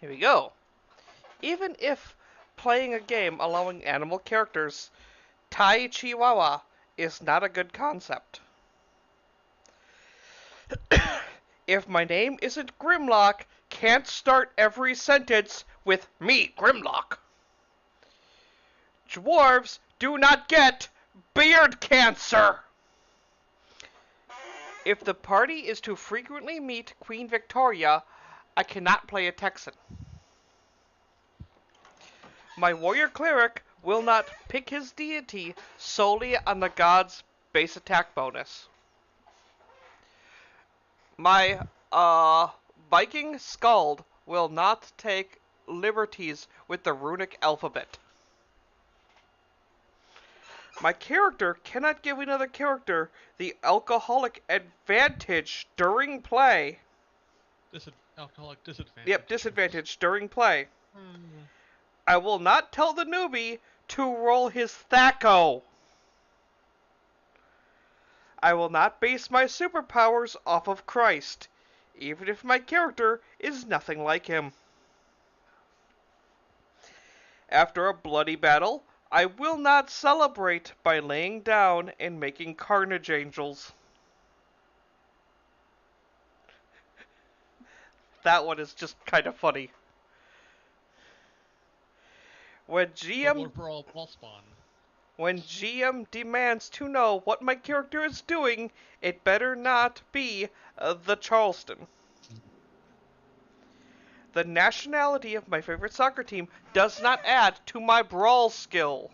Here we go. Even if playing a game allowing animal characters, Tai Chihuahua is not a good concept. If my name isn't Grimlock, can't start every sentence with me, Grimlock. Dwarves do not get beard cancer. If the party is to frequently meet Queen Victoria, I cannot play a Texan. My warrior cleric will not pick his deity solely on the god's base attack bonus. My Viking Skald will not take liberties with the runic alphabet. My character cannot give another character the alcoholic advantage during play. Alcoholic disadvantage. Yep, disadvantage during play. Hmm. I will not tell the newbie to roll his Thaco. I will not base my superpowers off of Christ, even if my character is nothing like him. After a bloody battle, I will not celebrate by laying down and making carnage angels. That one is just kind of funny. When GM demands to know what my character is doing, it better not be the Charleston. The nationality of my favorite soccer team does not add to my brawl skill.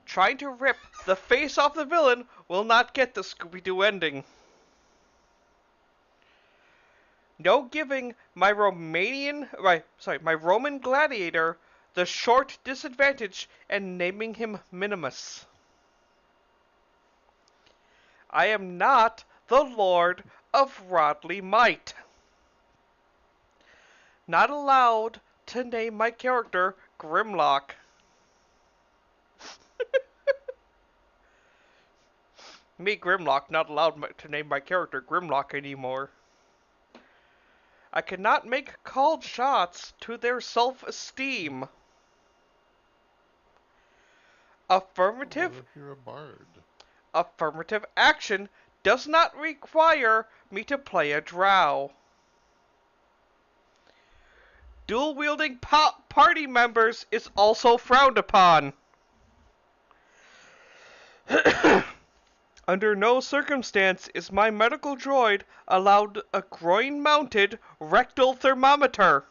Trying to rip the face off the villain will not get the Scooby-Doo ending. No giving my Roman gladiator the short disadvantage and naming him Minimus. I am not the Lord of Rodley Might. Not allowed to name my character Grimlock. Me, Grimlock, not allowed to name my character Grimlock anymore. I cannot make called shots to their self-esteem. Affirmative. What if you're a bard? Affirmative action does not require me to play a drow. Dual-wielding party members is also frowned upon. Under no circumstance is my medical droid allowed a groin-mounted rectal thermometer.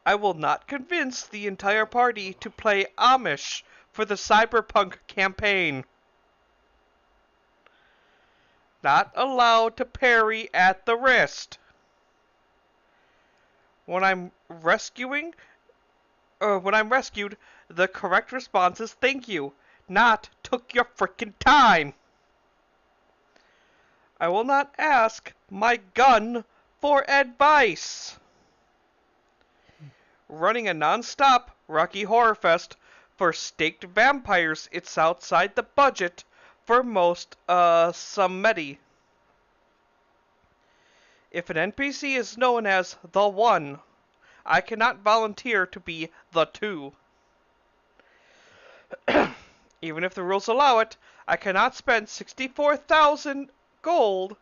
I will not convince the entire party to play Amish for the Cyberpunk campaign. Not allowed to parry at the wrist. When I'm rescued, the correct response is thank you, not took your frickin' time. I will not ask my gun for advice. Running a non-stop Rocky Horror Fest for staked vampires, it's outside the budget for most some medi. If an NPC is known as the One, I cannot volunteer to be the Two. Even if the rules allow it, I cannot spend 64,000 gold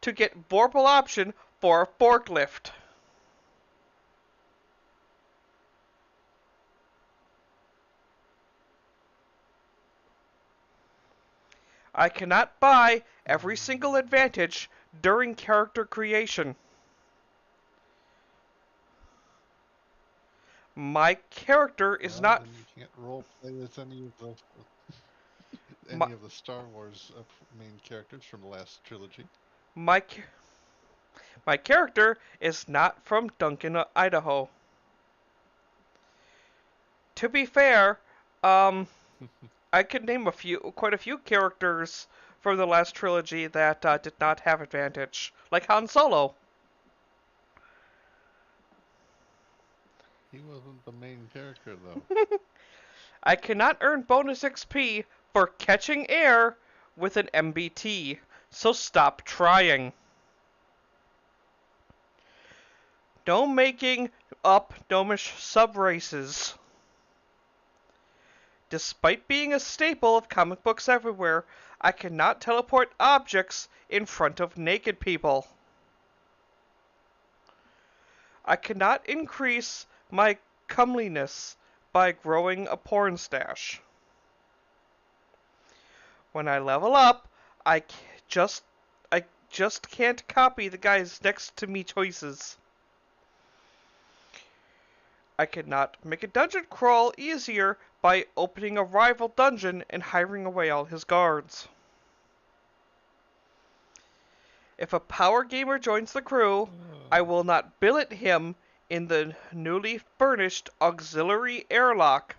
to get Vorpal option for a forklift. I cannot buy every single advantage during character creation. My character is not. Then you can't role play as any of the Star Wars main characters from the last trilogy. My character is not from Duncan, Idaho. To be fair, I could name quite a few characters from the last trilogy that did not have advantage, like Han Solo. He wasn't the main character, though. I cannot earn bonus XP for catching air with an MBT, so stop trying. No making up gnomish sub-races. Despite being a staple of comic books everywhere, I cannot teleport objects in front of naked people. I cannot increase my comeliness by growing a porn stash. When I level up, I just can't copy the guys next to me choices. I cannot make a dungeon crawl easier by opening a rival dungeon and hiring away all his guards. If a power gamer joins the crew, I will not billet him in the newly furnished auxiliary airlock.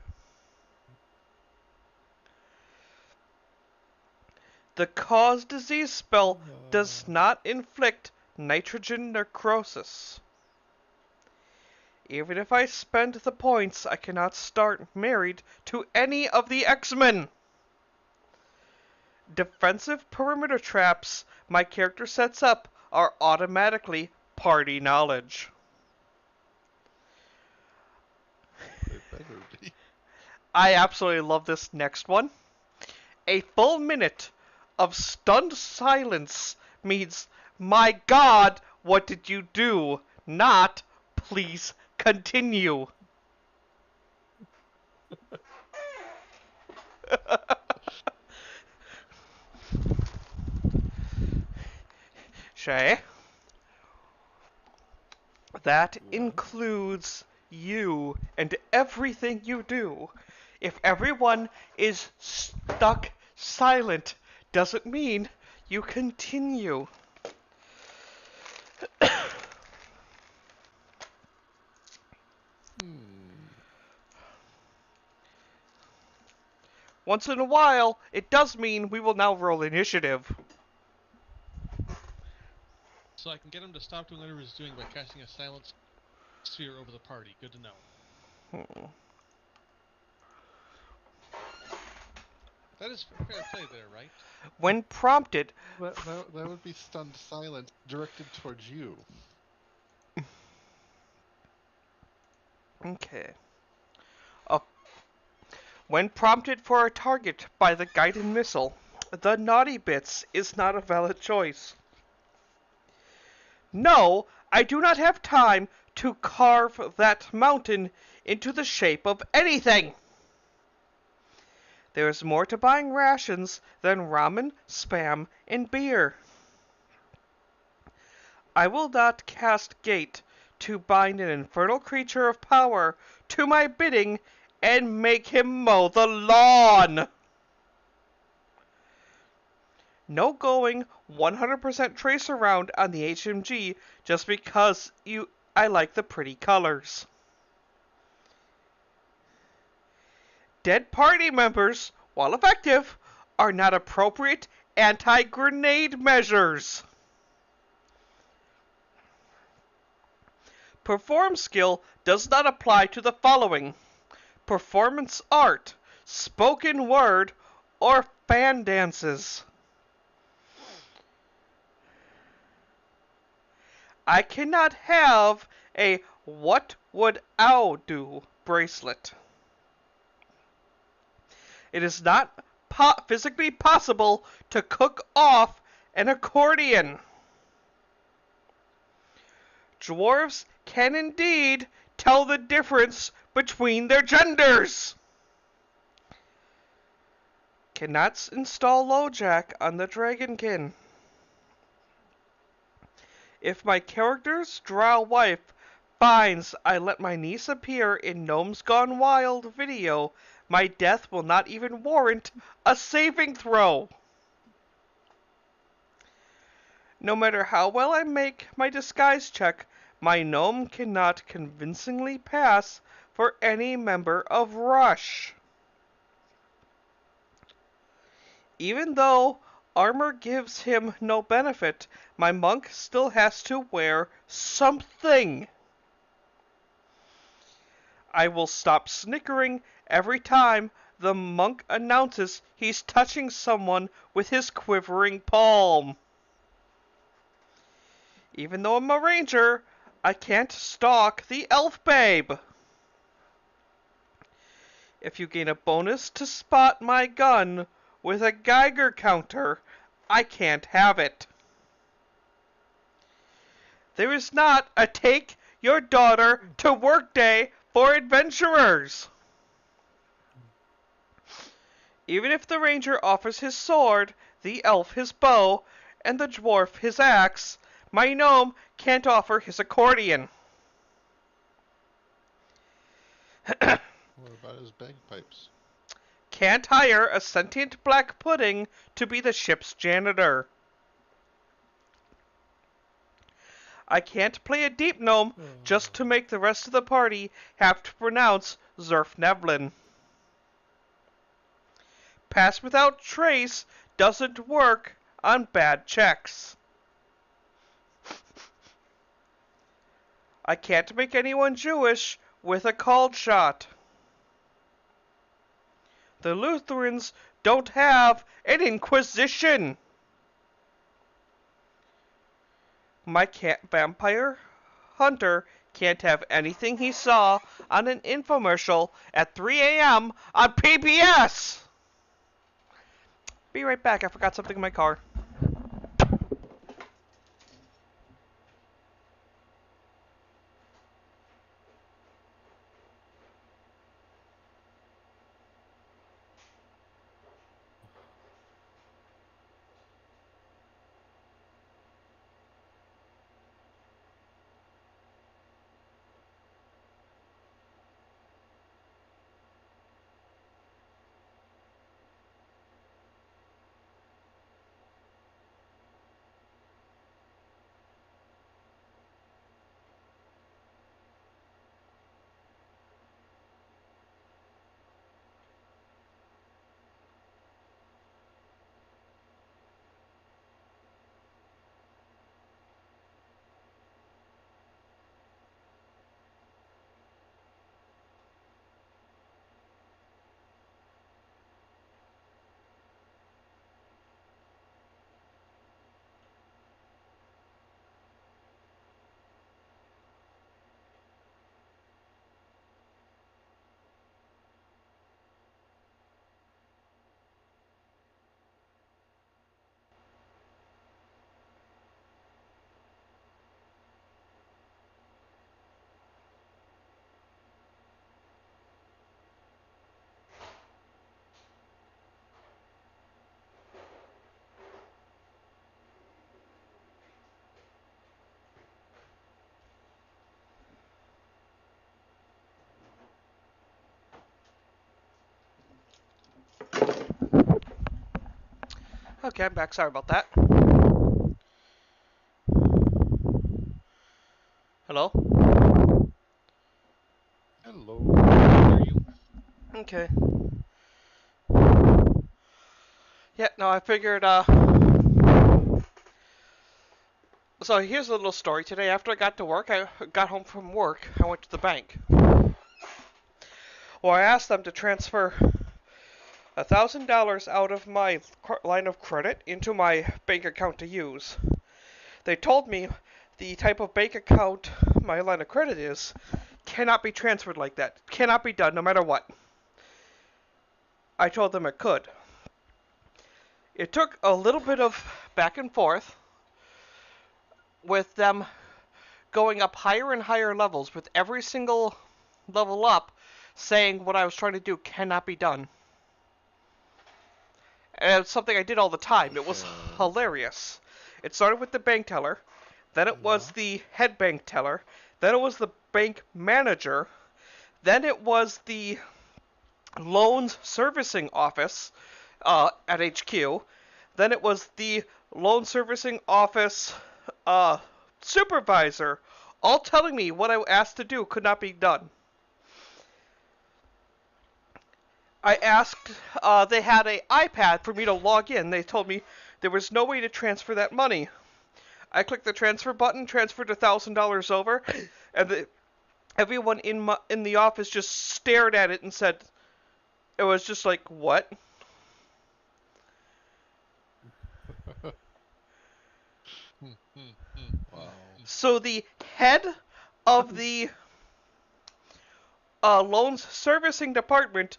The cause disease spell does not inflict nitrogen necrosis. Even if I spend the points, I cannot start married to any of the X-Men. Defensive perimeter traps my character sets up are automatically party knowledge. They better be. I absolutely love this next one. A full minute of stunned silence means, "My God, what did you do?" Not, "Please continue." Shay? That includes you and everything you do. If everyone is stuck silent, doesn't mean you continue. Once in a while, it does mean we will now roll initiative. So I can get him to stop doing whatever he's doing by casting a silence sphere over the party. Good to know. That is fair play there, right? When prompted, That would be stunned silence directed towards you. okay. When prompted for a target by the guided missile, the naughty bits is not a valid choice. No, I do not have time to carve that mountain into the shape of anything. There is more to buying rations than ramen, spam, and beer. I will not cast gate to bind an infernal creature of power to my bidding and make him mow the lawn. No going 100% trace around on the HMG just because I like the pretty colors. Dead party members, while effective, are not appropriate anti-grenade measures. Perform skill does not apply to the following: performance art, spoken word, or fan dances. I cannot have a "what would ow do" bracelet. It is not physically possible to cook off an accordion. Dwarves can indeed tell the difference between their genders. Cannot install LoJack on the Dragonkin. If my character's drow wife finds I let my niece appear in Gnomes Gone Wild video, my death will not even warrant a saving throw. No matter how well I make my disguise check, my gnome cannot convincingly pass for any member of Rush. Even though armor gives him no benefit, my monk still has to wear something. I will stop snickering every time the monk announces he's touching someone with his quivering palm. Even though I'm a ranger, I can't stalk the elf babe. If you gain a bonus to spot my gun with a Geiger counter, I can't have it. There is not a take your daughter to work day for adventurers. Even if the ranger offers his sword, the elf his bow, and the dwarf his axe, my gnome can't offer his accordion. What about his bagpipes? Can't hire a sentient black pudding to be the ship's janitor. I can't play a deep gnome just to make the rest of the party have to pronounce Zerfnevlin. Pass without trace doesn't work on bad checks. I can't make anyone Jewish with a called shot. The Lutherans don't have an inquisition. My cat vampire hunter can't have anything he saw on an infomercial at 3 a.m. on PBS. Be right back. I forgot something in my car. Okay, I'm back. Sorry about that. Hello? Hello. Are you? Okay. Yeah, no, I figured, So here's a little story. Today, after I got to work, I got home from work, I went to the bank. Well, I asked them to transfer $1,000 out of my line of credit into my bank account to use. They told me the type of bank account my line of credit is cannot be transferred like that. Cannot be done no matter what. I told them it could. It took a little bit of back and forth with them going up higher and higher levels with every single level up saying what I was trying to do cannot be done. And it's something I did all the time. It was hilarious. It started with the bank teller, then it was the head bank teller, then it was the bank manager, then it was the loans servicing office at HQ, then it was the loan servicing office supervisor, all telling me what I asked to do could not be done. I asked, they had an iPad for me to log in. They told me there was no way to transfer that money. I clicked the transfer button, transferred $1,000 over, and everyone in the office just stared at it and said, it was just like, what? Wow. So the head of the loans servicing department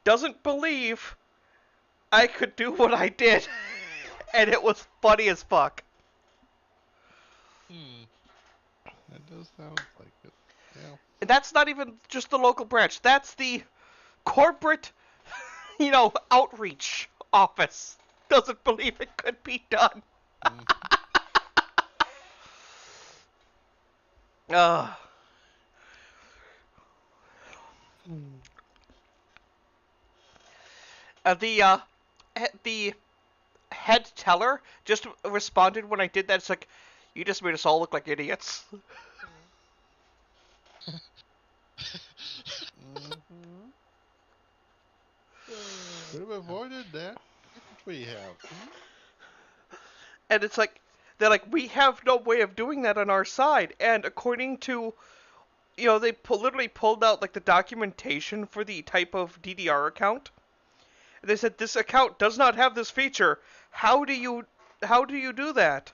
doesn't believe I could do what I did, and it was funny as fuck. Hmm. That does sound like it. Yeah. And that's not even just the local branch. That's the corporate, outreach office. Doesn't believe it could be done. Mm. Uh, the head teller just responded when I did that. It's like, you just made us all look like idiots. Mm-hmm. Could have avoided that. Couldn't we have? And it's like, they're like, we have no way of doing that on our side. And according to, they literally pulled out like the documentation for the type of DDR account. And they said this account does not have this feature. How do you do that?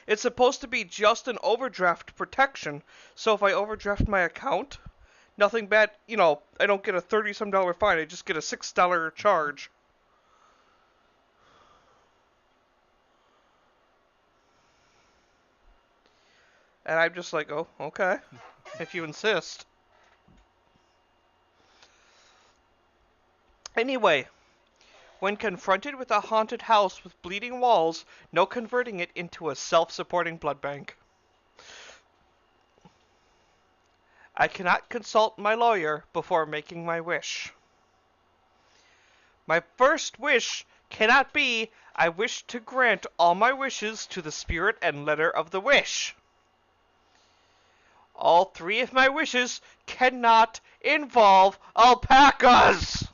It's supposed to be just an overdraft protection. So if I overdraft my account, nothing bad, I don't get a $30-some fine. I just get a $6 charge. And I'm just like, oh, okay, if you insist. Anyway, when confronted with a haunted house with bleeding walls, no converting it into a self-supporting blood bank. I cannot consult my lawyer before making my wish. My first wish cannot be, I wish to grant all my wishes to the spirit and letter of the wish. All three of my wishes cannot involve alpacas.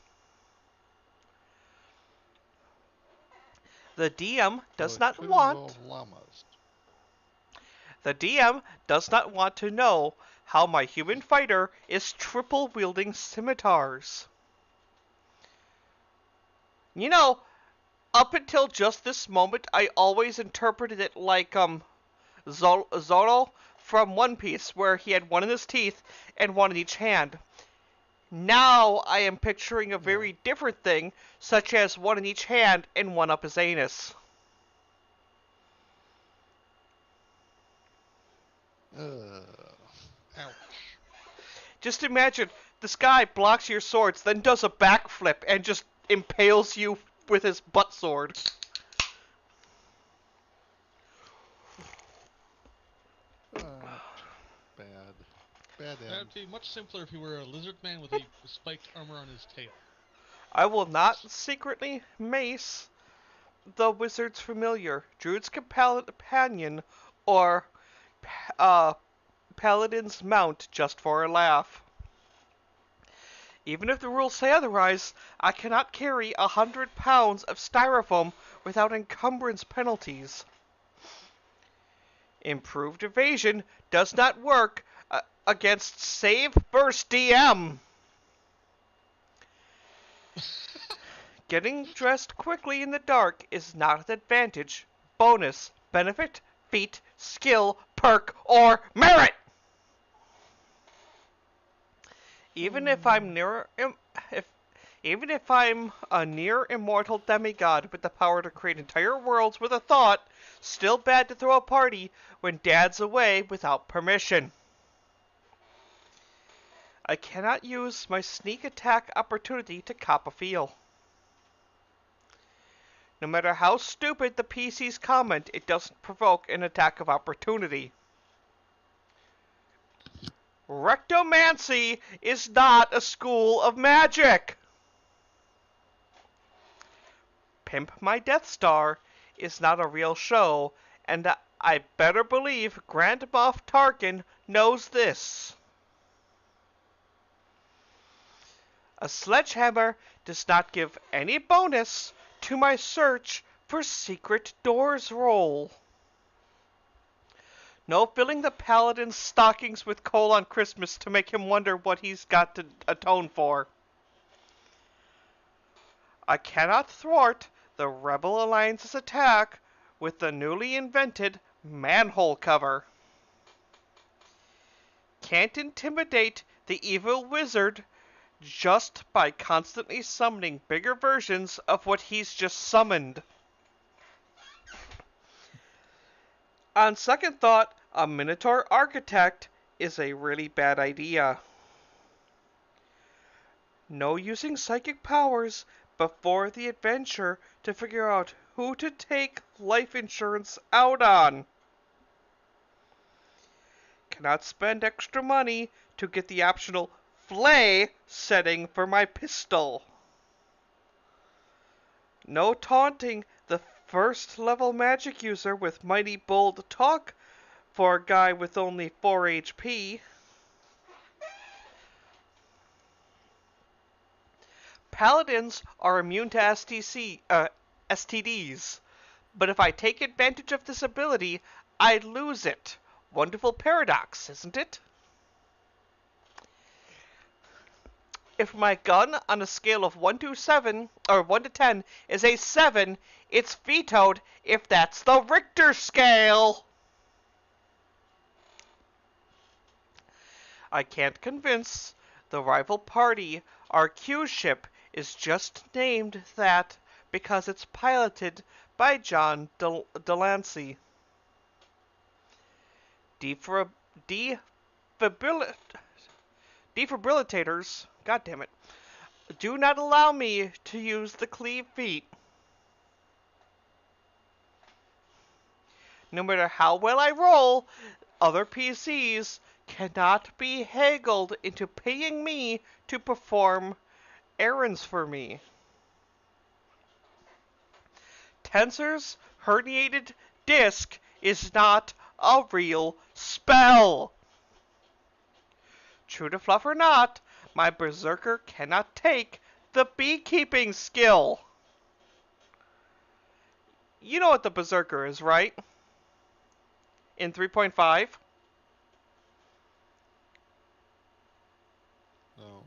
The DM does not want... llamas. The DM does not want to know how my human fighter is triple-wielding scimitars. Up until just this moment, I always interpreted it like, Zoro from One Piece, where he had one in his teeth and one in each hand. Now I am picturing a very different thing, such as one in each hand and one up his anus. Ouch. Just imagine, this guy blocks your swords, then does a backflip and just impales you with his butt sword. Bad. Bad end. That'd be much simpler if he were a lizard man with a spiked armor on his tail. I will not secretly mace the wizard's familiar, druid's companion, or paladin's mount just for a laugh. Even if the rules say otherwise, I cannot carry 100 pounds of styrofoam without encumbrance penalties. Improved evasion does not work against save burst DM. Getting dressed quickly in the dark is not an advantage, bonus, benefit, feat, skill, perk, or merit. Even if I'm a near immortal demigod with the power to create entire worlds with a thought, still bad to throw a party when Dad's away without permission. I cannot use my sneak attack opportunity to cop a feel. No matter how stupid the PC's comment, it doesn't provoke an attack of opportunity. Rectomancy is not a school of magic. Pimp My Death Star is not a real show, and I better believe Grand Moff Tarkin knows this. A sledgehammer does not give any bonus to my search for secret doors roll. No filling the paladin's stockings with coal on Christmas to make him wonder what he's got to atone for. I cannot thwart the Rebel Alliance's attack with the newly invented Manhole cover. Can't intimidate the evil wizard just by constantly summoning bigger versions of what he's just summoned. On second thought, a Minotaur Architect is a really bad idea. No using psychic powers before the adventure to figure out who to take life insurance out on. Cannot spend extra money to get the optional flay setting for my pistol. No taunting the first level magic user with mighty bold talk for a guy with only 4 HP. Paladins are immune to STDs, but if I take advantage of this ability, I lose it. Wonderful paradox, isn't it? If my gun on a scale of 1 to 7, or 1 to 10, is a 7, it's vetoed if that's the Richter scale. I can't convince the rival party our Q ship is just named that because it's piloted by John Delancey. Defibrillators, god damn it, do not allow me to use the cleave feat. No matter how well I roll, other PCs cannot be haggled into paying me to perform errands for me. Tensor's herniated disc is not a real spell. True to fluff or not, my berserker cannot take the beekeeping skill. You know what the berserker is, right? In 3.5? No.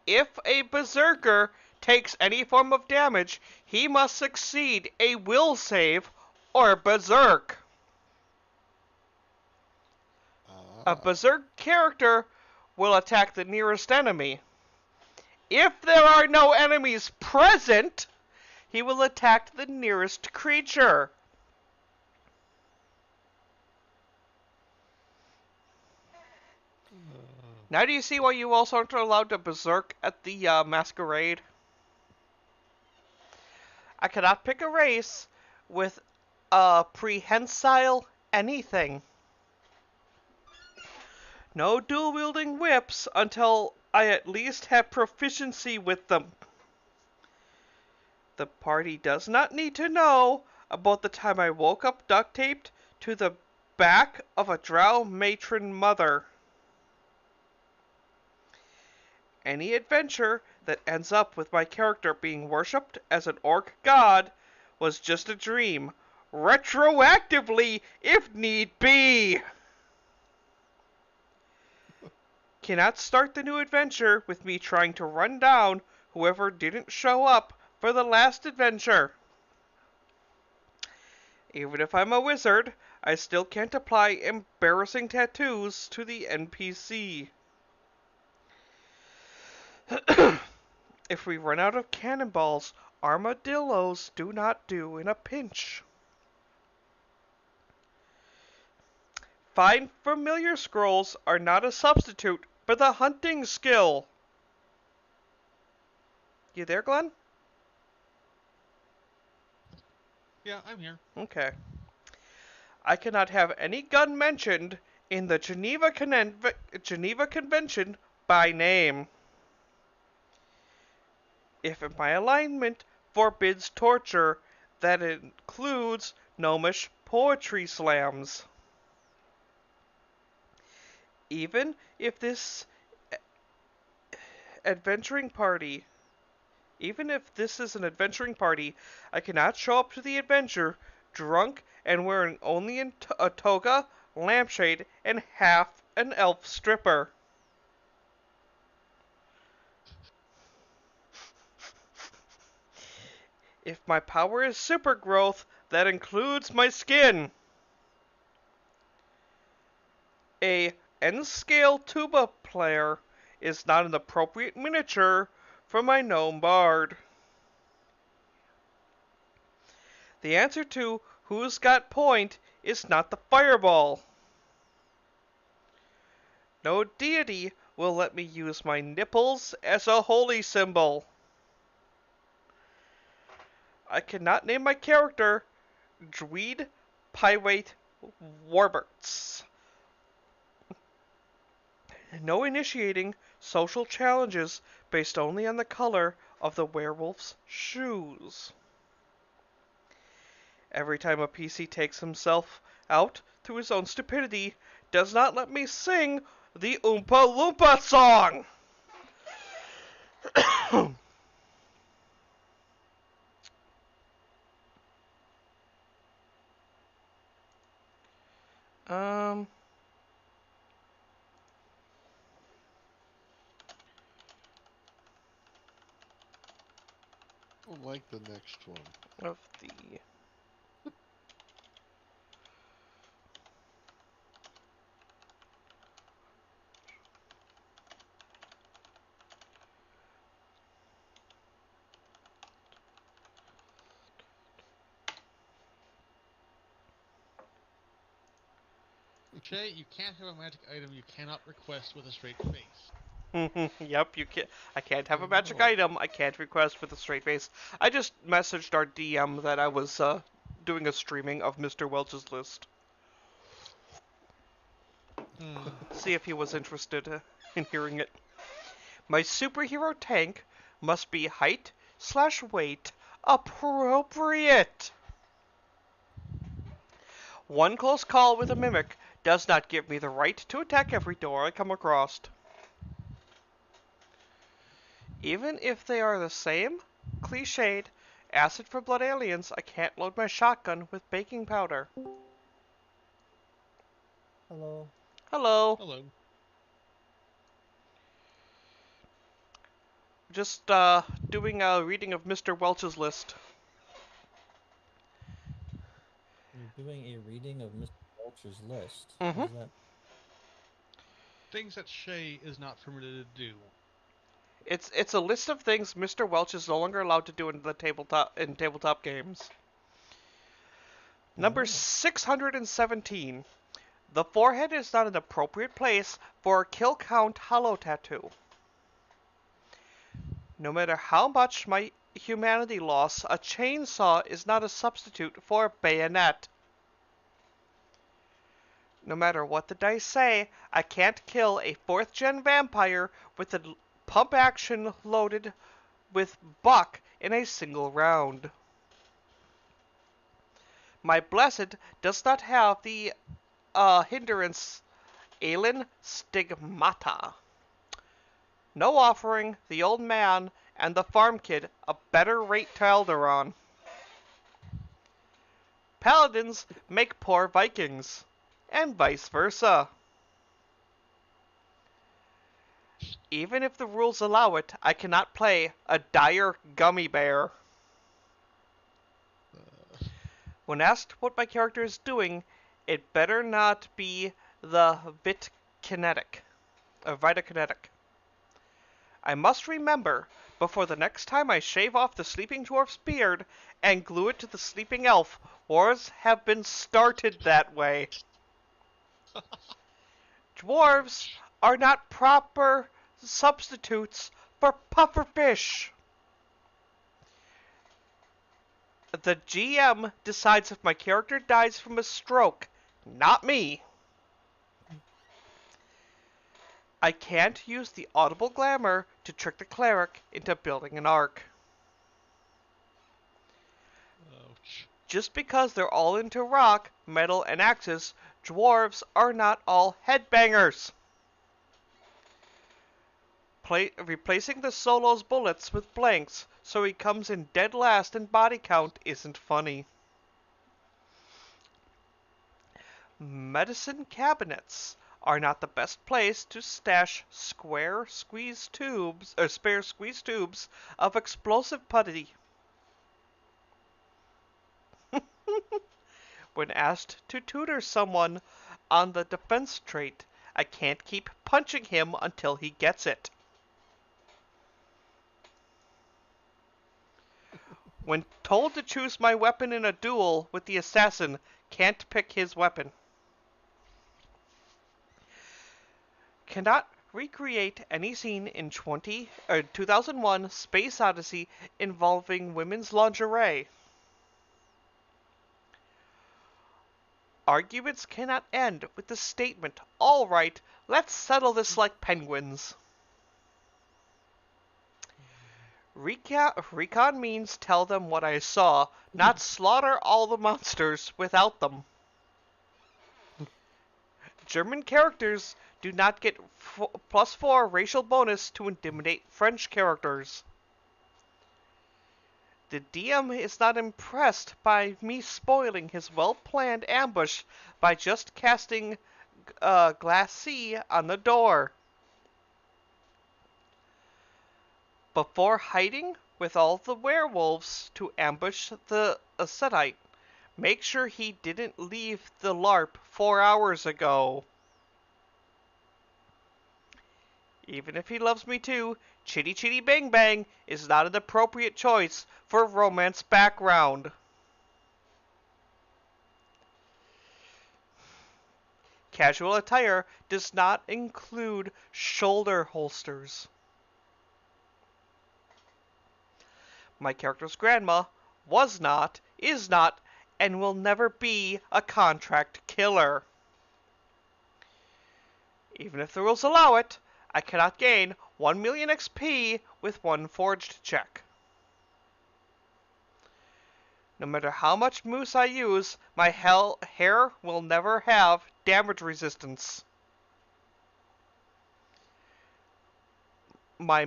If a berserker takes any form of damage, he must succeed a will save or berserk. A berserk character will attack the nearest enemy. If there are no enemies present, he will attack the nearest creature. Now do you see why you also aren't allowed to berserk at the masquerade? I cannot pick a race with a prehensile anything. No dual-wielding whips until I at least have proficiency with them. The party does not need to know about the time I woke up duct-taped to the back of a drow matron mother. Any adventure that ends up with my character being worshipped as an orc god was just a dream, retroactively if need be. Cannot start the new adventure with me trying to run down whoever didn't show up for the last adventure. Even if I'm a wizard, I still can't apply embarrassing tattoos to the NPC. If we run out of cannonballs, armadillos do not do in a pinch. Find familiar scrolls are not a substitute for the hunting skill. You there, Glenn? Yeah, I'm here. Okay. I cannot have any gun mentioned in the Geneva Convention by name. If my alignment forbids torture, that includes gnomish poetry slams. Even if this adventuring party, even if this is an adventuring party, I cannot show up to the adventure drunk and wearing only a toga, lampshade, and half an elf stripper. If my power is super growth, That includes my skin. A N-scale tuba player is not an appropriate miniature for my gnome bard. The answer to who's got point is not the fireball. No deity will let me use my nipples as a holy symbol. I cannot name my character Dweed Pyrate Warburts. No initiating social challenges based only on the color of the werewolf's shoes. Every time a PC takes himself out through his own stupidity, does not let me sing the Oompa Loompa song! um... I like the next one. of the... Shay, you can't have a magic item you cannot request with a straight face. Yep, you can't. I can't have a magic No. item. I can't request with a straight face. I just messaged our DM that I was doing a streaming of Mr. Welch's list. See if he was interested in hearing it. My superhero tank must be height/weight appropriate. One close call with a mimic does not give me the right to attack every door I come across. Even if they are the same, cliched, acid for blood aliens, I can't load my shotgun with baking powder. Hello. Hello. Hello. Just doing a reading of Mr. Welch's list. You're doing a reading of Mr. Welch's list. Mhm. What is that? Things that Shay is not permitted to do. It's a list of things Mr. Welch is no longer allowed to do in the tabletop games. Number Oh. 617. The forehead is not an appropriate place for a kill count hollow tattoo. No matter how much my humanity loss, a chainsaw is not a substitute for a bayonet. No matter what the dice say, I can't kill a 4th gen vampire with a pump action loaded with buck in a single round. My blessed does not have the hindrance Alien Stigmata. No offering the old man and the farm kid a better rate to Alderon. Paladins make poor Vikings, and vice versa. Even if the rules allow it, I cannot play a dire gummy bear. When asked what my character is doing, it better not be the Vitakinetic. I must remember, before the next time I shave off the sleeping dwarf's beard and glue it to the sleeping elf, wars have been started that way. Dwarves are not proper substitutes for pufferfish. The GM decides if my character dies from a stroke, not me. I can't use the audible glamour to trick the cleric into building an arc. Ouch. Just because they're all into rock, metal, and axes, dwarves are not all headbangers. Replacing the solo's bullets with blanks so he comes in dead last in body count isn't funny. Medicine cabinets are not the best place to stash spare squeeze tubes of explosive putty. When asked to tutor someone on the defense trait, I can't keep punching him until he gets it. When told to choose my weapon in a duel with the assassin, can't pick his weapon. Cannot recreate any scene in 2001 Space Odyssey involving women's lingerie. Arguments cannot end with the statement, "All right, let's settle this like penguins." Recon means tell them what I saw, not slaughter all the monsters without them. German characters do not get +4 racial bonus to intimidate French characters. The DM is not impressed by me spoiling his well-planned ambush by just casting Glacis on the door. Before hiding with all the werewolves to ambush the Ascetite, make sure he didn't leave the LARP 4 hours ago. Even if he loves me too, Chitty Chitty Bang Bang is not an appropriate choice for romance background. Casual attire does not include shoulder holsters. My character's grandma was not, is not, and will never be a contract killer. Even if the rules allow it, I cannot gain 1 million XP with one forged check. No matter how much moose I use, my hair will never have damage resistance. No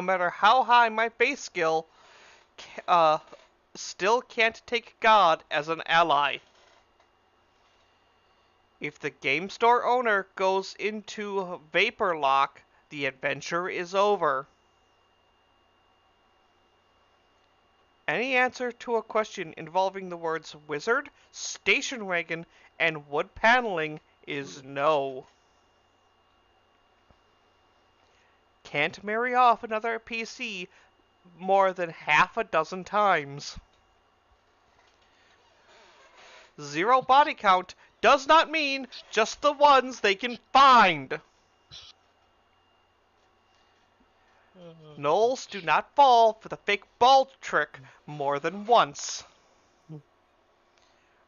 matter how high my base skill, still can't take God as an ally. If the game store owner goes into vapor lock, the adventure is over. Any answer to a question involving the words wizard, station wagon, and wood paneling is no. Can't marry off another PC more than half a dozen times. 0 body count does not mean just the ones they can find. Gnolls do not fall for the fake ball trick more than once.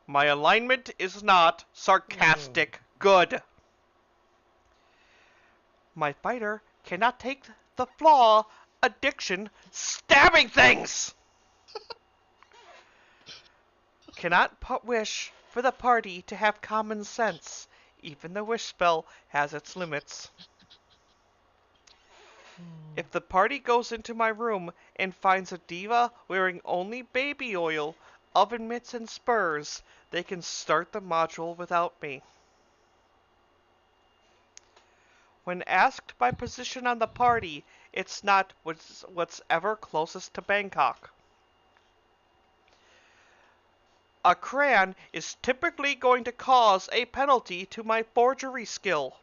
My alignment is not sarcastic good. My fighter cannot take the flaw, addiction, stabbing things. Cannot wish for the party to have common sense. Even the wish spell has its limits. If the party goes into my room and finds a diva wearing only baby oil, oven mitts, and spurs, they can start the module without me. When asked my position on the party, it's not what's ever closest to Bangkok. A crayon is typically going to cause a penalty to my forgery skill.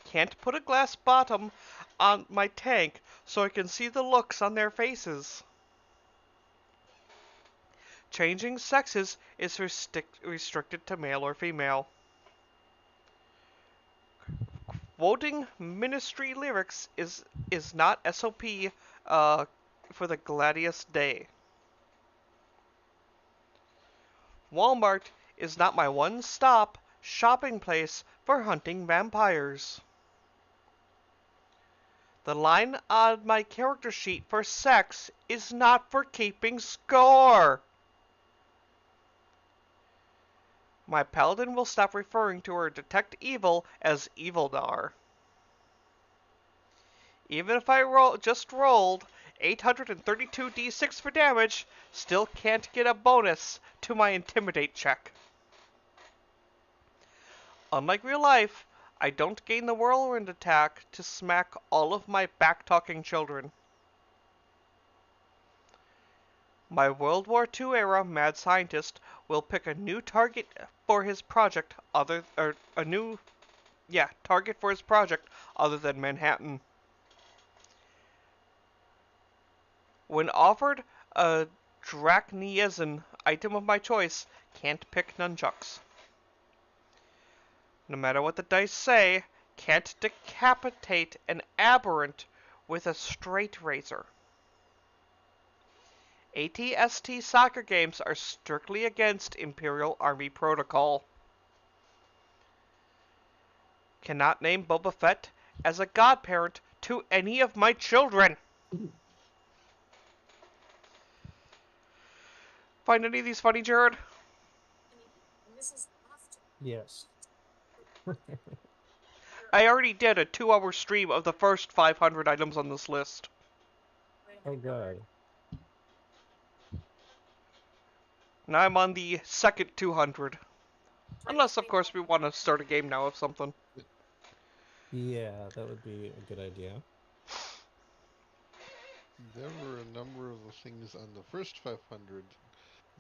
Can't put a glass bottom on my tank so I can see the looks on their faces. Changing sexes is restricted to male or female. Quoting ministry lyrics is not SOP for the Gladius Day. Walmart is not my one-stop shopping place for hunting vampires. The line on my character sheet for sex is not for keeping score. My paladin will stop referring to her detect evil as Evildar. Even if I just rolled 832 d6 for damage, still can't get a bonus to my intimidate check. Unlike real life, I don't gain the whirlwind attack to smack all of my back-talking children. My World War II era mad scientist will pick a new target for his project target for his project other than Manhattan. When offered a Drachniasan item of my choice, can't pick nunchucks. No matter what the dice say, can't decapitate an aberrant with a straight razor. ATST soccer games are strictly against Imperial Army protocol. Cannot name Boba Fett as a godparent to any of my children. Find any of these funny, Jared? Yes. I already did a 2-hour stream of the first 500 items on this list. Oh god. Now I'm on the second 200. Unless, of course, we want to start a game now of something. Yeah, that would be a good idea. There were a number of the things on the first 500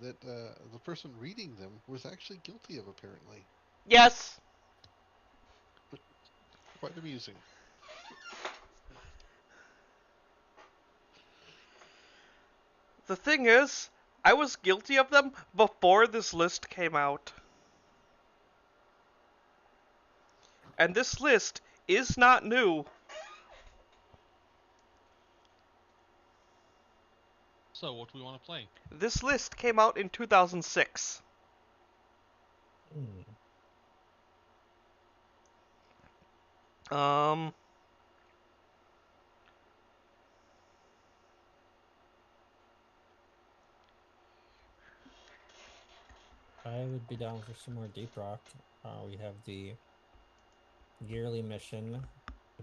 that the person reading them was actually guilty of, apparently. Yes! Quite amusing. The thing is, I was guilty of them before this list came out. And this list is not new. So, what do we want to play? This list came out in 2006. Hmm. I would be down for some more Deep Rock. We have the yearly mission,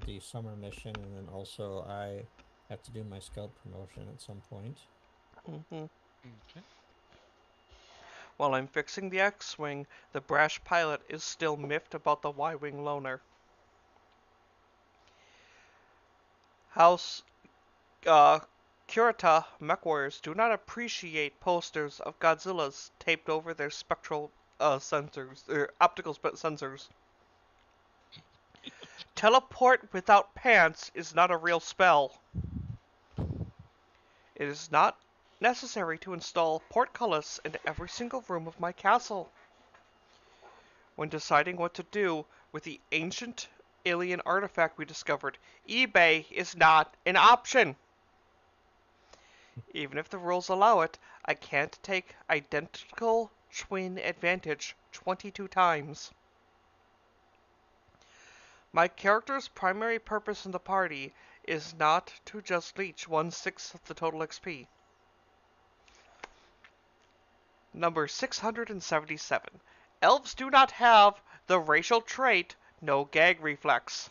the summer mission, and then also I have to do my scout promotion at some point. Okay. While I'm fixing the X-Wing, the brash pilot is still miffed about the Y-Wing loner. House Kurita mech warriors do not appreciate posters of Godzillas taped over their spectral sensors, or optical sensors. Teleport without pants is not a real spell. It is not necessary to install portcullis in every single room of my castle. When deciding what to do with the ancient alien artifact we discovered, eBay is not an option. Even if the rules allow it, I can't take identical twin advantage 22 times. My character's primary purpose in the party is not to just leech 1/6 of the total XP. Number 677. Elves do not have the racial trait no gag reflex.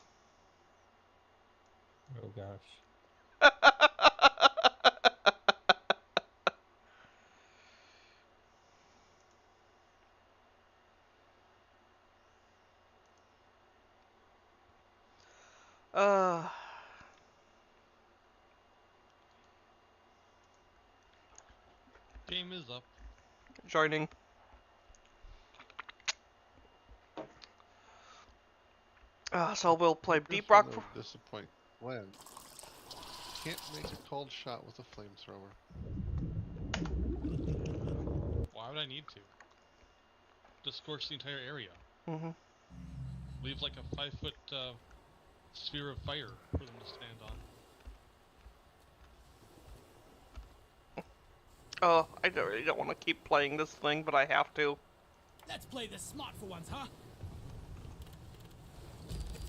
Oh gosh. uh, Game is up. Joining. So we'll play Deep Rock. Disappoint when can't make a called shot with a flamethrower. Why would I need to? Just scorch the entire area. Mm-hmm. Leave like a 5-foot sphere of fire for them to stand on. I really don't want to keep playing this thing, but I have to. Let's play this smart for once, huh?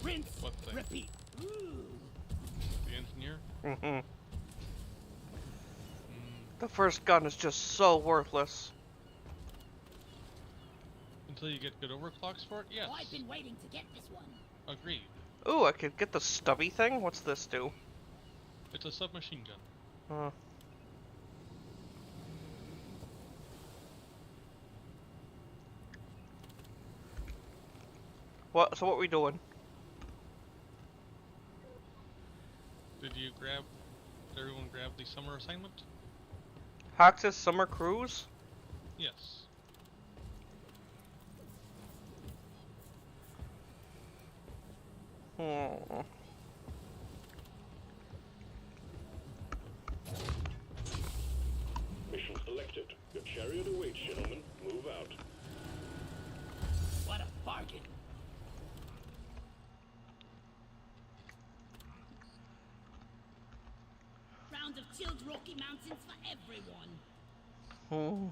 Rinse, What thing? repeat. The engineer? Mm-hmm. The first gun is just so worthless. Until you get good overclocks for it? Yes. Oh, I've been waiting to get this one. Agreed. Ooh, I could get the stubby thing? What's this do? It's a submachine gun. So what are we doing? Did everyone grab the summer assignment? Hox's summer cruise? Yes. Hmm. Mission selected. Your chariot awaits, gentlemen. Move out. What a bargain. Round of chilled Rocky Mountains for everyone. Hmm.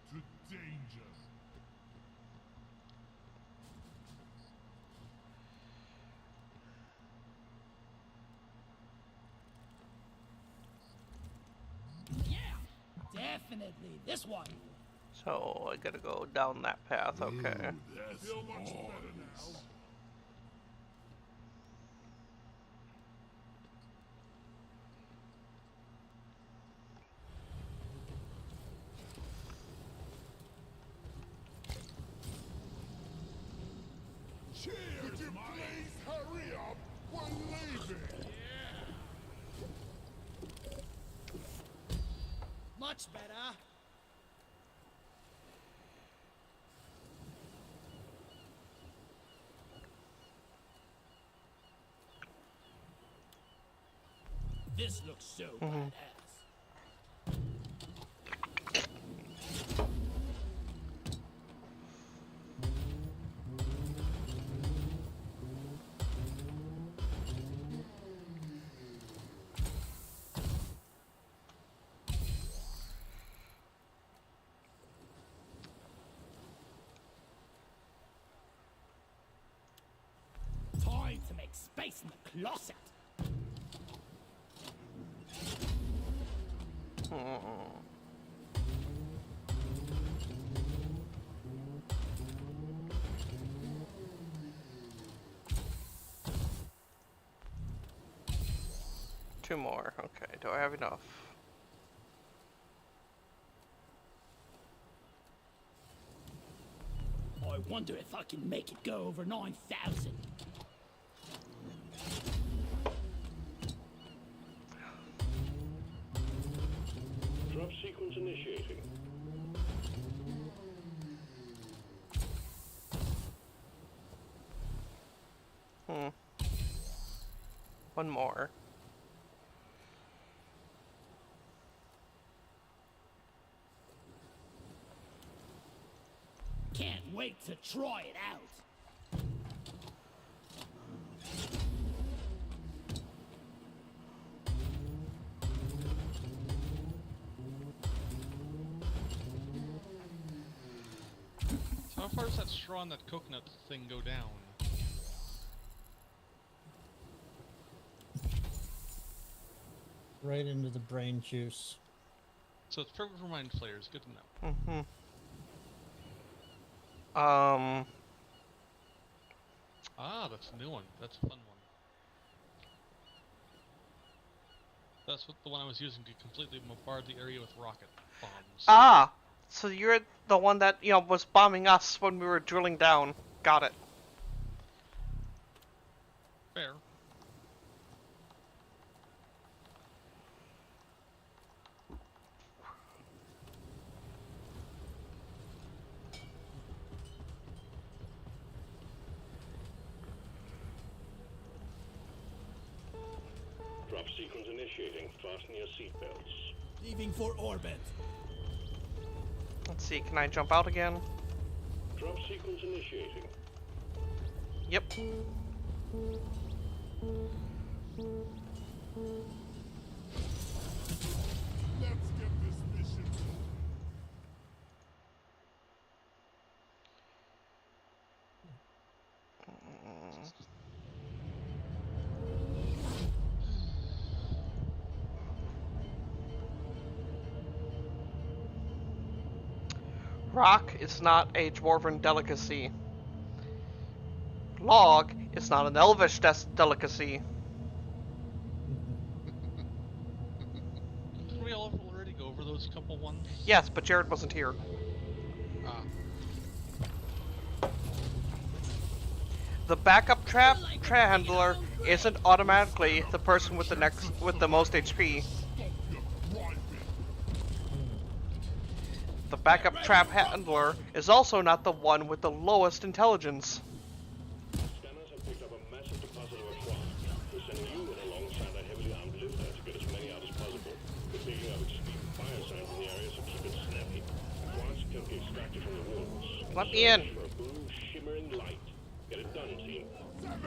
To danger. Yeah, definitely this one. So I gotta go down that path, okay. Feel much better now. Cheers, could you please hurry up? We're leaving. Much better. This looks so badass. Time to make space in the closet. Two more. Okay, do I have enough? I wonder if I can make it go over 9,000. Drop sequence initiating. One more. Can't wait to try it out. So how far does that straw and that coconut thing go down? Right into the brain juice. So it's perfect for mind flayers. Good to know. Mm-hmm. Ah, that's a new one. That's a fun one. That's what the one I was using to completely bombard the area with rocket bombs. Ah! So you're the one that, you know, was bombing us when we were drilling down. Got it. Fair. Drop sequence initiating. Fasten your seatbelts. Leaving for orbit. Let's see, can I jump out again? Drop sequence initiating. Yep. Let's get this mission going. Rock is not a dwarven delicacy. Log is not an elvish delicacy. Didn't we all already go over those couple ones? Yes, but Jared wasn't here. Ah. the backup trap handler isn't automatically the person with the most HP. The backup trap handler is also not the one with the lowest intelligence. Scanners have picked up a massive deposit of a quark. We're sending you in alongside a heavily armed lifter to get as many out as possible. We're picking up extreme fire signs in the area, so keep it snappy. Quarks can be extracted from the walls. Let me in. For a blue shimmering light. Get it done, team. 7.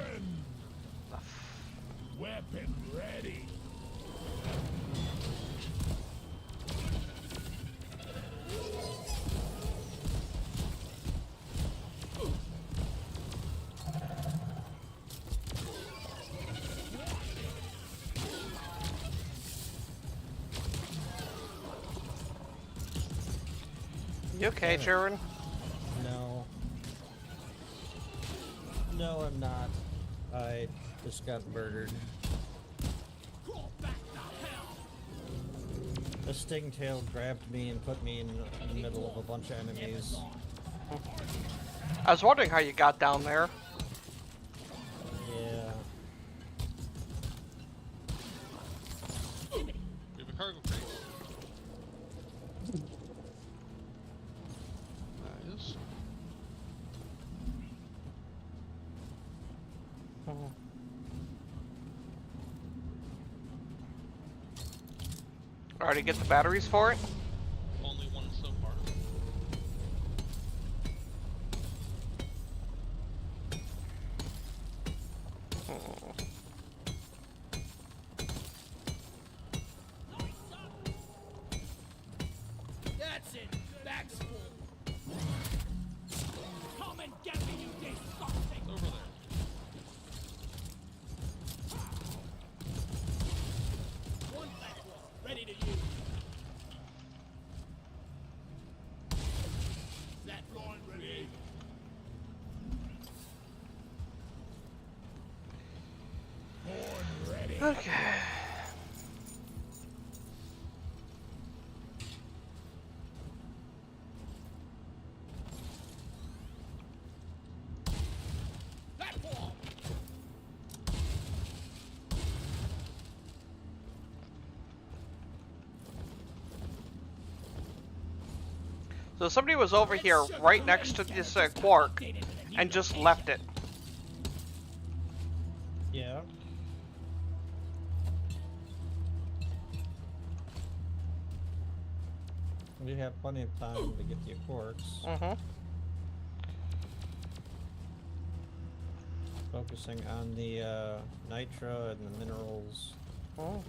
Weapon ready. You okay, Jaren? No. No, I'm not. I just got murdered. The stingtail grabbed me and put me in the middle of a bunch of enemies. I was wondering how you got down there. Yeah. We have a cargo crate. Nice. Already get the batteries for it? Only one so far. That's it. Back's full. Come and get me, you disgusting. Over there. One platform, ready to use. That line ready. Horn ready. Okay. Platform. So somebody was over here right next to this quark and just left it. Yeah. We have plenty of time to get the quarks. Mm-hmm. Focusing on the nitra and the minerals. Oh.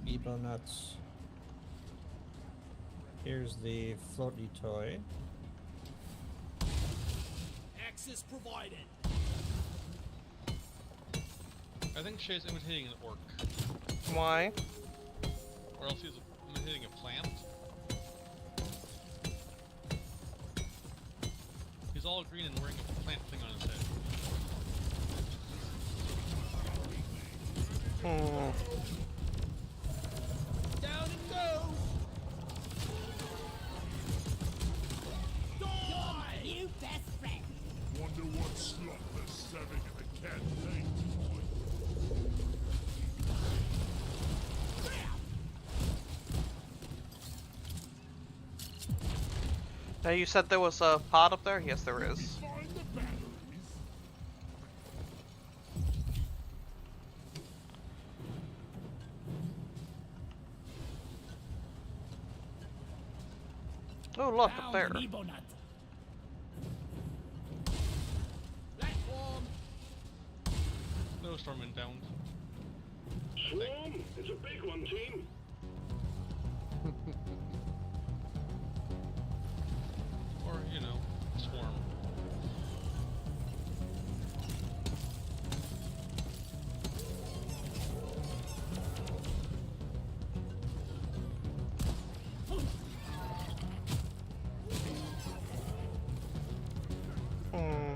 Ebo nuts. Here's the floaty toy. Access provided. I think Shay's imitating an orc. Why? Or else he's imitating a plant. He's all green and wearing a plant thing on his head. Hmm. Down and go. Die, you best friend. Wonder what slot they're serving in the campaign tonight. Now you said there was a pod up there? Yes, there is. Find the batteries. Oh, look, up Found there. an Ebo nut. Platform. Snowstorm inbound. Swarm! It's a big one, team. Or, you know, swarm. Hmm.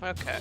Okay.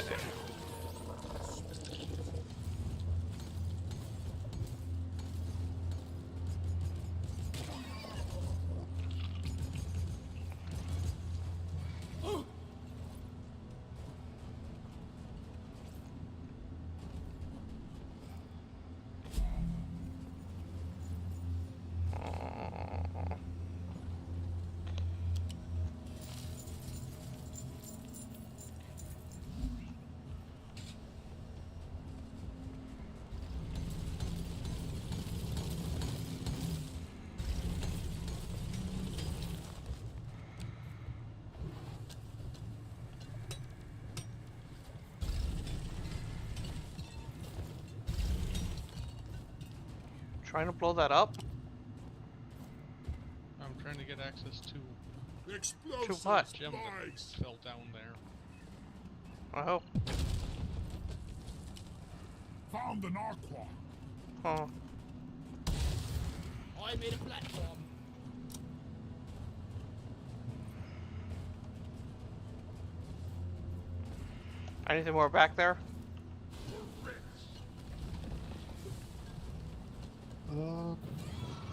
Trying to blow that up? I'm trying to get access to Explosive what? gem that spikes. fell down there. Oh. Found an aqua. Huh. I made a platform. Anything more back there?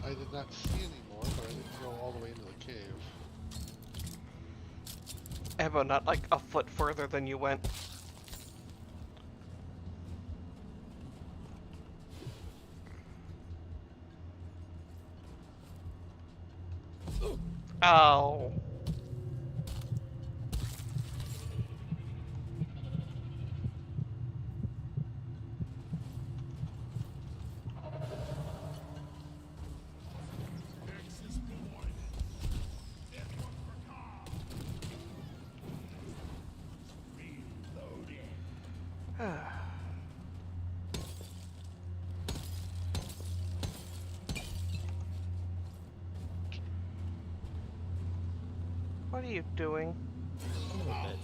I did not see any more, but I didn't go all the way into the cave. Ebo, not like a foot further than you went. Oh. Nexus boy. This one for Tom. Reloading. What are you doing? Son of a bitch.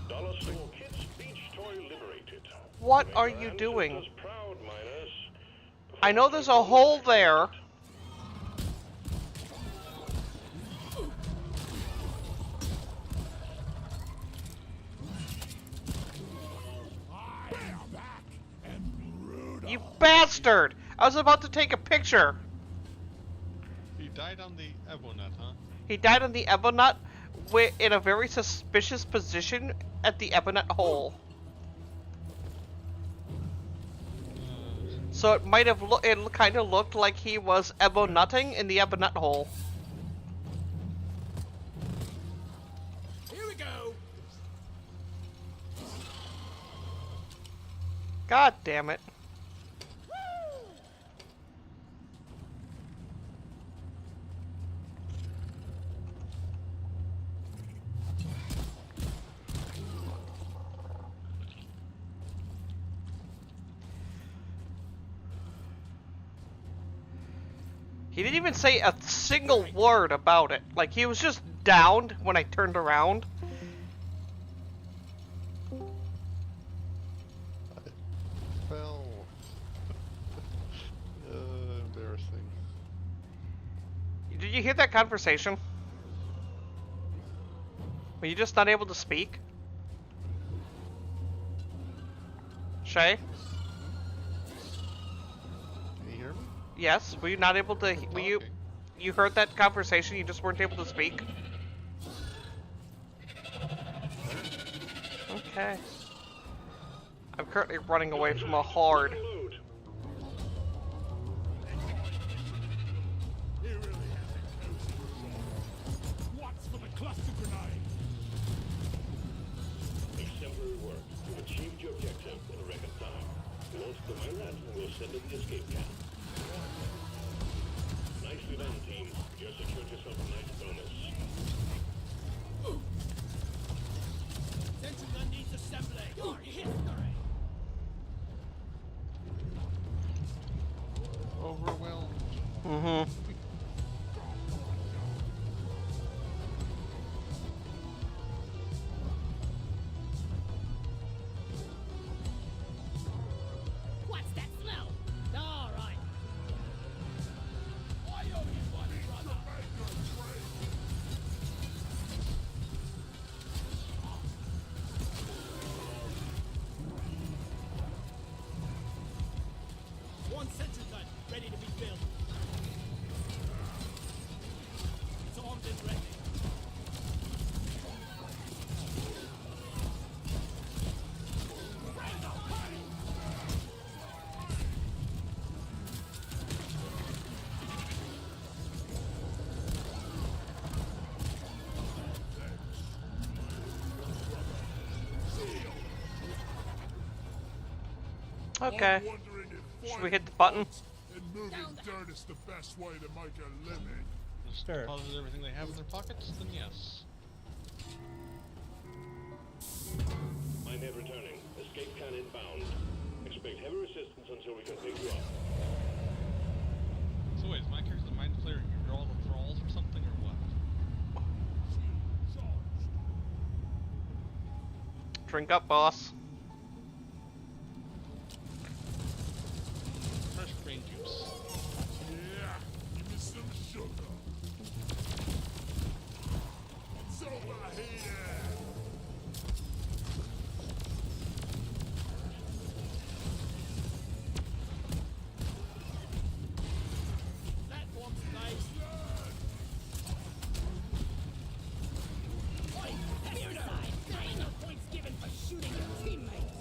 Dollar store kids beach toy liberated. What Make are your you doing? ancestors proud, miners. I know there's a hole there. I am back and brutal. You bastard! I was about to take a picture. He died on the Ebonet, huh? He died on the Ebonut in a very suspicious position at the Ebonut hole. So it might have it kind of looked like he was Ebonutting in the Ebonut hole. Here we go. God damn it. He didn't even say a single word about it. Like, he was just downed when I turned around. Fell. Embarrassing. Did you hear that conversation? Were you just not able to speak? Shay? Can you hear me? Yes? Were you not able to... Were you... Talking. You heard that conversation, you just weren't able to speak? Okay. I'm currently running away from a horde. Loot. He really has it cozy. What's for the cluster grenade? Exemplary work. You've achieved your objective in a record time. Launch the miner and we'll send it the escape cap. Nicely done, team. You've secured yourself a nice bonus. Sentry gun needs assembly. Your history. Overwhelmed. Mm-hmm. What's that smell? All right. I owe you one, brother. sentry gun ready to be filled. It's armed and ready. Okay. I'm wondering if Should we hit the button? and moving dirt is the best way to make a living. Just Sure. deposit everything they have in their pockets, then yes. Minehead returning. Escape can inbound. Expect heavy resistance until we can pick you up. So wait, is my character the mind flayer? You're all the thralls or something, or what? Drink up, boss. Fresh brain juice. Yeah, give me some sugar. It's over here. Platform's nice. Oi, that's your side. There ain't no points given for shooting your teammates.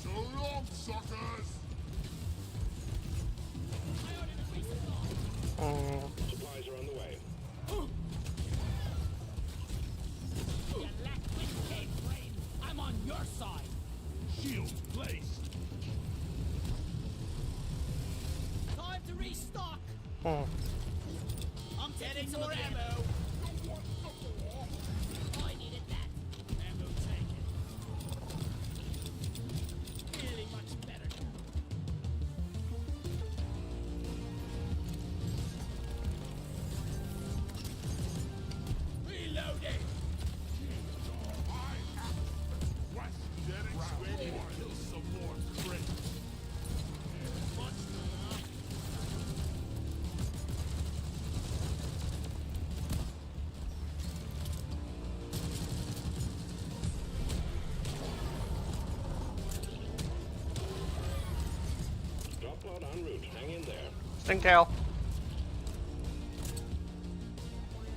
So long, suckers. I ordered a resupply. Mm. Supplies are on the way. You lack with cave brain. I'm on your side. Shield placed. Time to restock. Mm. I'm taking more ammo. I needed that. Ammo taken. Feeling much better now. Reloading. West getting ready to kill some more crates. Drop pod en route. Hang in there. Stingtail.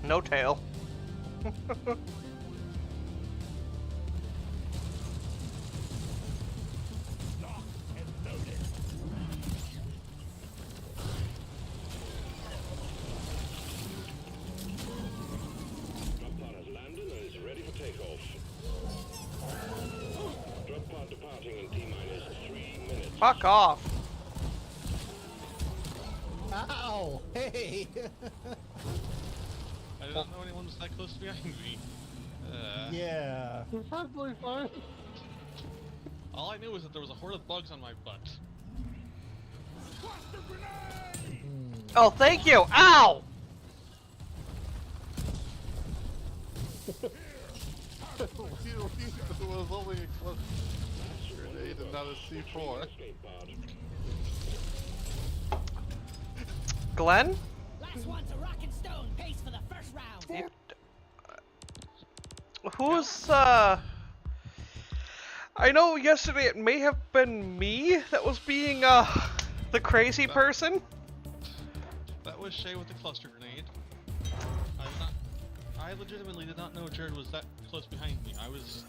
No tail. Lock and loaded. Drop pod has landed and is ready for takeoff. Drop pod departing in T-minus 3 minutes. Fuck off. Ow! Hey! I didn't know anyone was that close behind me. Yeah. Probably fine. All I knew was that there was a horde of bugs on my butt. Oh, thank you. Ow! It was only a close grenade and not a C4. Escape pod. Glenn? Last one to rock and stone. Pace for the first round. Who's, I know yesterday it may have been me that was being, the crazy person. That was Shay with the cluster grenade. I legitimately did not know Jared was that close behind me. I was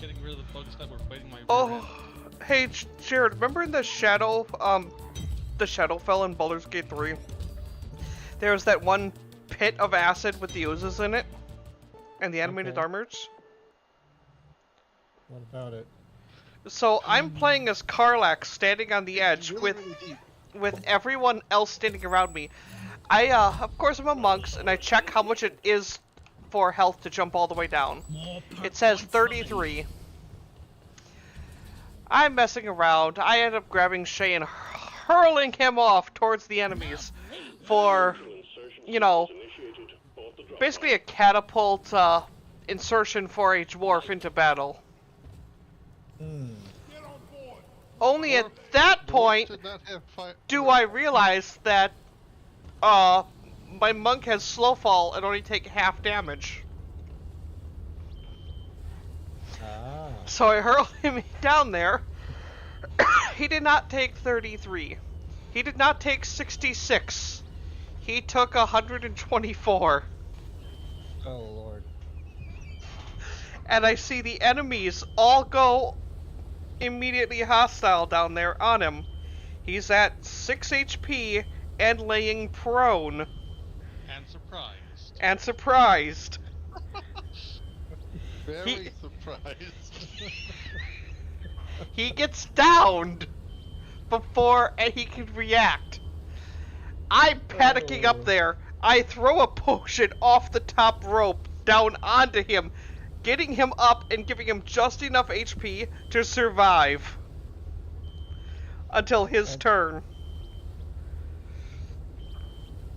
getting rid of the bugs that were biting my rear Oh, end. hey, Jared, remember in the Shadowfell in Baldur's Gate 3? There was that one pit of acid with the oozes in it? And the animated Okay. armors? What about it? So, I'm playing as Karlach standing on the edge Really, with really deep. with everyone else standing around me. I, of course I'm a monk, and I check how much it is for health to jump all the way down. It says 33. I'm messing around. I end up grabbing Shay and hurling him off towards the enemies for, you know, Initiated. Board the drop basically a catapult insertion for a dwarf into battle. Hmm. Get on board. Only at that point Did not have do I realize that my monk has slow fall and only take half damage. So I hurl him down there. He did not take 33. He did not take 66. He took 124. Oh lord. And I see the enemies all go immediately hostile down there on him. He's at 6 HP and laying prone. And surprised. And surprised. Very surprised. He gets downed before he can react. I'm panicking up there. I throw a potion off the top rope down onto him, getting him up and giving him just enough HP to survive until his turn.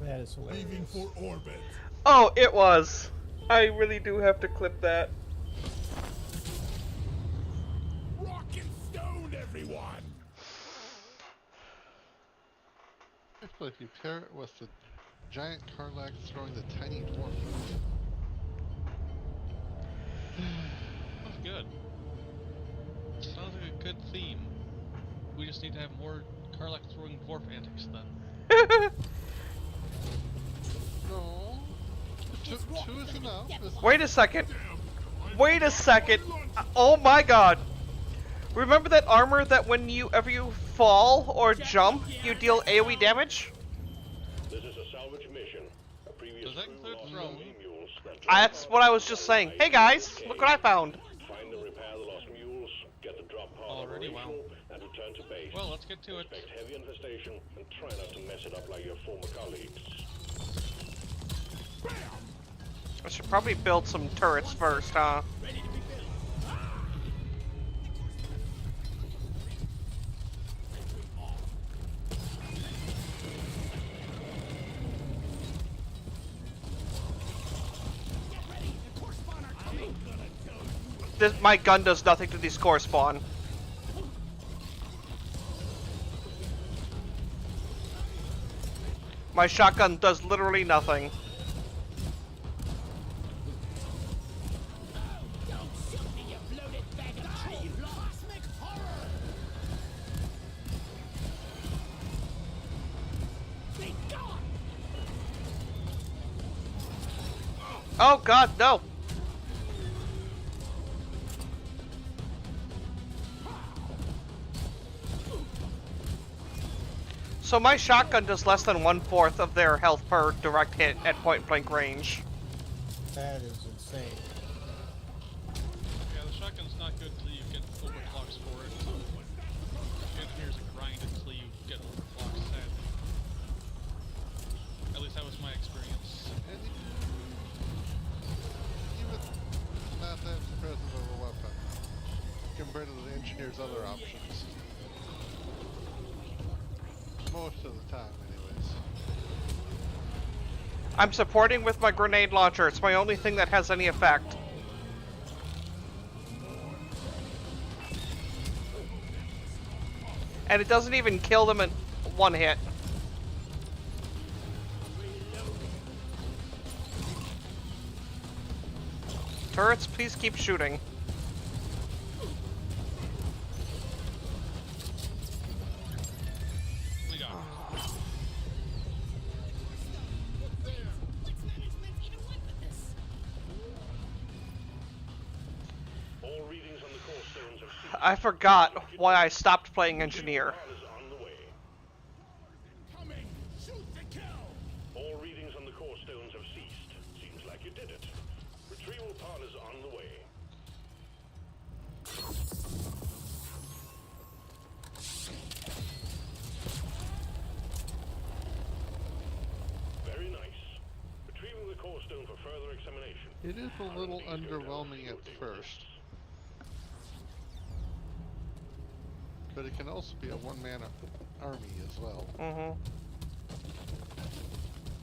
That is Leaving hilarious. for orbit. Oh, it was. I really do have to clip that. Rock and stone, everyone. Especially if you pair it with the giant Karlach throwing the tiny dwarf. That's good. Sounds like a good theme. We just need to have more Karlach throwing dwarf antics then. No. Two is enough. Wait a second. Wait a second. Oh my god. Remember that armor that whenever you fall or jump, you deal AoE damage? This is a salvage mission. A previous Does that crew include lost throwing? their mules that That's what I was just saying. Hey guys, look what I found. Find and repair the lost mules, get the drop pod Already, wow. operational, and return to base. Well, let's get to it. Expect heavy infestation and try not to mess it up like your former colleagues. I should probably build some turrets first, huh? My gun does nothing to these core spawn. My shotgun does literally nothing. Don't shoot me, you bloated bag of cheese! Cosmic horror! Be gone! Oh god, no! So my shotgun does less than 1/4 of their health per direct hit at point blank range. That is insane. Yeah, the shotgun's not good until you get overclocks for it. Engineers are grind until you get overclocks, sadly. At least that was my experience. And even not that impressive of a weapon compared to the engineer's other options. Most of the time, anyways. I'm supporting with my grenade launcher. It's my only thing that has any effect. And it doesn't even kill them in one hit. Turrets, please keep shooting. We got it. What's management gonna want with this? All readings on the core stones have ceased. I forgot why I stopped playing Engineer. Pod is on the way. Coming. Shoot to kill. All readings on the core stones have ceased. Seems like you did it. Retrieval pod is on the way. Very nice. Retrieving the core stone for further examination. It is a little underwhelming at first. But it can also be a one-man army as well. Mm-hmm.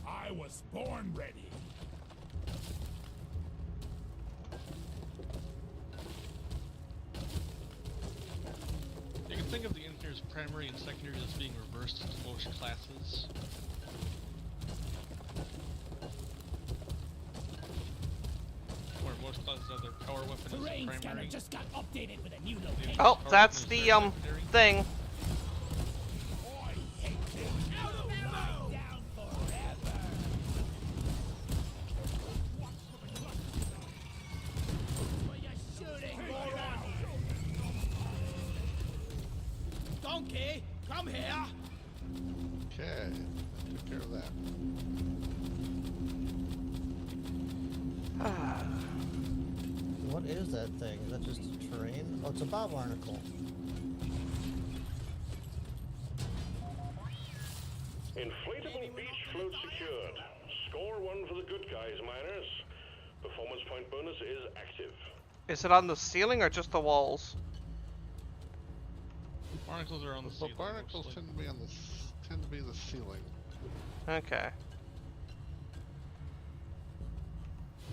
I was born ready. You can think of the engineer's primary and secondary as being reversed to most classes. Where most classes have their power weapon is Terrain primary. scanner just got updated with a new location. Oh, Power that's weapon is the secondary. thing. I hate this. Out of ammo! Down forever. What are you shooting, moron? Donkey, come here. Okay, took care of that. What is that thing? Is that just a terrain? Oh, it's a Bob article. Inflatable beach float secured. Score 1 for the good guys, miners. Performance point bonus is active. Is it on the ceiling or just the walls? Barnacles are on the The ceiling. barnacles mostly. tend to be on the tend to be the ceiling. Okay.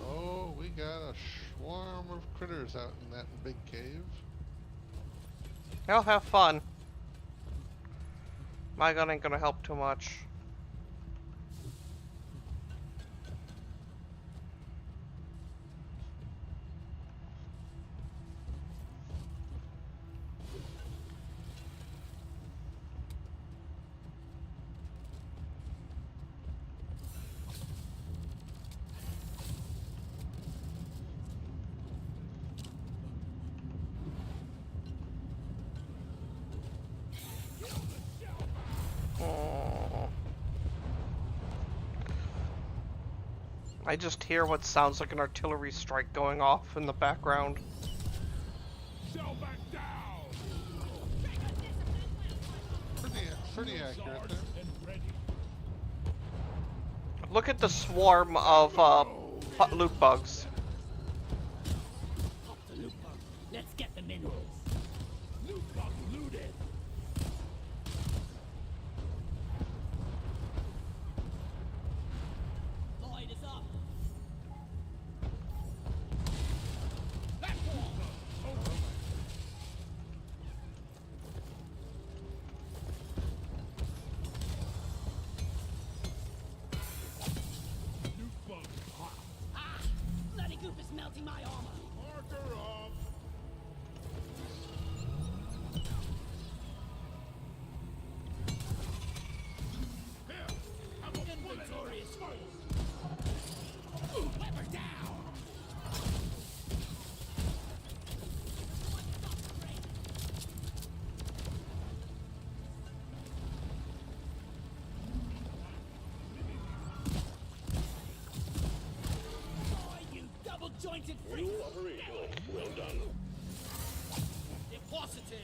Oh, we got a swarm of critters out in that big cave. I'll have fun. My gun ain't gonna help too much. I just hear what sounds like an artillery strike going off in the background. Shell back down. Pretty accurate there. And ready. Look at the swarm of loot bugs. Pop the loot bug. Let's get the minerals. Loot bug looted. Light is up. Loot bug hot. Ah! Bloody goop is melting my armor. Marker up. Here, have a bullet. Inventory is full. Weapon down. Oh, you double-jointed freak! New operational. Well done. Depositing.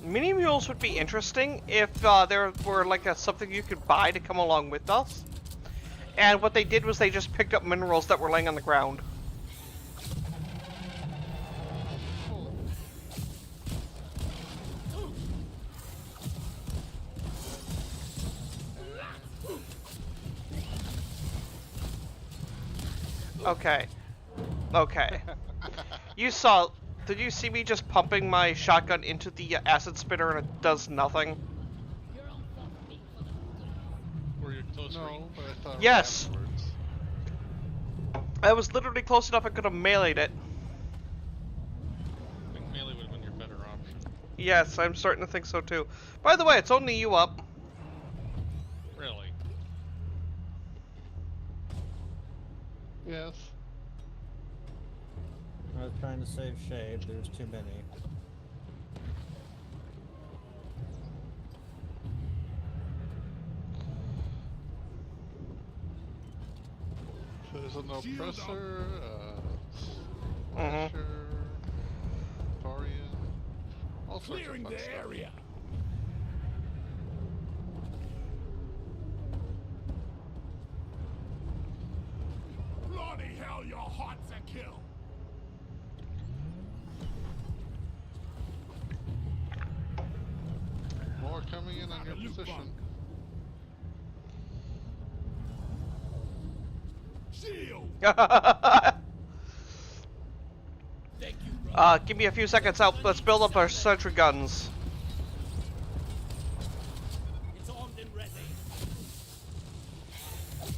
Mini mules would be interesting if there were like something you could buy to come along with us. And what they did was they just picked up minerals that were laying on the ground. Okay. Okay. You saw... Did you see me just pumping my shotgun into the acid spitter and it does nothing? Your own fault for being full of Were you close range? No, but I thought Yes. afterwards. I was literally close enough I could have meleeed it. I think melee would have been your better option. Yes, I'm starting to think so too. By the way, it's only you up. Really? Yes. I was trying to save shade. There's too many. There's an Shield up. oppressor, Mhm. Slasher, Torian, all sorts of Clearing fun the stuff. area. Bloody hell, you're hot to kill. More coming in on your Loot bug. position. Shield. Thank you, bro. Give me a few seconds out. Let's build up our sentry guns. It's armed and ready.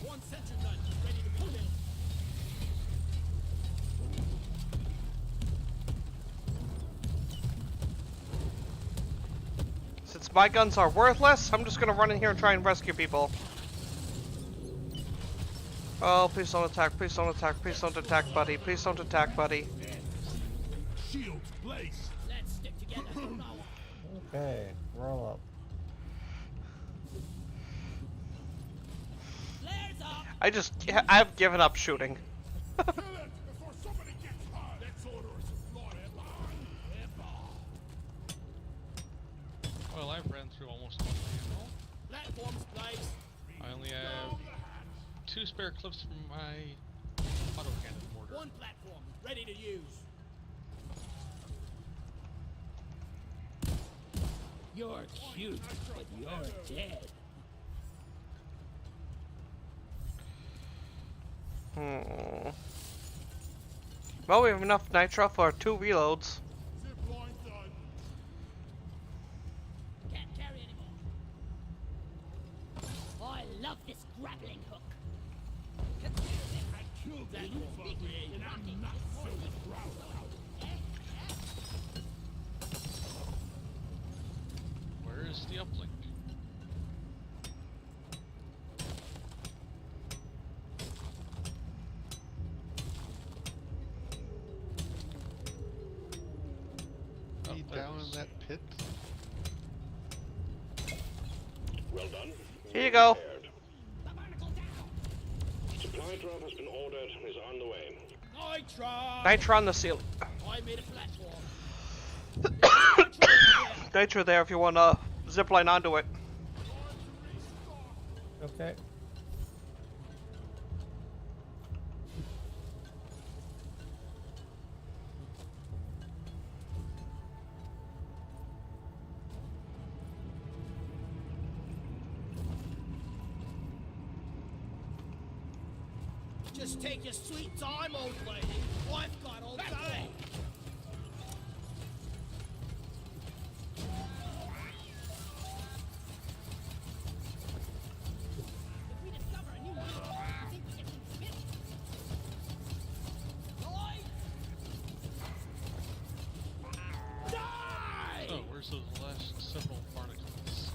One sentry gun ready to be built. Since my guns are worthless, I'm just gonna run in here and try and rescue people. Oh, please don't attack, please don't attack, please don't attack, buddy. Please don't attack, buddy. Shields placed. Let's stick together from now on. Okay, roll up. Flares up. I've given up shooting. Kill it before somebody gets hurt. Let's order a supply line. Well, I've ran through almost all my ammo. Platforms placed. I only have 2 spare clips from my autocannon mortar. One platform ready to use. You're cute, but you're dead. Well, we have enough nitro for 2 reloads. Zip line done. Can't carry anymore. I love this grappling hook. I killed that fucker, and I'm not feeling proud about it. Where is the uplink? He there it down is. in that pit. Well done. Here you go. Prepared. Supply drop has been ordered and is on the way. Nitro! Nitro on the ceiling. I made a platform. Nitro there if you want to zipline onto it. Okay. Just take your sweet time, old lady. I've got all day. If we discover a new route, I think we can spin it. Die! Oh, where's those last several barnacles?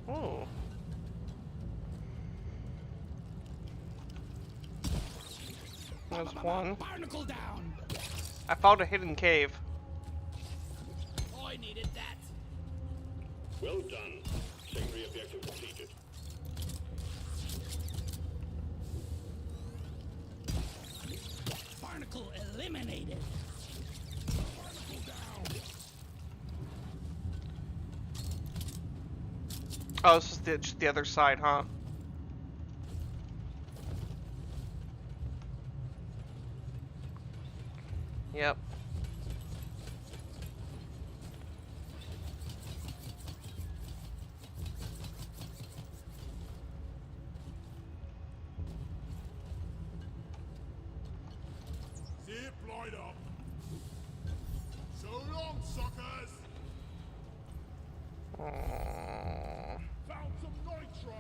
Oh. There's one. Barnacle down! I found a hidden cave. I needed that. Well done. Secondary objective completed. Barnacle eliminated. Oh, this is just the other side, huh? Yep. Zip line up. So long, suckers. Found some nitro.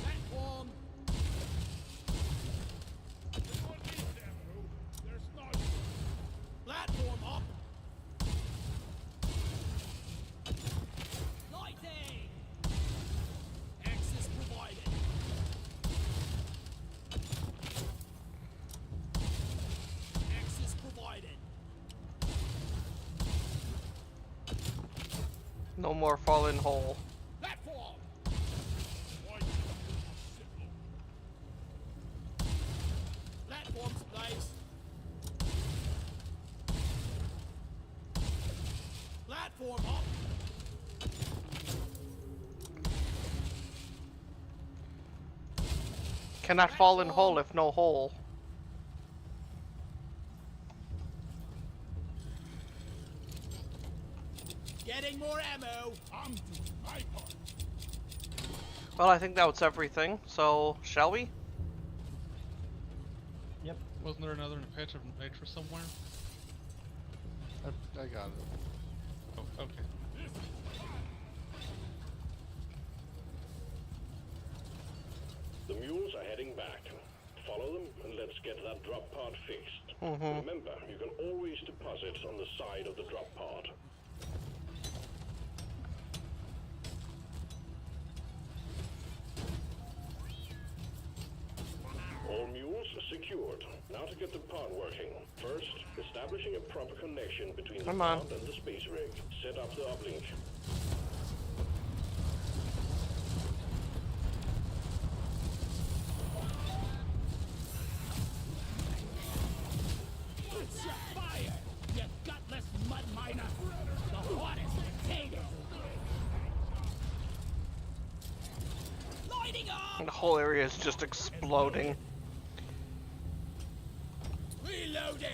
Platform. Anyone needs ammo? There's nitro. Platform up. Lighting. Access provided. Access provided. No more fallen hole. Platform. Platforms placed. Platform up. Cannot fall in hole if no hole. Getting more ammo. I'm doing my part. Well, I think that was everything. So, shall we? Yep. Wasn't there another patch of nitro somewhere? I got it. Oh, okay. The mules are heading back. Follow them and let's get that drop pod fixed. Remember, you can always deposit on the side of the drop pod. All mules secured. Now to get the pod working. First, establishing a proper connection between the pod and the space rig. Set up the uplink. What's your fire, you gutless mud miner? The hottest potato. Lighting up! The whole area is just exploding. Reloading!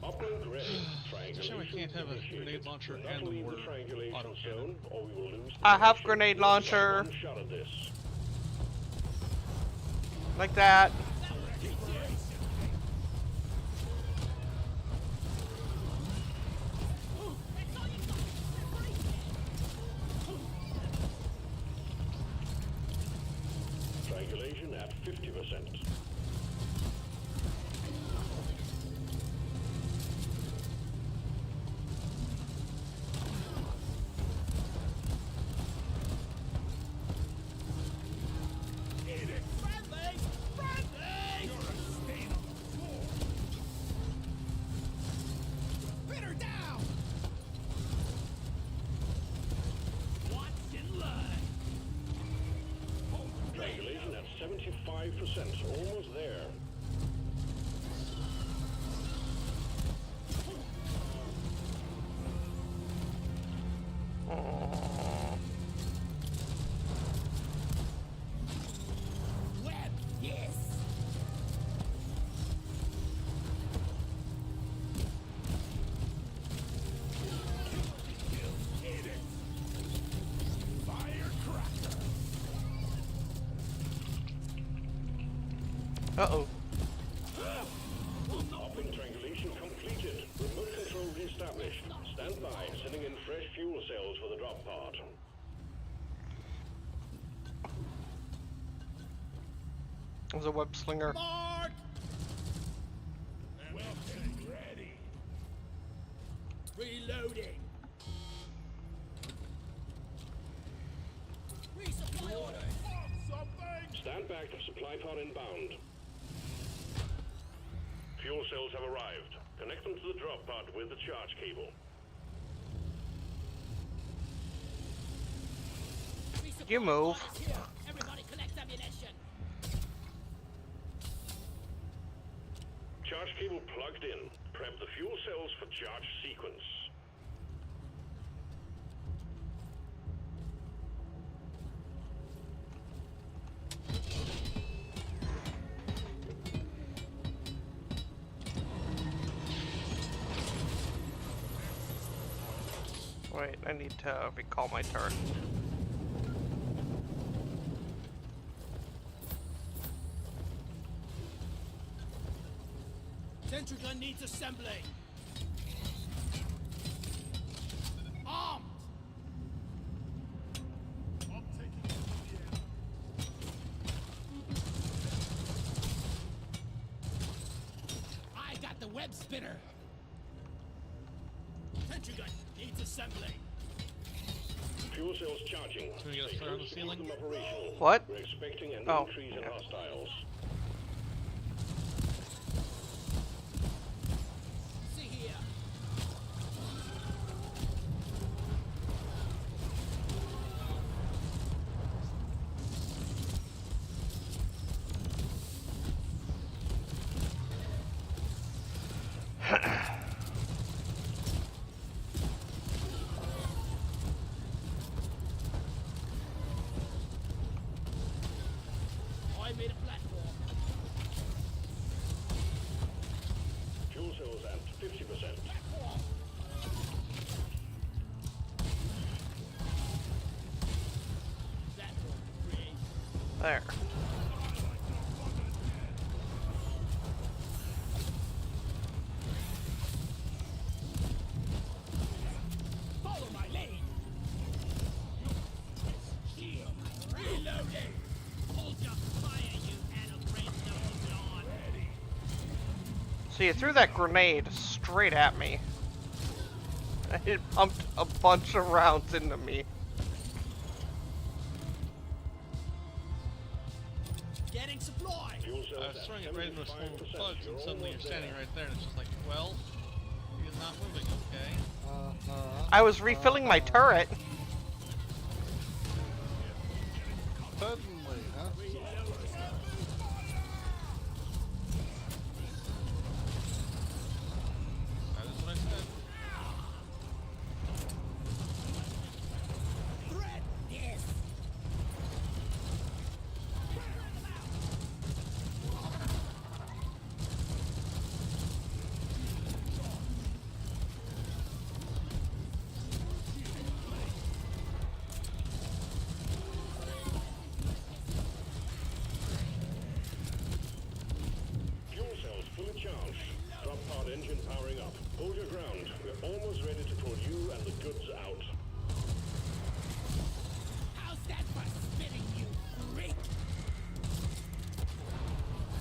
Uplink ready. Shame I can't have a grenade launcher and the mortar auto cannon. Or we will lose the I have connection. grenade launcher. One shot at this. Like that. Triangulation at 50%. Friendly! Friendly! You're a stain on the floor! Pin her down! What's in line? Triangulation at 75%. Almost there. Web, yes! Hit it! Firecracker! Uh-oh. Uplink triangulation completed. Remote control reestablished. Stand by. Sending in fresh fuel cells for the drop pod. There's a web slinger. Mark! Weapon ready. Reloading. Resupply order. Something. Stand back. Supply pod inbound. Fuel cells have arrived. Connect them to the drop pod with the charge cable. You move. Here. Everybody collect ammunition. Charge cable plugged in. Prep the fuel cells for charge sequence. Wait, I need to recall my turn. Sentry gun needs assembly. Armed. I'm taking it from the air. I got the web spinner. Sentry gun needs assembly. Fuel cells charging. Can we get a flare on the ceiling? Keep them operational. What? We're expecting an Oh, increase in yeah. hostiles. See here. I made a platform. Fuel cells at 50%. Platform. Platform. Create. There. So you threw that grenade straight at me. It pumped a bunch of rounds into me. Getting supplies. Fuel I cells was at throwing it right into a slew of 75%. bugs, and You're suddenly you're almost standing there. right there, and it's just like, well, he's not moving, okay. I was refilling my turret. Suddenly, huh? That is what I said. Threat this. Fuel cells fully charged. Drop pod engine powering up. Hold your ground. We're almost ready to pull you and the goods out. How's that for spitting, you freak?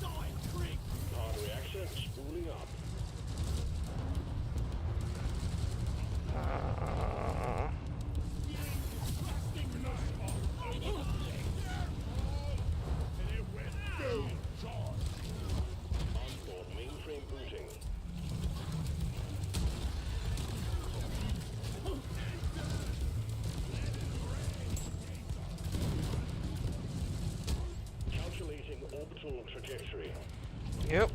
Die, freak. Pod reactor spooling up. Onboard mainframe booting. Calculating orbital trajectory. Yep.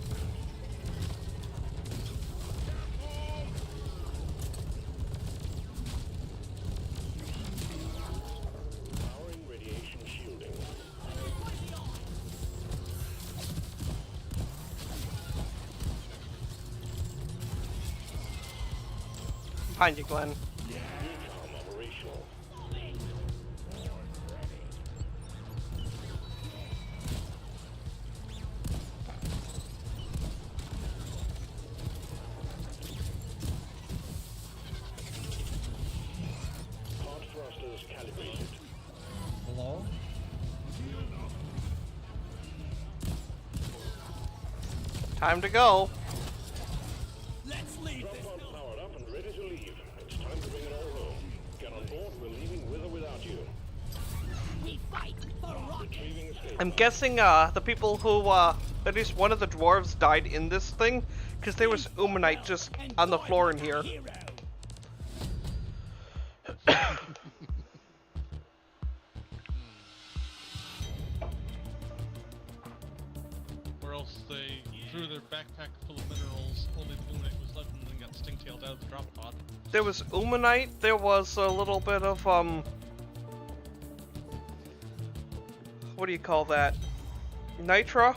Powering radiation shielding. Behind you, Glenn. Recon operational. Pod thrusters calibrated. Hello? Time to go. Let's leave Drop this. pod powered up and ready to leave. It's time to bring it all home. Get on board. We're leaving with or without you. We fight for rocket. Retrieving escape. I'm guessing the people who at least one of the dwarves died in this thing because there was Umanite just on the floor in here. Hero. Or else they threw their backpack full of minerals, only the unit was left, and then got sting-tailed out of the drop pod. There was Umanite. There was a little bit of what do you call that? Nitra.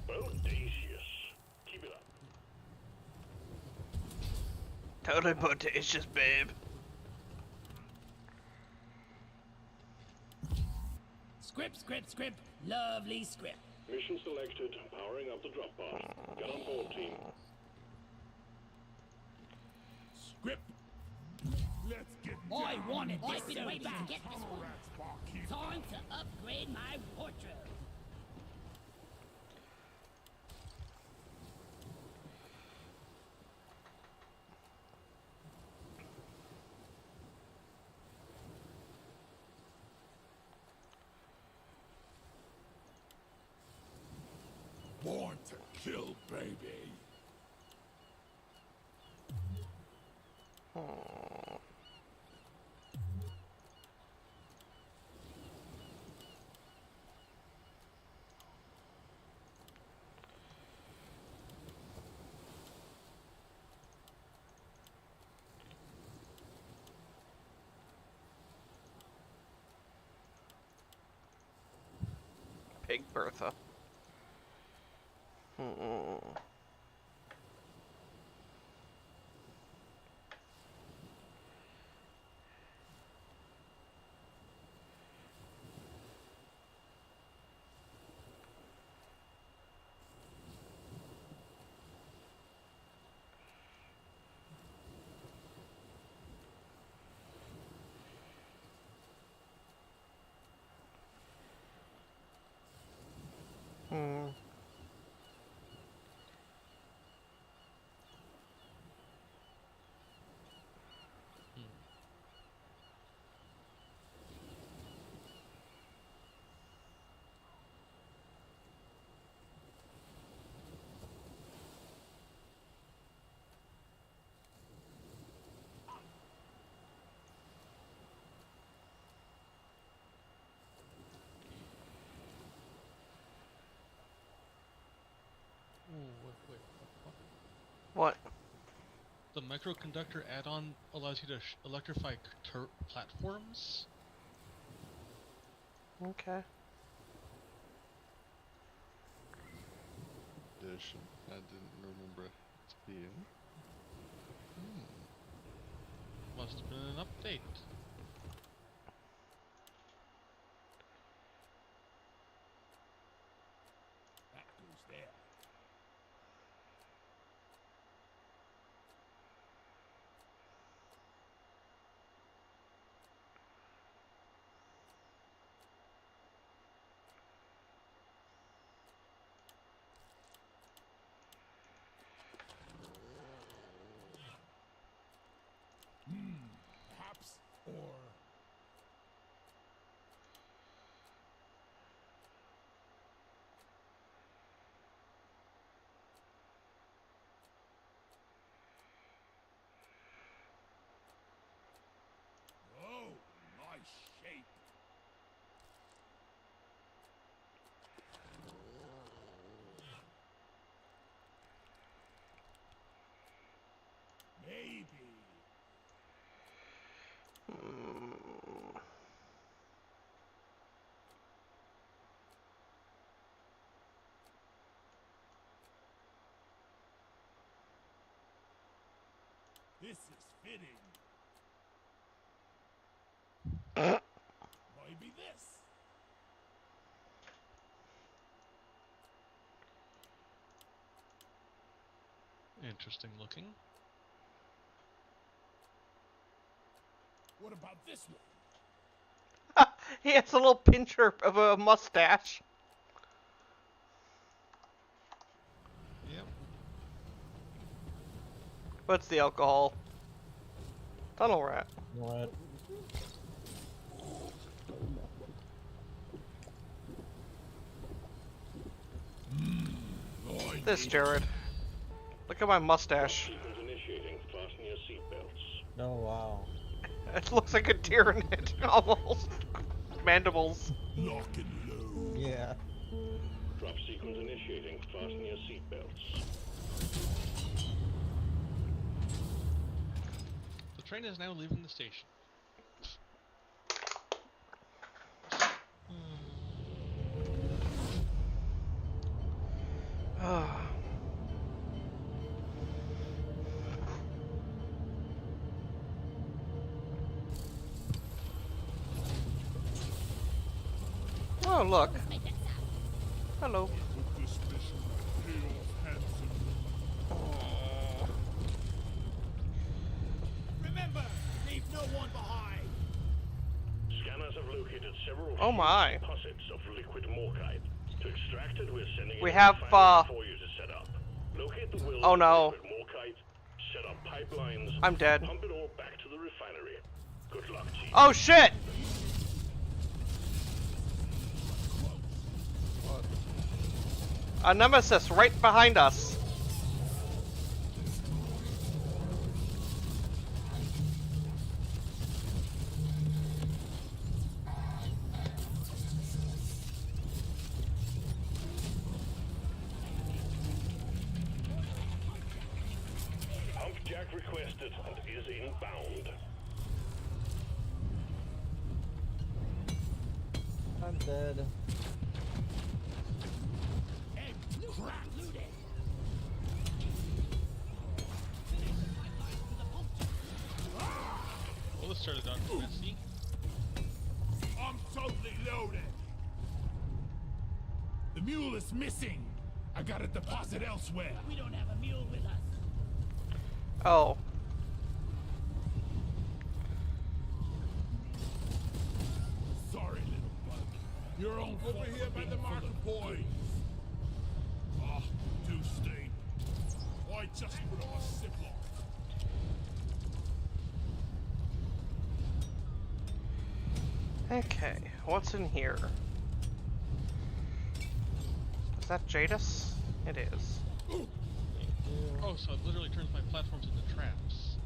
Bodacious. Keep it up. Totally bodacious, babe. Script, script, script. Lovely script. Mission selected. Powering up the drop pod. Get on board, team. Script. Let's get I down wanted to this so business. bad. Get this one. Rats barking. Time to upgrade my wardrobe. Born to kill, baby. Big Bertha. wait, what? What? The microconductor add-on allows you to electrify platforms. Okay. Edition. I didn't remember it being. Must have been an update. That goes there. Perhaps, or oh, nice shape. Maybe. This is fitting. Maybe this. Interesting looking. What about this one? He has a little pincher of a mustache. Yep. What's the alcohol? Tunnel rat. What? This, Jared. Look at my mustache. Sequence initiating. Fasten your seatbelts. Oh wow. It looks like a tyrannid, almost. Mandibles. Lock and load. Yeah. Drop sequence initiating. Fasten your seatbelts. The train is now leaving the station. Oh, look. Hello. But this mission paid off handsomely. Remember, leave no one behind. Scanners have located several Oh my. deposits of liquid morkite. To extract it, we're sending We it have, for you to set up. Locate the well Oh, of no. liquid morkite, set up pipelines, I'm dead. pump it all back to the refinery. Good luck, team. Oh, shit! What? A nemesis right behind us. Pump jack requested and is inbound. I'm dead. And crap. Looted. Well, this started out messy. I'm totally loaded. The mule is missing. I got a deposit elsewhere. We don't have a mule with us. Oh. Sorry, little bug. Your own fault. Over here by the marker points. Ah, too steep. Why just put on a ziplock? Okay, what's in here? Is that Jadis? It is. Oh, so it literally turns my platforms into traps.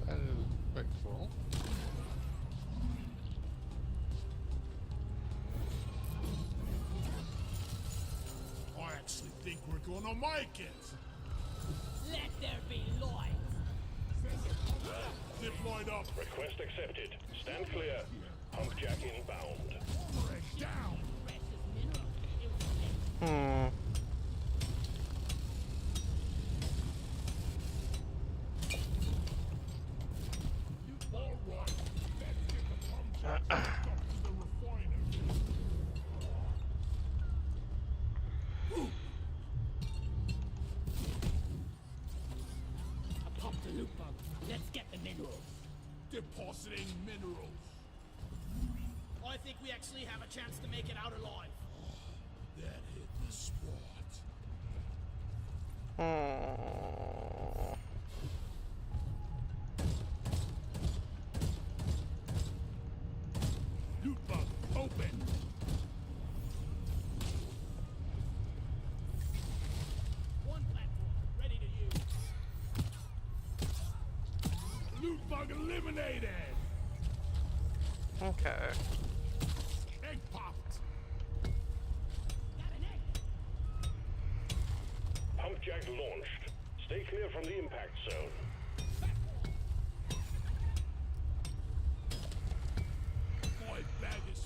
That is quite full. I gonna make it. Let there be light. Zip line up. Request accepted. Stand clear. Pump jack inbound. Break down. All right. Let's get the pump jack stuck to the refiner. A pump to loop bug. Let's get the minerals. Depositing minerals. I think we actually have a chance to make it out alive. That hit the spot. Loot bug open. One platform, ready to use. Loot bug eliminated. Okay. Egg popped. Got an egg. Pump jack launched. Stay clear from the impact zone. My bag is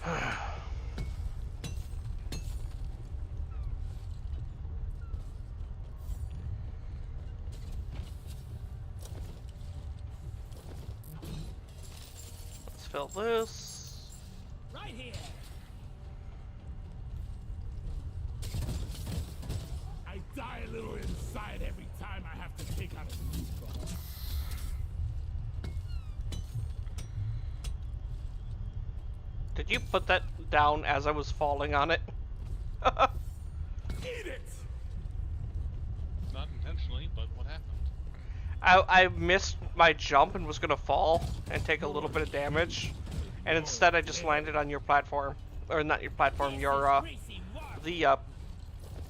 Let's fill this. Right here. I die a little inside every time I have to take out a loot bug. Did you put that down as I was falling on it? Eat it! Not intentionally, but what happened? I missed my jump and was gonna fall and take a little bit of damage, and instead I just landed on your platform, or not your platform, your Greasy work. the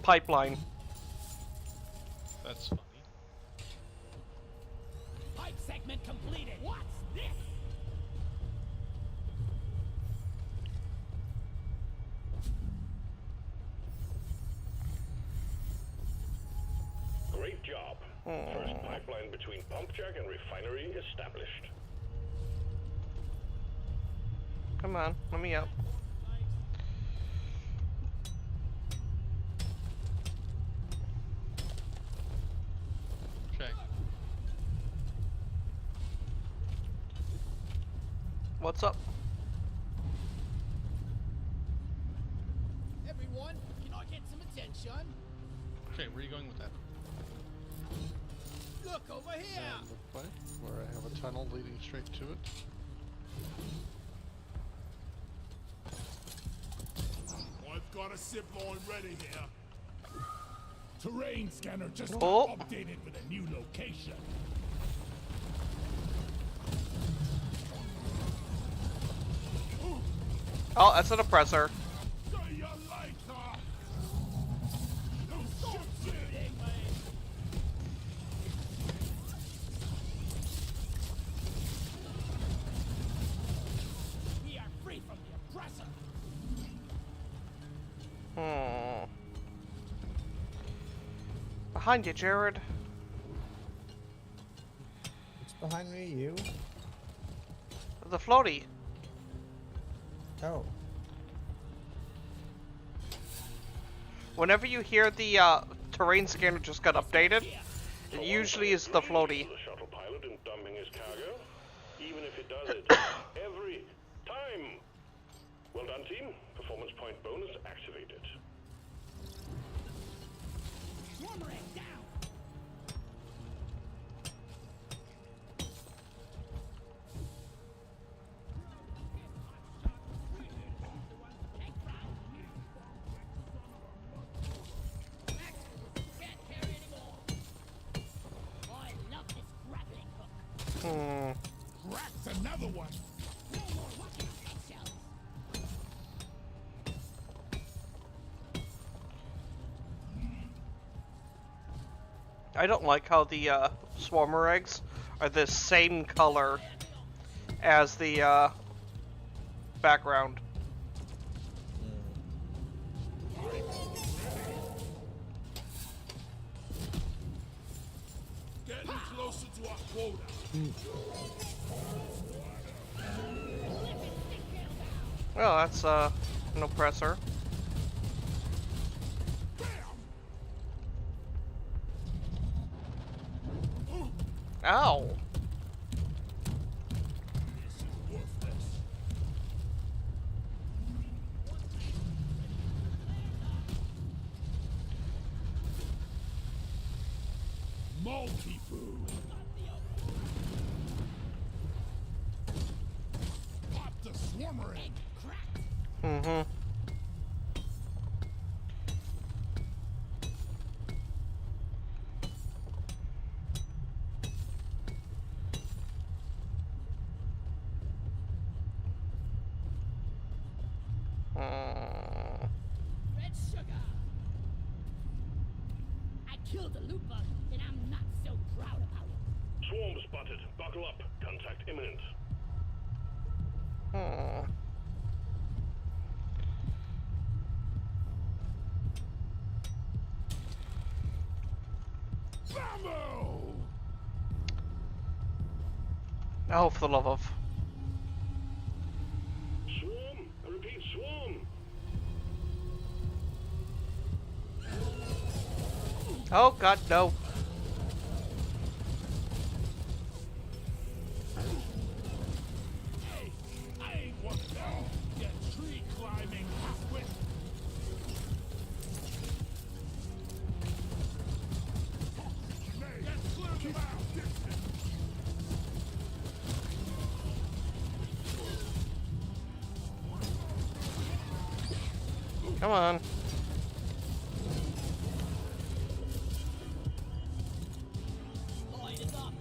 pipeline. That's funny. Pipe segment completed. What's this? Great job. First pipeline between pump jack and refinery established. Come on, let me up. Check. What's up? Everyone, can I get some attention? Okay, where are you going with that? Look over here. And the pipe, where I have a tunnel leading straight to it. I've got a zip line ready here. Terrain scanner just Oh. got updated with a new location. Oh, that's an oppressor. See you later. No shooting. We are free from the oppressor. Behind you, Jared. It's behind me, you. The floaty. Oh. Whenever you hear the terrain scanner just got updated, it usually is the floaty. The shuttle pilot in dumping his cargo, even if it does it every time. Well done, team. Performance point bonus activated. Swarmer egg down. Can't carry anymore. I love this grappling hook. Cracks another one. No more walking on eggshells. I don't like how the swarmer eggs are the same color as the background. closer to our quota. Well, that's an oppressor. Ow! This is worthless. Multi-food. Pop the swarmer in. Mm-hmm. Red sugar. I killed a loot bug, and I'm not so proud about it. Swarm spotted. Buckle up. Contact imminent. Bambo! Oh, for the love of. Swarm! I repeat, swarm! Oh god, no. Hey, I ain't one of them. Get tree climbing half-wit. Let's clear them out. Come on. Light is up.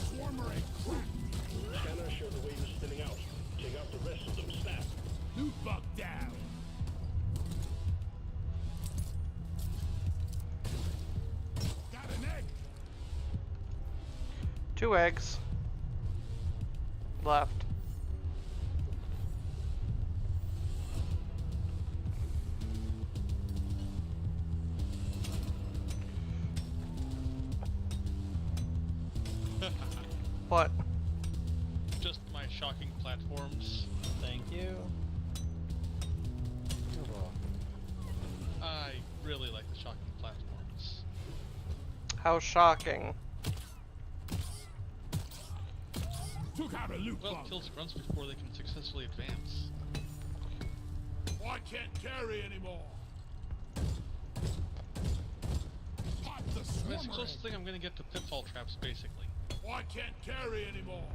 Swarmer ain't cracked. Scanner showed the waves spinning out. Take out the rest of them, snap. Loot bug down. Got an egg. 2 eggs. Left. What? Just my shocking platforms. Thank you. I really like the shocking platforms. How shocking. Took out a loot Well, bug. it kills grunts before they can successfully advance. Oh, I can't carry anymore. Pop the I mean, it's the swarmer closest in. thing I'm gonna get to pitfall traps, basically. Oh, I can't carry anymore.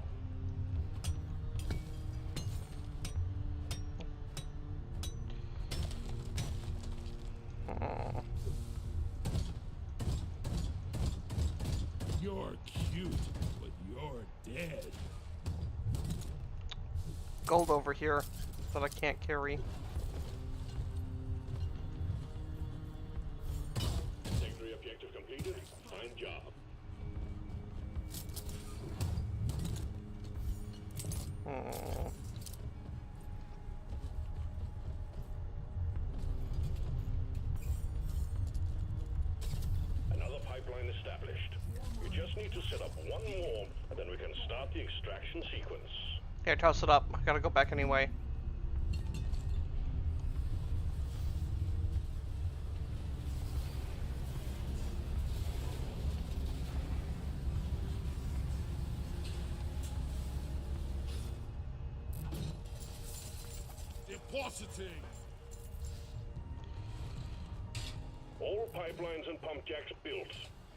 You're cute, but you're dead. Gold over here that I can't carry. Secondary objective completed. Fine job. Another pipeline established. We just need to set up one more, and then we can start the extraction sequence. Here, toss it up. I gotta go back anyway. Depositing. All pipelines and pump jacks built.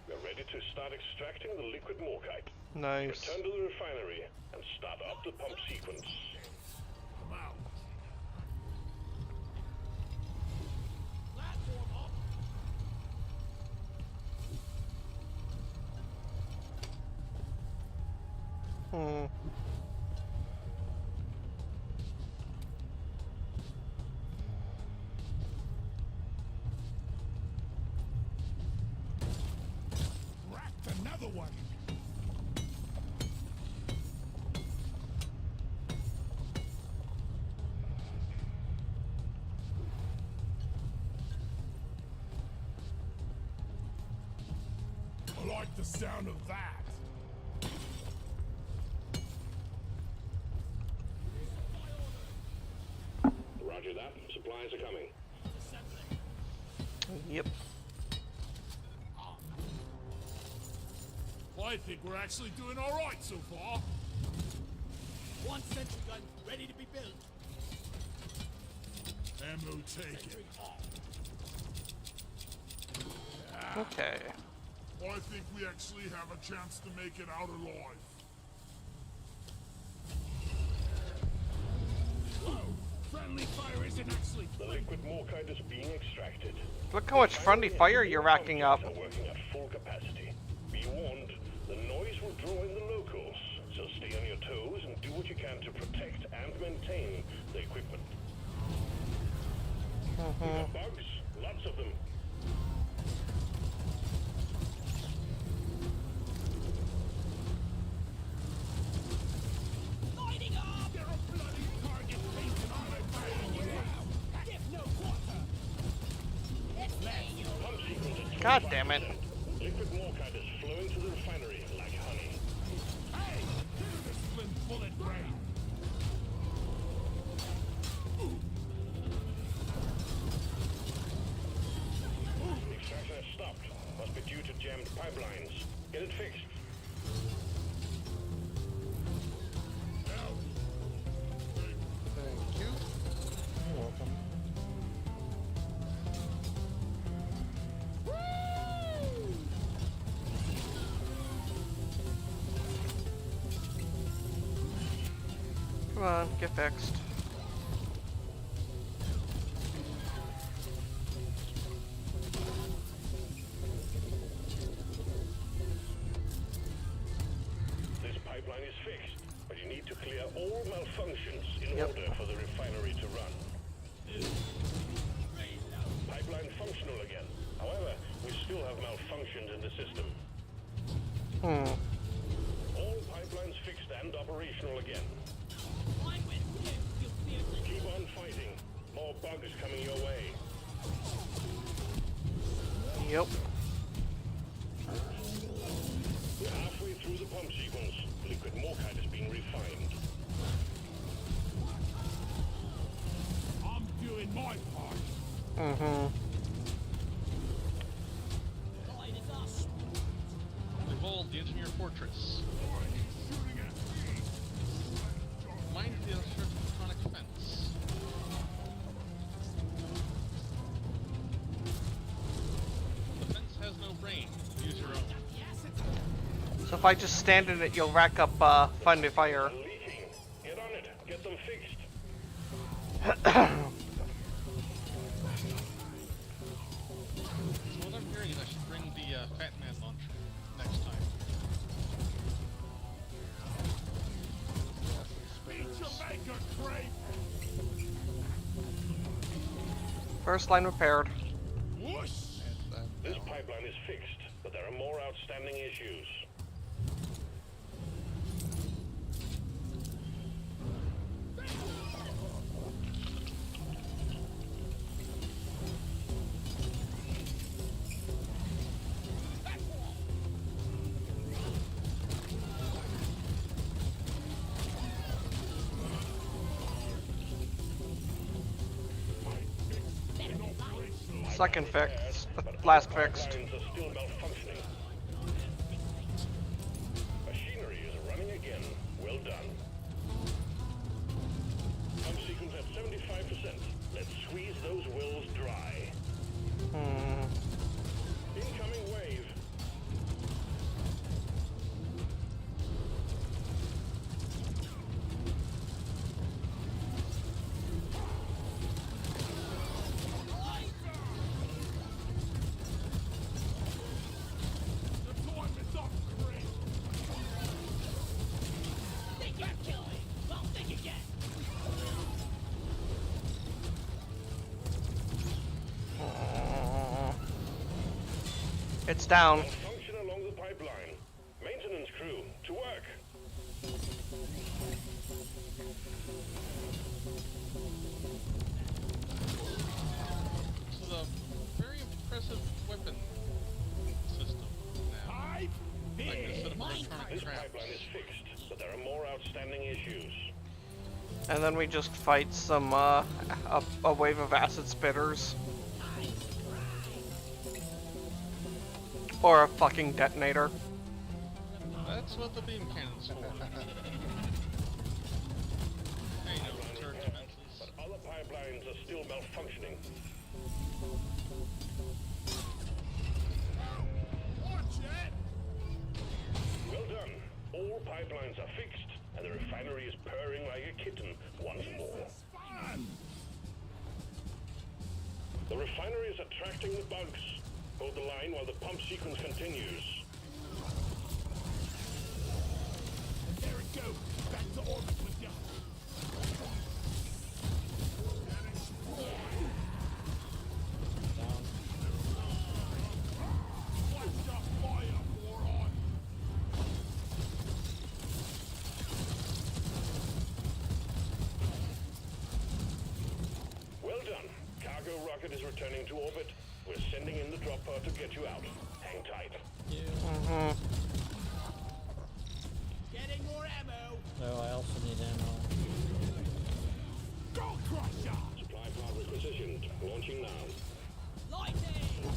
We're ready to start extracting the liquid morkite. Nice. Return to the refinery and start up the pump sequence. I'm out. Platform up. Cracked another other way. I like the sound of that. Roger that. Supplies are coming. Yep. I think we're actually doing all right so far. One sentry gun ready to be built. Ammo taken. Sentry off. Okay. I think we actually have a chance to make it out alive. Whoa! Friendly fire isn't actually The liquid morkite is being extracted. Look how much friendly fire you're racking up. Are working at full capacity. Be warned, the noise will draw in the locals, so stay on your toes and do what you can to protect and maintain the equipment. We have bugs, lots of them. Lighting up! There are bloody target painted on my back. Give no quarter. It's me, you. Pump sequence at God damn it. 25%. Liquid morkite is flowing to the refinery like honey. Hey! Discipline bullet rain! Extraction has stopped. Must be due to jammed pipelines. Get it fixed. Thank you. You're welcome. Come on, get fixed. This pipeline is fixed, but you need to clear all malfunctions in Yep. order for the refinery to run. Pipeline functional again. However, we still have malfunctions in the system. All pipelines fixed and operational again. I'm with you, you fierce. Keep on fighting. More bugs coming your way. Yep. We're halfway through the pump sequence. Liquid morkite is being refined. I'm doing my part. Mm-hmm. Light is us. Behold the engineer fortress. Shooting at me. Mind the electronic fence. The fence has no brain. Use your own. Yes, it's So if I just stand in it, you'll rack up friendly fire. They're leaking. Get on it. Get them fixed. So what I'm hearing is I should bring the Fat Man launcher next time. Beat Jamaica, Craig! First line repaired. Whoosh! This pipeline is fixed, but there are more outstanding issues. Second fixed. But Last other fixed. pipelines are still malfunctioning. Machinery is running again. Well done. Pump sequence at 75%. Let's squeeze those wells dry. Incoming wave. The time is up, Craig! think you can kill me. Well, think again. It's down. Malfunction along the pipeline. outstanding issues. And then we just fight some, a wave of acid spitters. Or a fucking detonator. That's what the beam cannon's for. Hey, no, turret defenses. But other pipelines are still malfunctioning. Watch it! Well done. All pipelines are fixed, and the refinery is purring like a kitten once more. Fun! The refinery is attracting the bugs. Hold the line while the pump sequence continues. There it goes! Back to orbit with ya! Watch the fire, moron! Well done. Cargo rocket is returning to orbit. We're sending in the drop pod to get you out. Hang tight. Getting more ammo. No, I also need ammo. Go crusher! Supply pod requisitioned. Launching now. Lighting.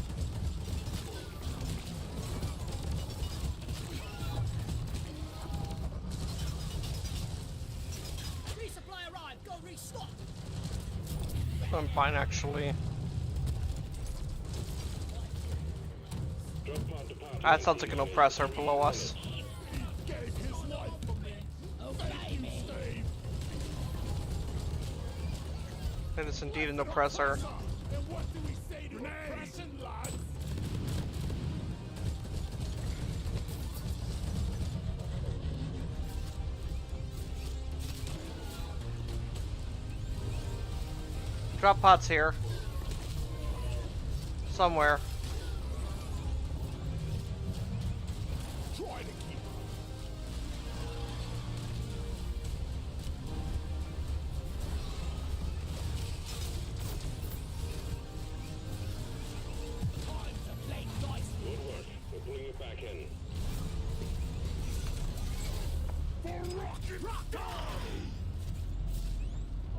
Resupply arrived. Go restock. I'm fine, actually. Drop pod departing. That sounds like an oppressor below us. Gave his life for me! Obey me. Steve! It is indeed an oppressor. And what do we say to oppression, lads? Drop pod's here. Somewhere. Try to keep Time to play dice. Good work. We're pulling you back in. for rocket!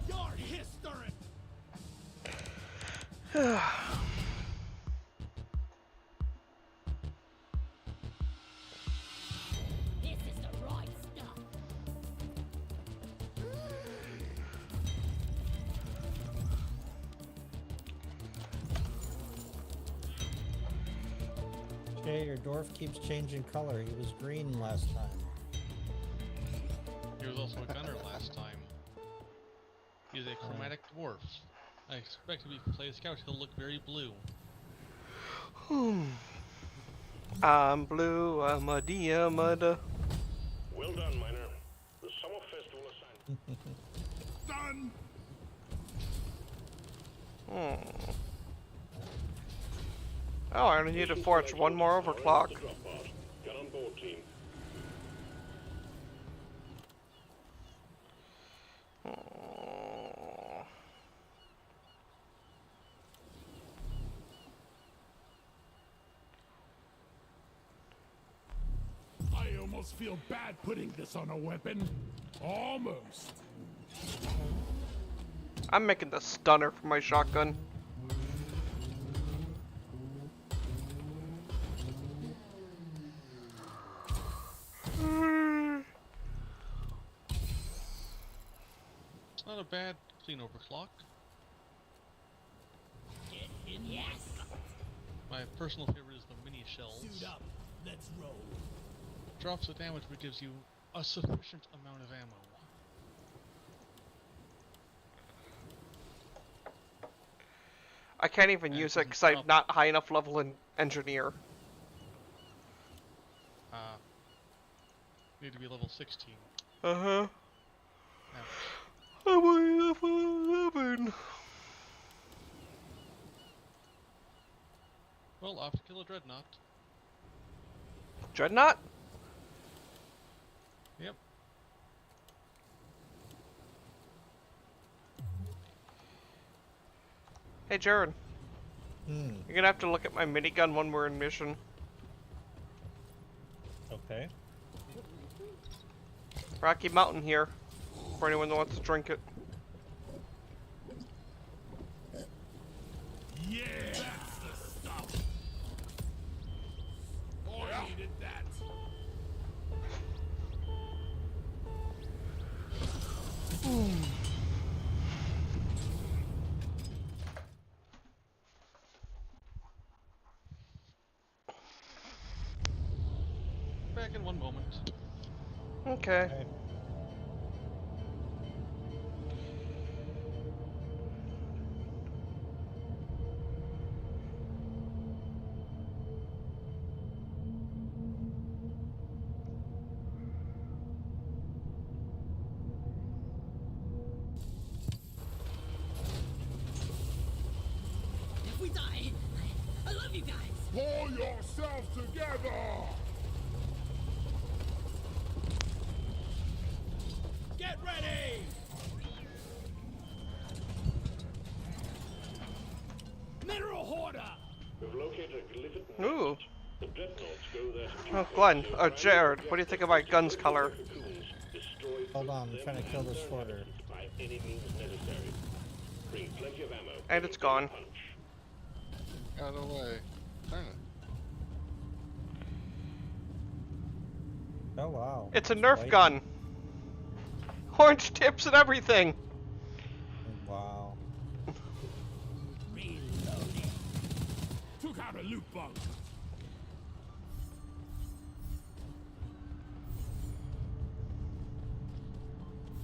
Your history. This is the right stuff. Jay, your dwarf keeps changing color. He was green last time. He was also a gunner last time. He's a chromatic dwarf. I expect if he plays scout, he'll look very blue. I'm blue, I'm a DM, Well done, Miner. The summer festival assignment. Done! Oh, I only need to forge one more overclock. The drop pod. Get on board, team. I almost feel bad putting this on a weapon. Almost. I'm making the stunner for my shotgun. It's not a bad clean overclock. Yes. My personal favorite is the mini shells. Suit up. Let's roll. Drops the damage but gives you a sufficient amount of ammo. I can't even And use it it because I'm doesn't not high enough level in engineer. Need to be level 16. Uh-huh. Ouch. I'm only level 11. Well, off to kill a dreadnought. Dreadnought? Yep. Hey, Jared. Hmm. You're gonna have to look at my minigun when we're in mission. Okay. Rocky Mountain here, for anyone that wants to drink it. Yeah, that's the stuff. I needed that. Back in one moment. Okay. Okay. If we die, I love you guys. Pull yourselves together! Get ready. Mineral hoarder. We've located a glyphid nest. Ooh. The dreadnoughts go there to Oh, Glenn. Oh, Jared. What do you think of my gun's color? cocoons, destroy Hold on, I'm trying to kill this hoarder. by any means necessary. Bring plenty of ammo. And it's gone. Punch. Out of the way. Darn it. Oh wow. It's a Nerf Light. gun. Orange tips and everything. Wow. Reloading. Took out a loot bug.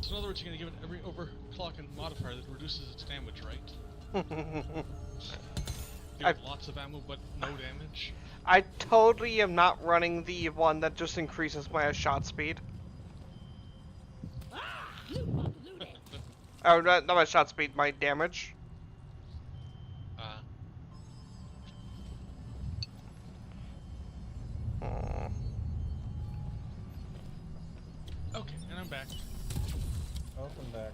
So in other words, you're gonna give it every overclock and modifier that reduces its damage, right? Give it lots of ammo, but no damage. I totally am not running the one that just increases my shot speed. Ah! Loot bug looted. Oh, not my shot speed, my damage. Oh. Okay, and I'm back. Welcome back.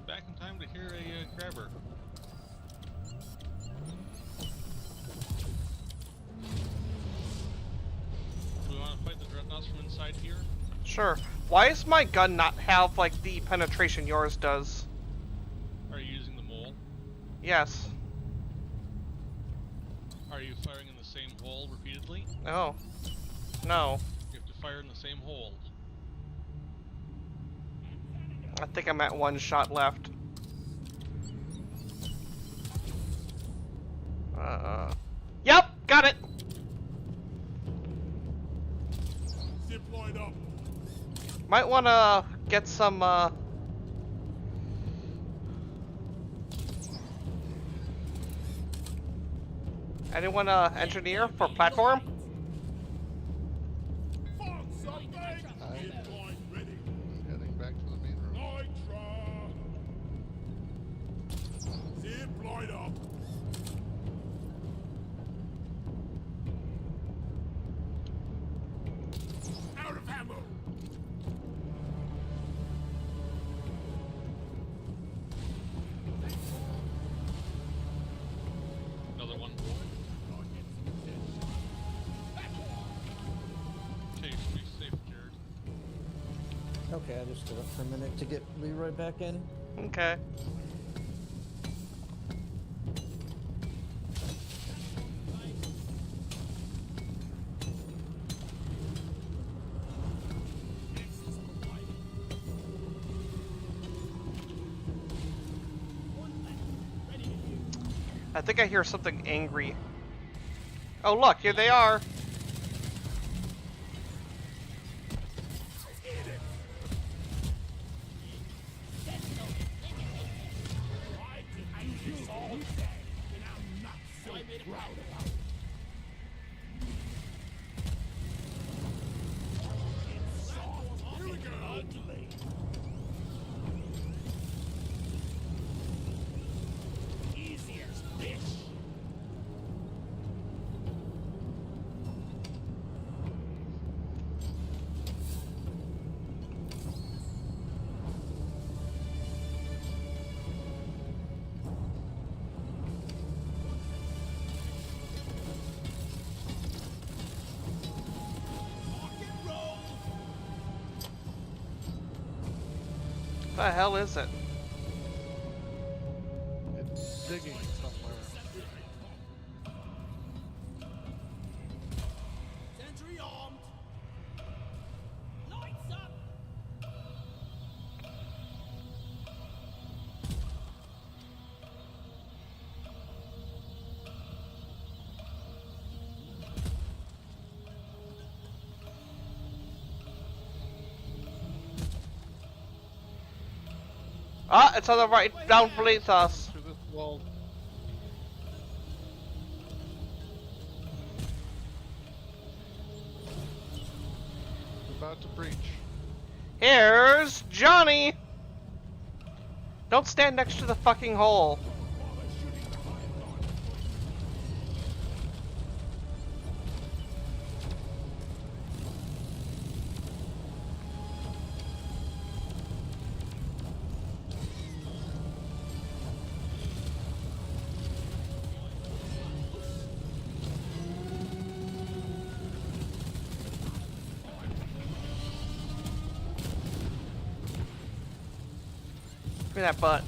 Back in time to hear a grabber. Do we want to fight the dreadnoughts from inside here? Sure. Why does my gun not have, like, the penetration yours does? Are you using the mole? Yes. Are you firing in the same hole repeatedly? Oh. No. You have to fire in the same hole. I think I'm at one shot left. Yep! Got it! Zip line up. Might wanna get some, Anyone, engineer for platform? Found something. Zip line ready. Heading back to the main room. Nitra. Zip line up. Out of ammo. Another one. Okay, you should be safe, Jared. Okay, I just left for a minute to get Leroy back in. Okay. I think I hear something angry. Oh look, here they are. The hell is it? It's digging somewhere. Sentry armed. Lights up. Ah, it's on the right, down beneath us. Through this wall. It's about to breach. Here's Johnny! Don't stand next to the fucking hole. Give me that butt.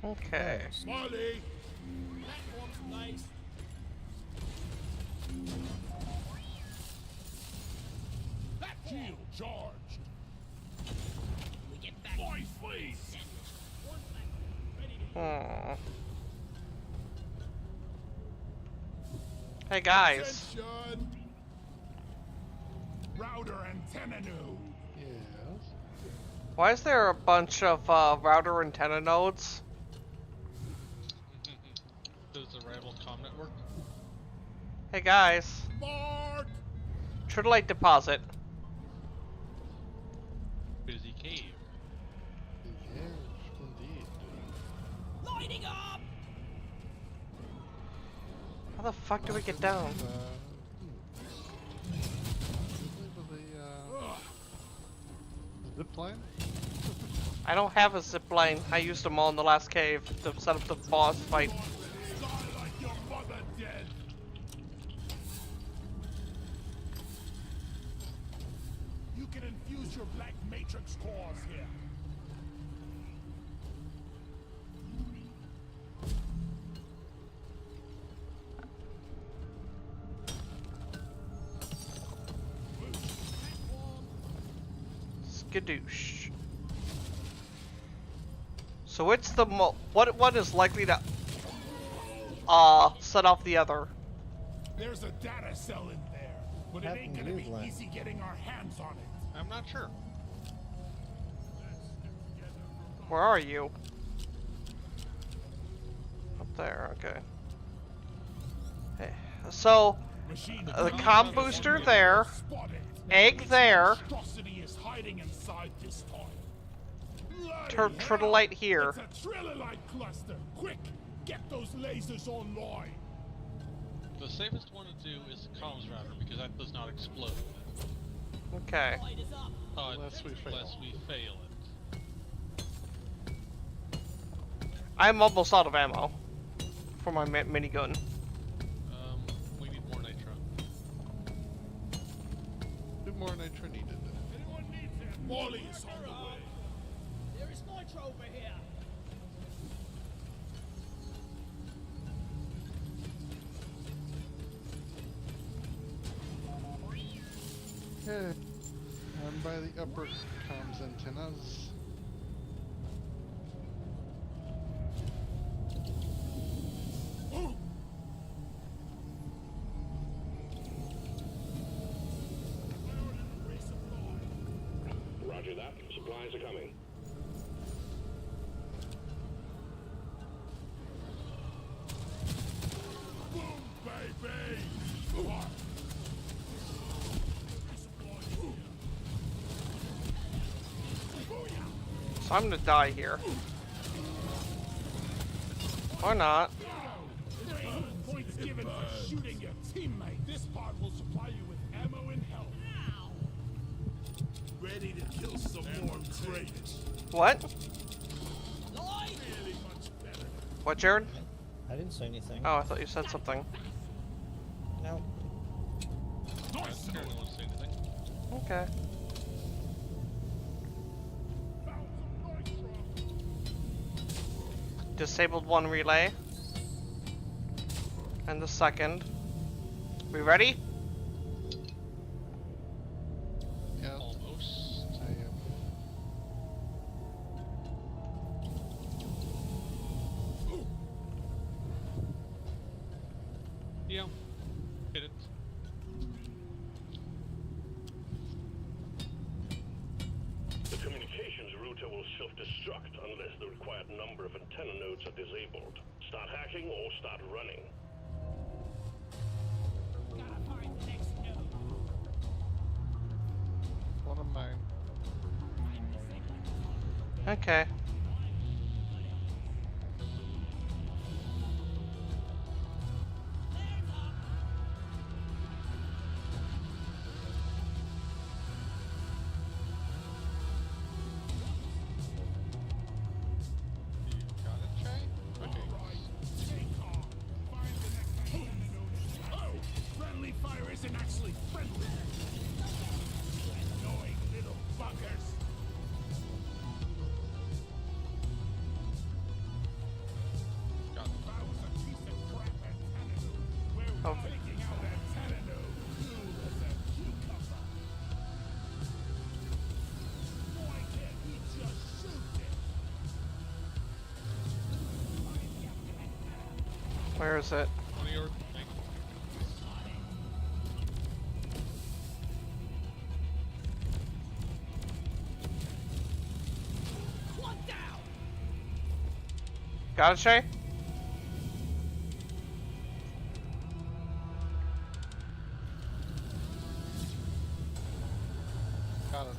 Okay. Molly! Platform's placed. Shield charged! We get back. Boys, please! One platform ready to Aww. Hey guys. Attention! Router antenna node. Yes. Why is there a bunch of router antenna nodes? Does the rival comm network? Hey guys. Mark! Trilite deposit. Busy cave. Yes, indeed. lighting up. How the fuck do we get down? Zip line? I don't have a zip line. I used them all in the last cave to set up the boss fight. Die like your mother dead! You can infuse your black matrix cores here. Skadoosh. So it's the what one is likely to set off the other? There's a data cell in there, but it ain't gonna be easy getting our hands on it. I'm not sure. Where are you? Up there, okay. Hey, so the comm booster there, egg there. Monstrosity is hiding inside this toy. Bloody Trilite hell! here. It's a Trilite cluster! Quick! Get those lasers online! The safest one to do is the comms router because that does not explode. Okay. Unless we fail. Unless we fail it. I'm almost out of ammo for my minigun. We need more nitro. 2 more nitro needed. Anyone needs it? Molly is on the way! There is nitro over here. Okay. I'm by the upper comms antennas. Roger that. Supplies are coming. Boom, baby! What? So I'm gonna die here. Or not. There ain't points given for shooting your teammate. This pod will supply you with ammo and health. Ready to kill some more traitors. What? Really much better. What, Jared? I didn't say anything. Oh, I thought you said something. No. I don't care if anyone wants to say anything. Okay. Found some nitro. Disabled one relay. And the second. We ready? Yeah. Almost. I am. Yeah. Hit it. The communications router will self-destruct unless the required number of antenna nodes are disabled. Start hacking or start running. Gotta find the next node. One of mine. Okay. Got it, Shay? Okay. Stay calm. Find the next antenna node. Oh! Friendly fire isn't actually friendly. Annoying little buggers. Got it. That was a piece of crap antenna node. We're Oh. taking out antenna node. Cool as a cucumber. Why can't we just shoot it? Where is it? One of your thing. One down. Got it, Shay? Got it.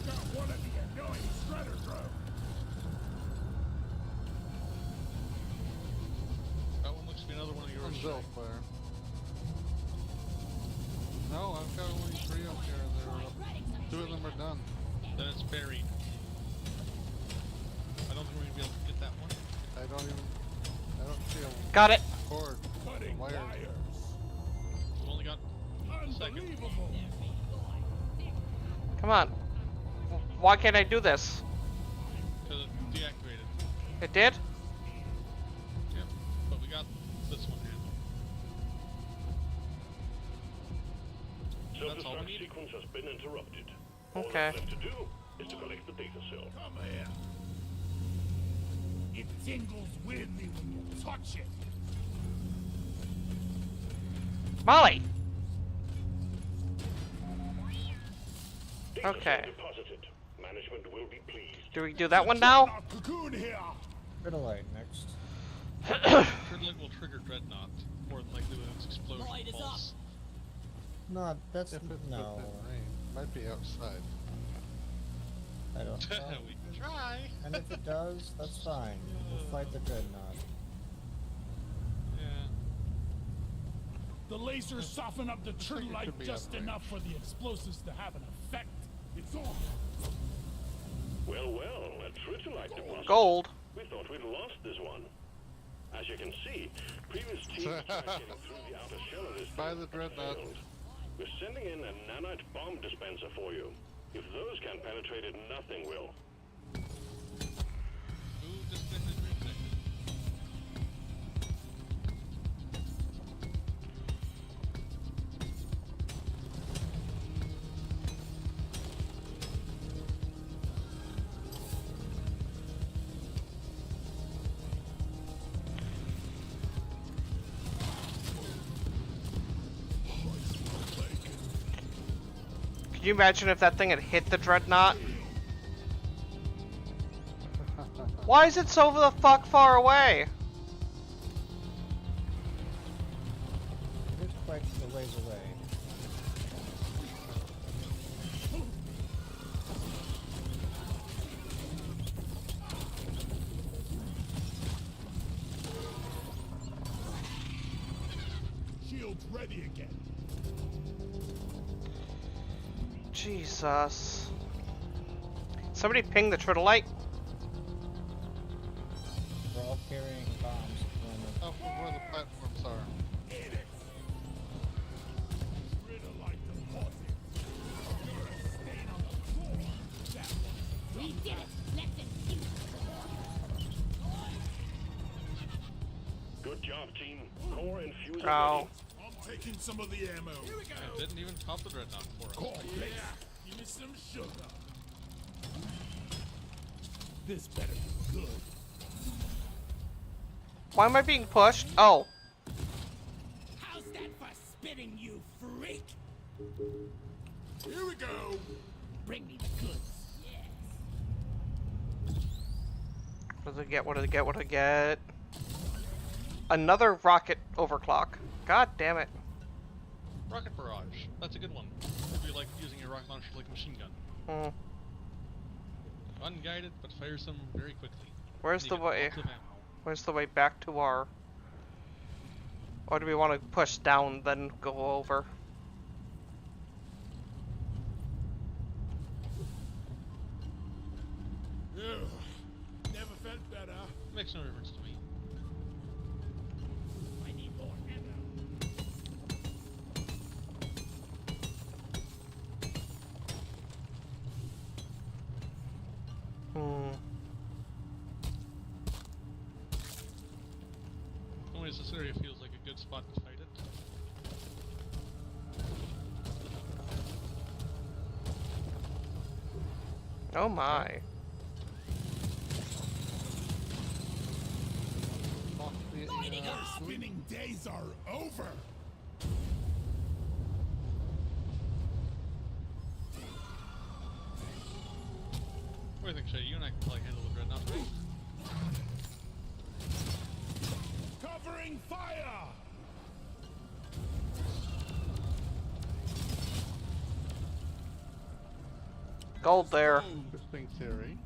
Got one of the annoying shredder drones. That one looks to be another one of yours. From Shay. Zellfire. No, I've got only 3 up here and they're 2 of them are done. Then it's buried. I don't think we're gonna be able to get that one. I don't see a Got it. cord. Cutting Wires. wires. We've only got a second. Unbelievable. Come on. Why can't I do this? Because it deactivated. It did? Yeah. But we got this one handled. That's all we Self-destruct need. sequence has been interrupted. Okay. All that's left to do is to collect the data cell. Come here. It tingles weirdly when you touch it. Molly! Data Okay. cell deposited. Management will be pleased. Do we do that one now? Our cocoon here. Trilite next. Trilite will trigger Dreadnought more than likely with its explosion Light is up. pulse. No, that's If it's no. within range. Might be outside. I don't know. We can try. And if it does, that's fine. We'll fight the dreadnought. Yeah. The lasers soften up the it turtlite could be just upgraded. enough for the explosives to have an effect. It's on. Well, well, a Tritolite deposit. Gold. We thought we'd lost this one. As you can see, previous teams tried getting through the outer shell of this By thing, the but dreadnought. failed. We're sending in a nanite bomb dispenser for you. If those can't penetrate it, nothing will. Who disconnected the Can you imagine if that thing had hit the dreadnought? Why is it so the fuck far away? It is quite a ways away. Shields ready again. Jesus. Somebody ping the Tritolite. We're all carrying bombs at the moment. Oh, where the platforms are. Eat it. Tritolite deposit. You're a stain on the floor. That one. We did it! Let them see. Good job, team. Core and fuse Ow. are ready. I'm taking some of the ammo. Here we go. I didn't even pop the dreadnought for us. Oh, yeah. Give me some sugar. This better be good. Why am I being pushed? Oh. How's that for spitting, you freak? Here we go. Bring me the goods. Yes. What do I get? What do I get? What do I get? Another rocket overclock. God damn it. Rocket barrage. That's a good one. If you like using your rocket launcher like a machine gun. Unguided, but fires them very quickly. Where's You the get way? lots of ammo. Where's the way back to our... Or do we want to push down, then go over? Ugh. Never felt better. Makes no difference to me. I need more ammo. Hmm. Anyways, this area feels like a good spot to fight it. Oh my. Off the, Spinning days are over. What do you think, Shay? You and I can probably handle the dreadnought, right? Covering fire. Gold there. Interesting theory.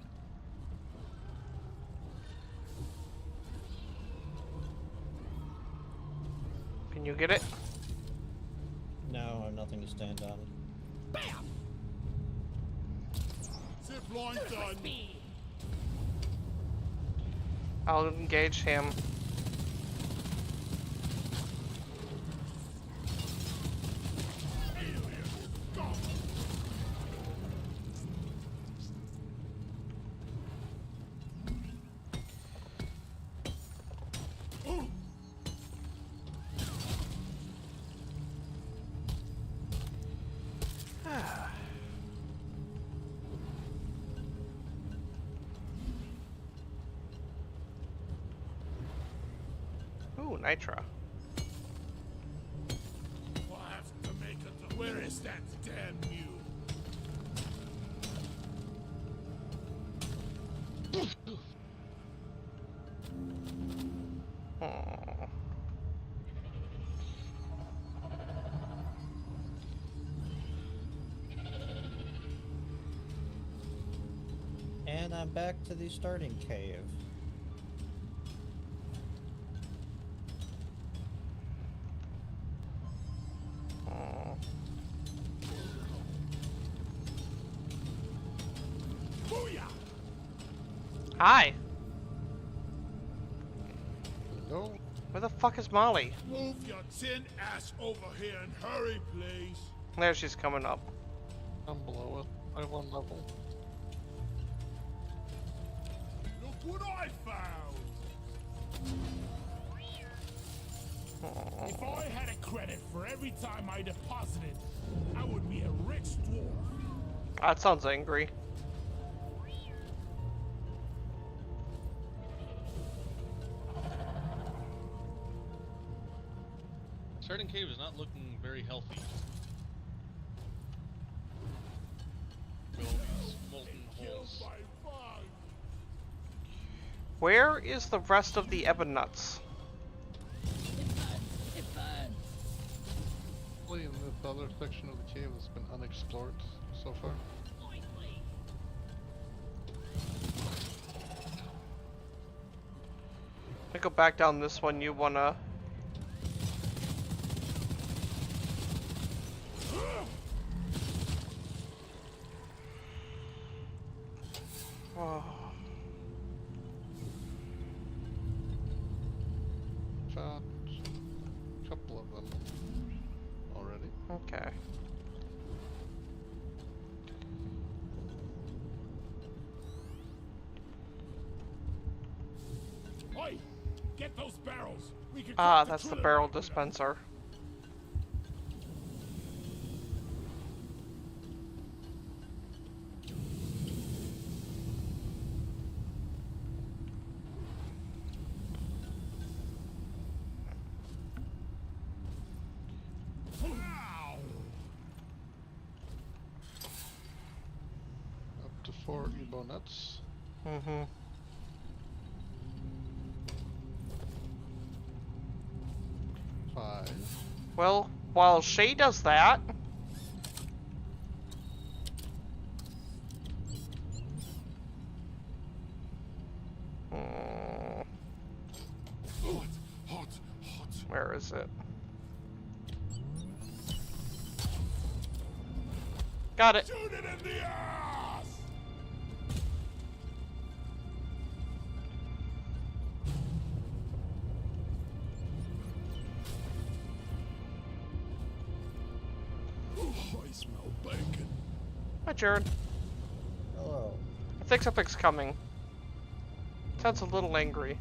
Can you get it? No, I have nothing to stand on. Bam! Zip line done. Me. I'll engage him. Ooh, Nitra. We'll have to make it. Where is that damn mule? Hmm. And I'm back to the starting cave. Oh. Booyah! Hi. No. Where the fuck is Molly? Move your tin ass over here and hurry, please. There she's coming up. I'm below it by 1 level. Look what I found! If I had a credit for every time I deposited, I would be a rich dwarf. That sounds angry. Starting cave is not looking very healthy. With all these molten holes. My bug. Where is the rest of the ebon nuts? It burns. Hopefully in this other section of the cave has been unexplored so far. I go back down this one. You wanna? Oh. Found a couple of them already. Okay. Oi! Get those barrels! We can Ah, crack that's the trillium barrel with 'em. dispenser. Wow. Up to 4 Ebo nuts. Mm-hmm. Five. Well, while Shay does that, Hot, hot, hot. where is it? Got it. Shoot it in the ass! Oh, I smell bacon. Hi, Jared. Hello. I think something's coming. Sounds a little angry.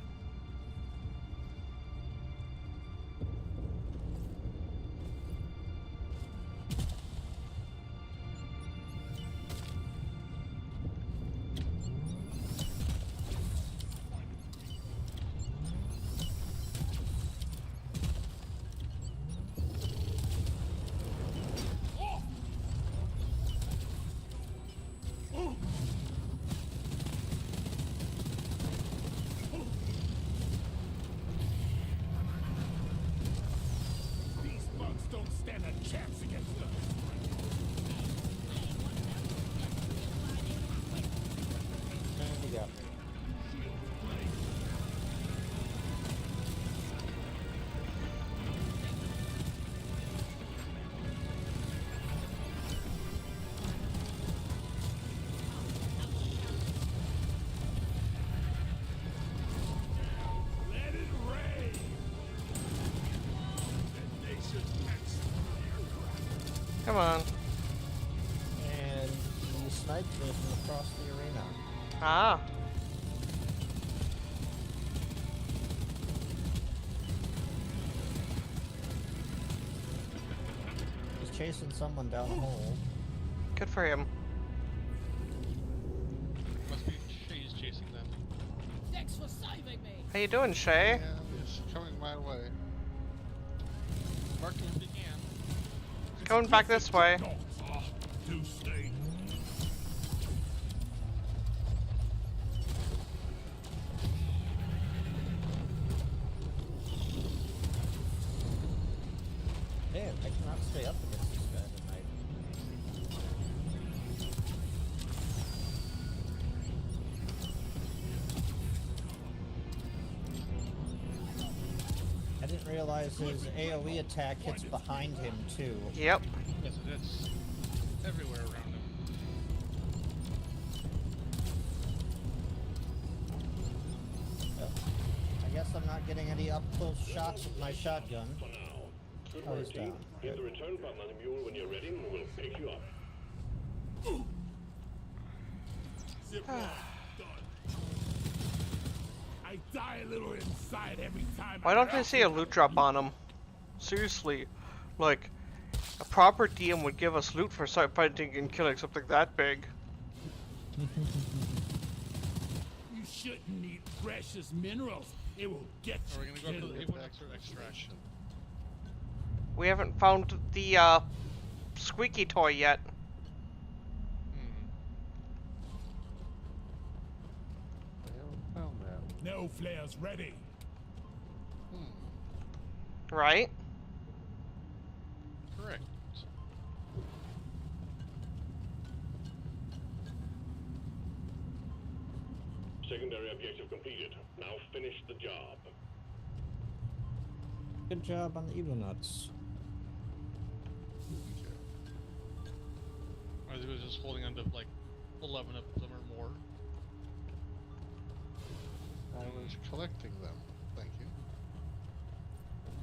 These bugs don't stand a chance against us. And we got Let it rain! The nation's next. Come on. and he sniped me from across the arena. Ah. He's chasing someone down a hole. Good for him. Must be Shay's chasing them. Thanks for saving me. How you doing, Shay? And it's coming my way. Mark him if you can. Going back this way. Ah, do stay. Man, I cannot stay up against this guy tonight. realize his AoE attack hits behind him too. Yep. Yes, it is. Everywhere around him. I guess I'm not getting any up close shots with my shotgun. For now. Good Oh, work, he's team. down. Hit the return button on the mule when you're ready, and we'll pick you up. Zip line done. I die a little inside every time. Why don't they see a loot drop on them? Seriously, like a proper DM would give us loot for fighting and killing something that big. You shouldn't eat precious minerals. It will get Are we you gonna go killed. for the Equinox or extraction? We haven't found the squeaky toy yet. I haven't found that. No flares ready. Right? Correct. Secondary objective completed. Now finish the job. Good job on the Evonuts. I was just holding on to like 11 of them or more. I was collecting them. Thank you.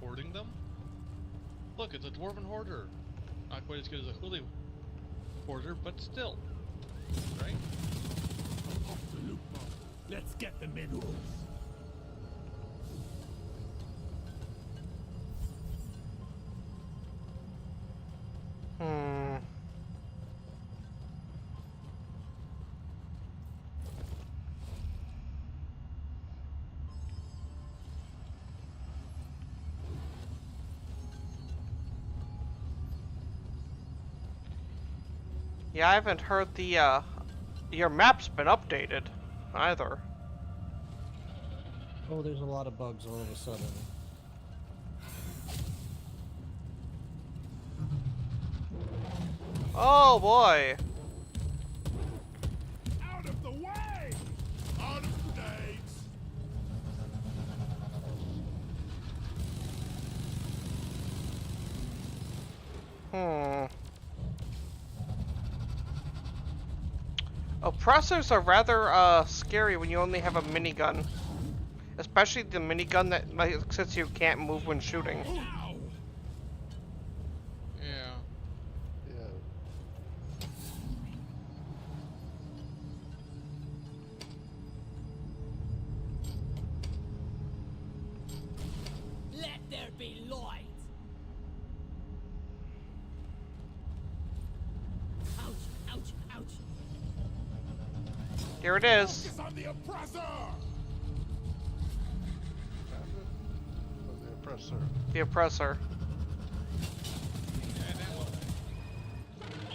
Hoarding them? Look, it's a dwarven hoarder. Not quite as good as a holy hoarder, but still. Right? Off the loop. Let's get the minerals. Yeah, I haven't heard the your map's been updated either. Oh, there's a lot of bugs all of a sudden. Oh boy. Out of the way! Out of grenades! Oppressors are rather scary when you only have a minigun. Especially the minigun that since you can't move when shooting. Ow! Yeah. Yeah. Let there be light. Ouch, ouch, ouch. Here it is. Focus on the oppressor! Found it? Oh, the oppressor. The oppressor. And ammo.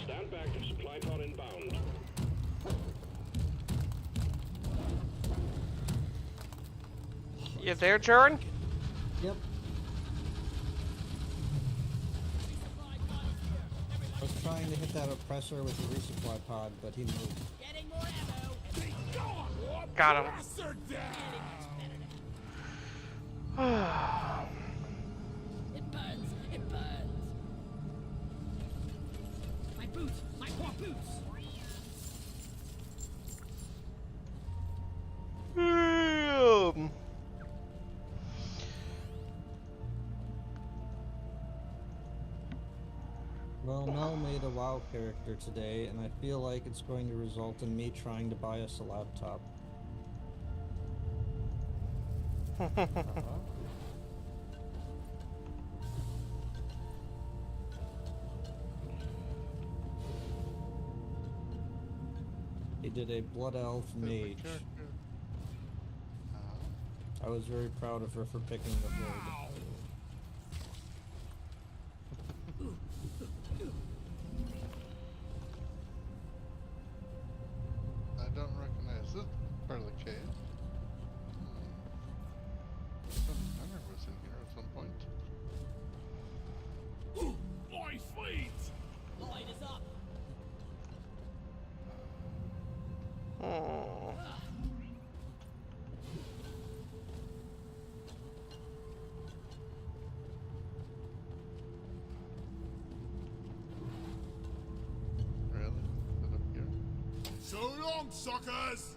Stand back. Supply pod inbound. You there, Jern? Yep. I was trying to hit that oppressor with the resupply pod, but he moved. Getting more ammo. Be gone! Got him. Oppressor down! It burns. It burns. My boots. My poor boots. Well, Mel made a WoW character today, and I feel like it's going to result in me trying to buy us a laptop. He did a Blood Elf mage. I was very proud of her for picking the blade. I don't recognize this part of the cave. Some hunter was in here at some point. My fleet! Light is up. along, suckers!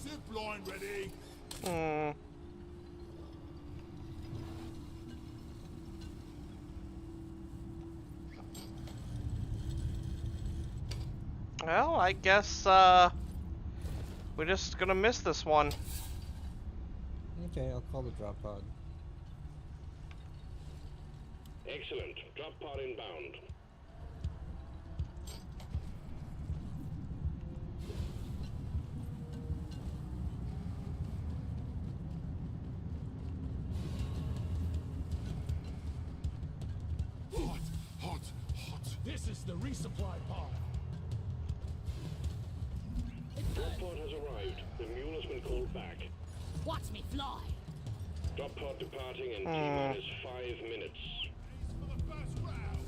Zip line ready. Hmm. Well, I guess, we're just gonna miss this one. Okay, I'll call the drop pod. Excellent. Drop pod inbound. Hot, hot, hot. This is the resupply pod. Drop pod has arrived. The mule has been called back. Watch me fly. Drop pod departing in T-minus 5 minutes. For the first round.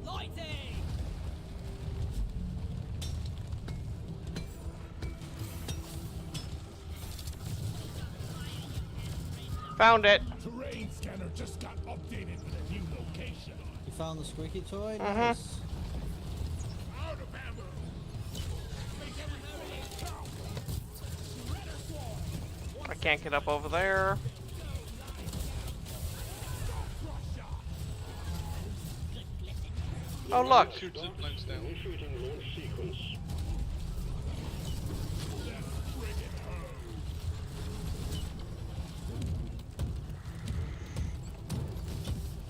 Lighting! Found it. Terrain scanner just got updated with a new location. You found the squeaky toy? Mhm. Nice. Out of ammo. I can't get up over there. Oh, look. Shoot zip lines down. Initiating launch sequence.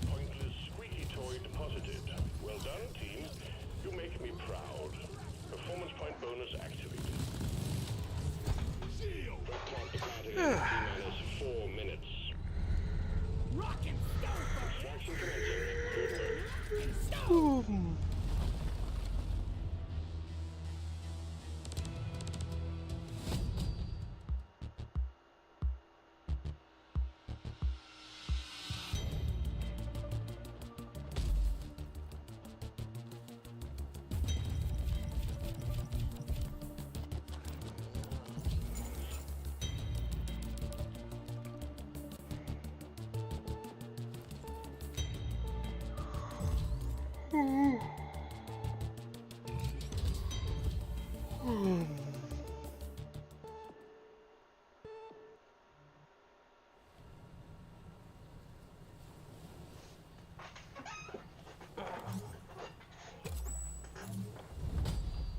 Pointless squeaky toy deposited. Well done, team. You make me proud. Performance point bonus activated. Drop pod departing in T-minus 4 minutes. Rock and stone Extraction commencing. Good work. and stone!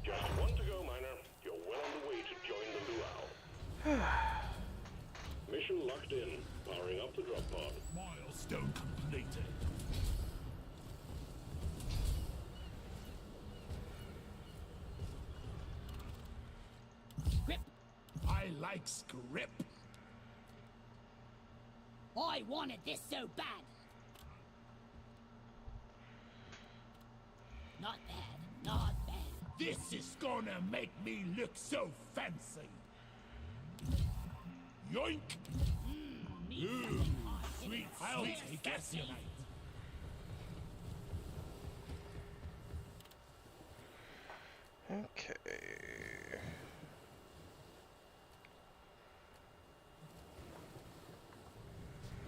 Just one to go, miner. You're well on the way to join the luau. Mission locked in. Powering up the drop pod. Milestone completed. Grip! I like script. I wanted this so bad. Not bad, not bad. This is gonna make me look so fancy. Yoink! Ooh, sweet, I'll take it. Okay.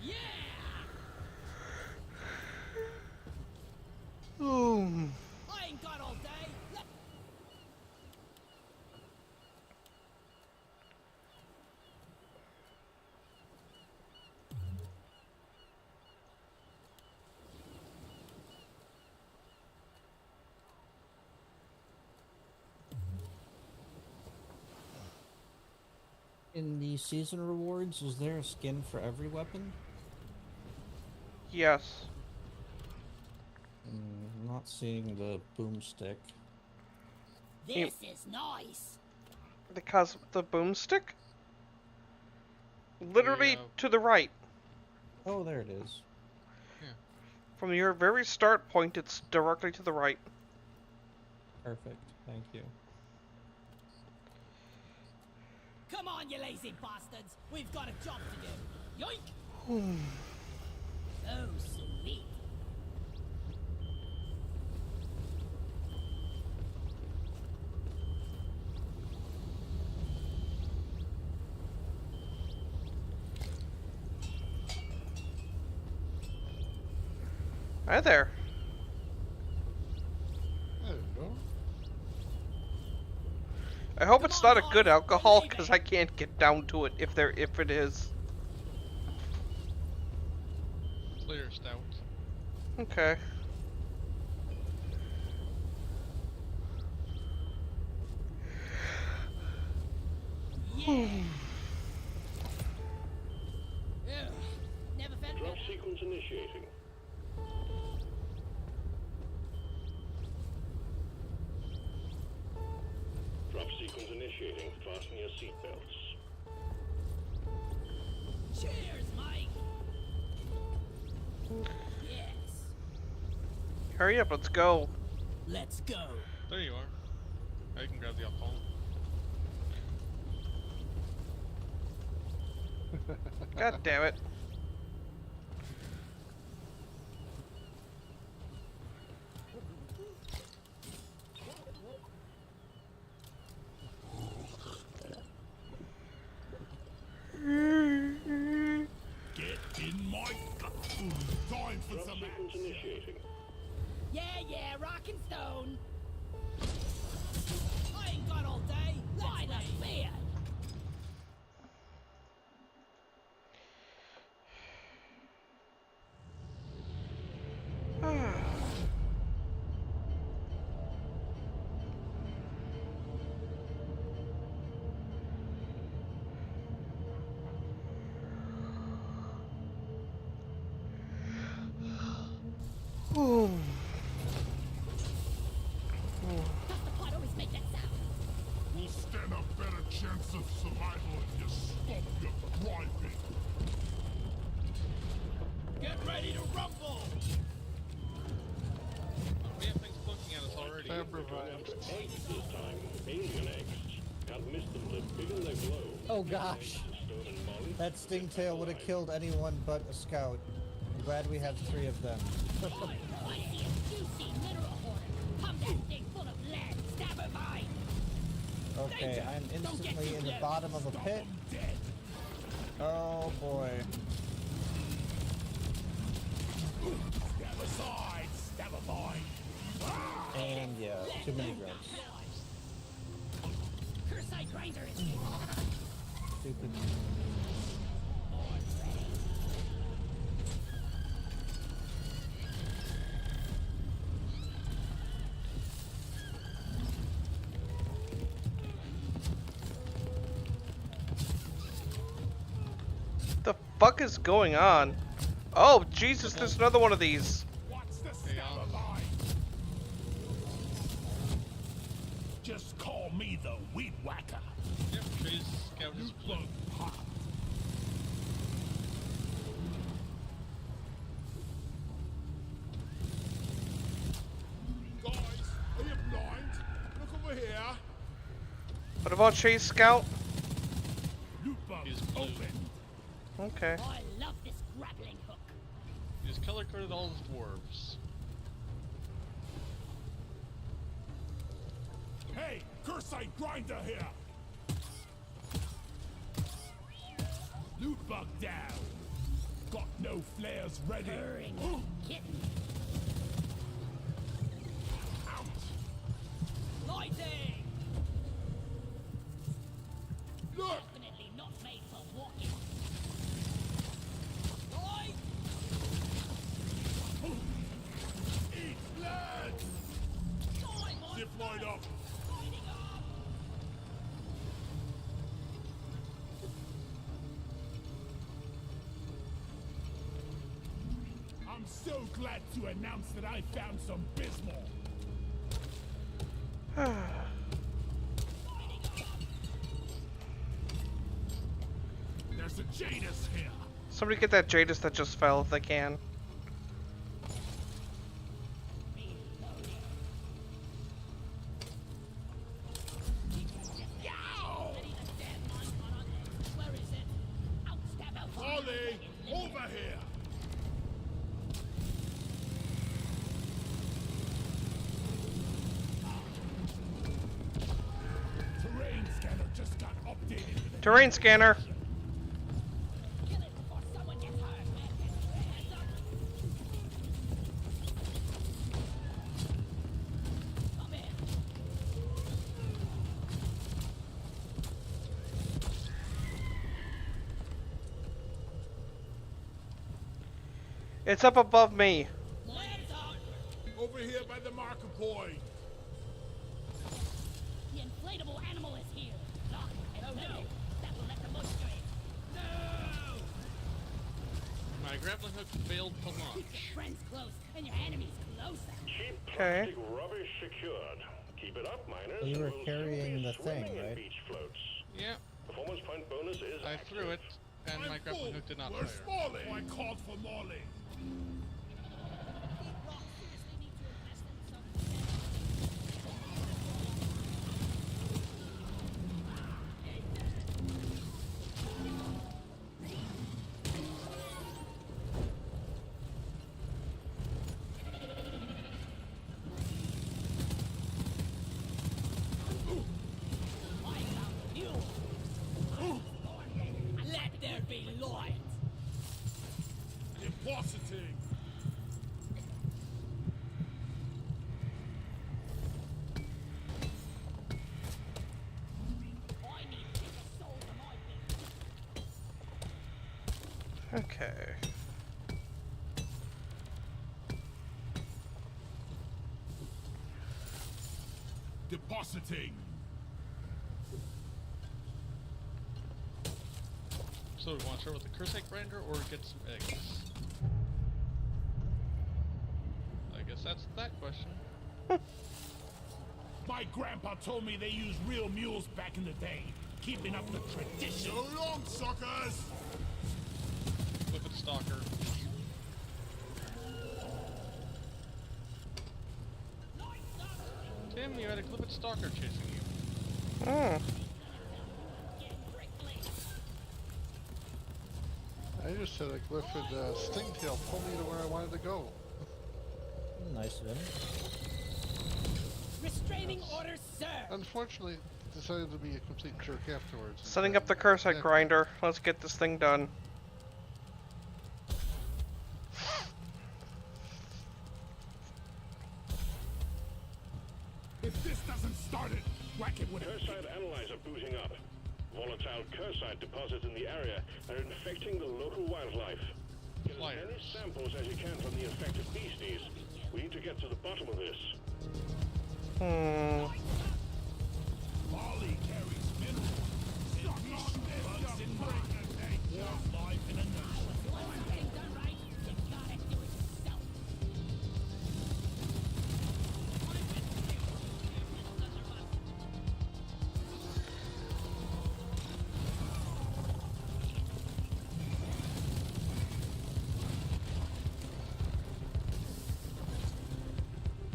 Yeah! Ooh. I ain't got all day. Let In the season rewards, is there a skin for every weapon? Yes. Not seeing the boomstick. this is nice. Because the boomstick? Literally Yeah. to the right. Oh, there it is. From your very start point, it's directly to the right. Perfect. Thank you. Come on, you lazy bastards. We've got a job to do. Yoink! Oh, sweet. Hi there. I don't know. I hope Come it's on, not a guys, good we're alcohol, leaving. because I can't get down to it if it is. Clear stout. Okay. Yeah. Ugh, never felt Drop better. sequence initiating. Drop sequence initiating. Fasten your seatbelts. Cheers, Mike. Yes. Hurry up, let's go. Let's go. There you are. Now you can grab the alcohol. God damn it. Get in my gut. Time for Drop some sequence action. initiating. Yeah, rock and stone. I ain't got all day. By the beard. Does the pot always make that sound? We'll stand a better chance of survival if you stop your griping. Get ready to rumble. We have things poking at us already. Eggs this time. Alien eggs. Can't miss them. They're big and they glow. Oh gosh. Stone and molly. That stingtail would have killed anyone but a scout. I'm glad we have 3 of them. I see a juicy mineral hoarder. Pump that thing full of lead. Stab her mine. Okay, I'm instantly in the bottom of a pit. Dead. Oh boy. Stab aside. Stab a mine. And yeah, too many grubs. Cursite grinder is here. Stupid. The fuck is going on? Oh, Jesus, there's another one of these. What's the stab a mine? Just call me the weed whacker. Yep, Trey's scout is blue. Look hot. Guys, are you blind? Look over here. What about Chase Scout? Loot bug He's blue. open. Okay. I love this grappling hook. He's color coded all his dwarves. Hey, Cursite grinder here. Loot bug down. Got no flares ready. Purring kitten. Out. Lighting. Look. Definitely not made for walking. Light. Eat lead. Time on Zip line up. lighting up. I'm so glad to announce that I found some Bismol. There's a Jadis here. Somebody get that Jadis that just fell if they can. Where is it? Out, stab out. Ollie, over here. Terrain scanner just got updated with Terrain scanner. Kill it before someone gets hurt. It's up above me. Lands on! Over here by the marker point. The inflatable animal is here. Lock and load. That will let the moisture in. No! My grappling hook failed to Keep launch. your friends close and your enemies closer. Cheap Okay. plastic rubbish secured. Keep it up, miners. So you were and we'll soon carrying be the swimming thing, in right? beach floats. Yeah, Performance point bonus is I active. threw it, and my I'm grappling full. hook did not Where's fire. Smalley? Oh, I called for Molly. Let there be light. Depositing. I need to get a soul to my thing. Okay. Depositing. So we want to start with the Cursite grinder or get some eggs? I guess that's that question. My grandpa told me they used real mules back in the day, keeping up the tradition. So long, suckers! Flip it, stalker. Tim, you had a Clippet Stalker chasing you. Hmm. I just said a Glyphid Stingtail pull me to where I wanted to go. Nice of him. Restraining order, sir. Unfortunately, decided to be a complete jerk afterwards. and Setting try up the and Cursite attack me. grinder. Let's get this thing done. If this doesn't start it, whack it with a Cursite analyzer booting up. Volatile Cursite deposits in the area are infecting the local wildlife. Get as many Flyers. samples as you can from the infected beasties. We need to get to the bottom of this. Hmm. Molly carries minerals. Bugs and warm life in a nutshell. Getting done right, you gotta do it yourself.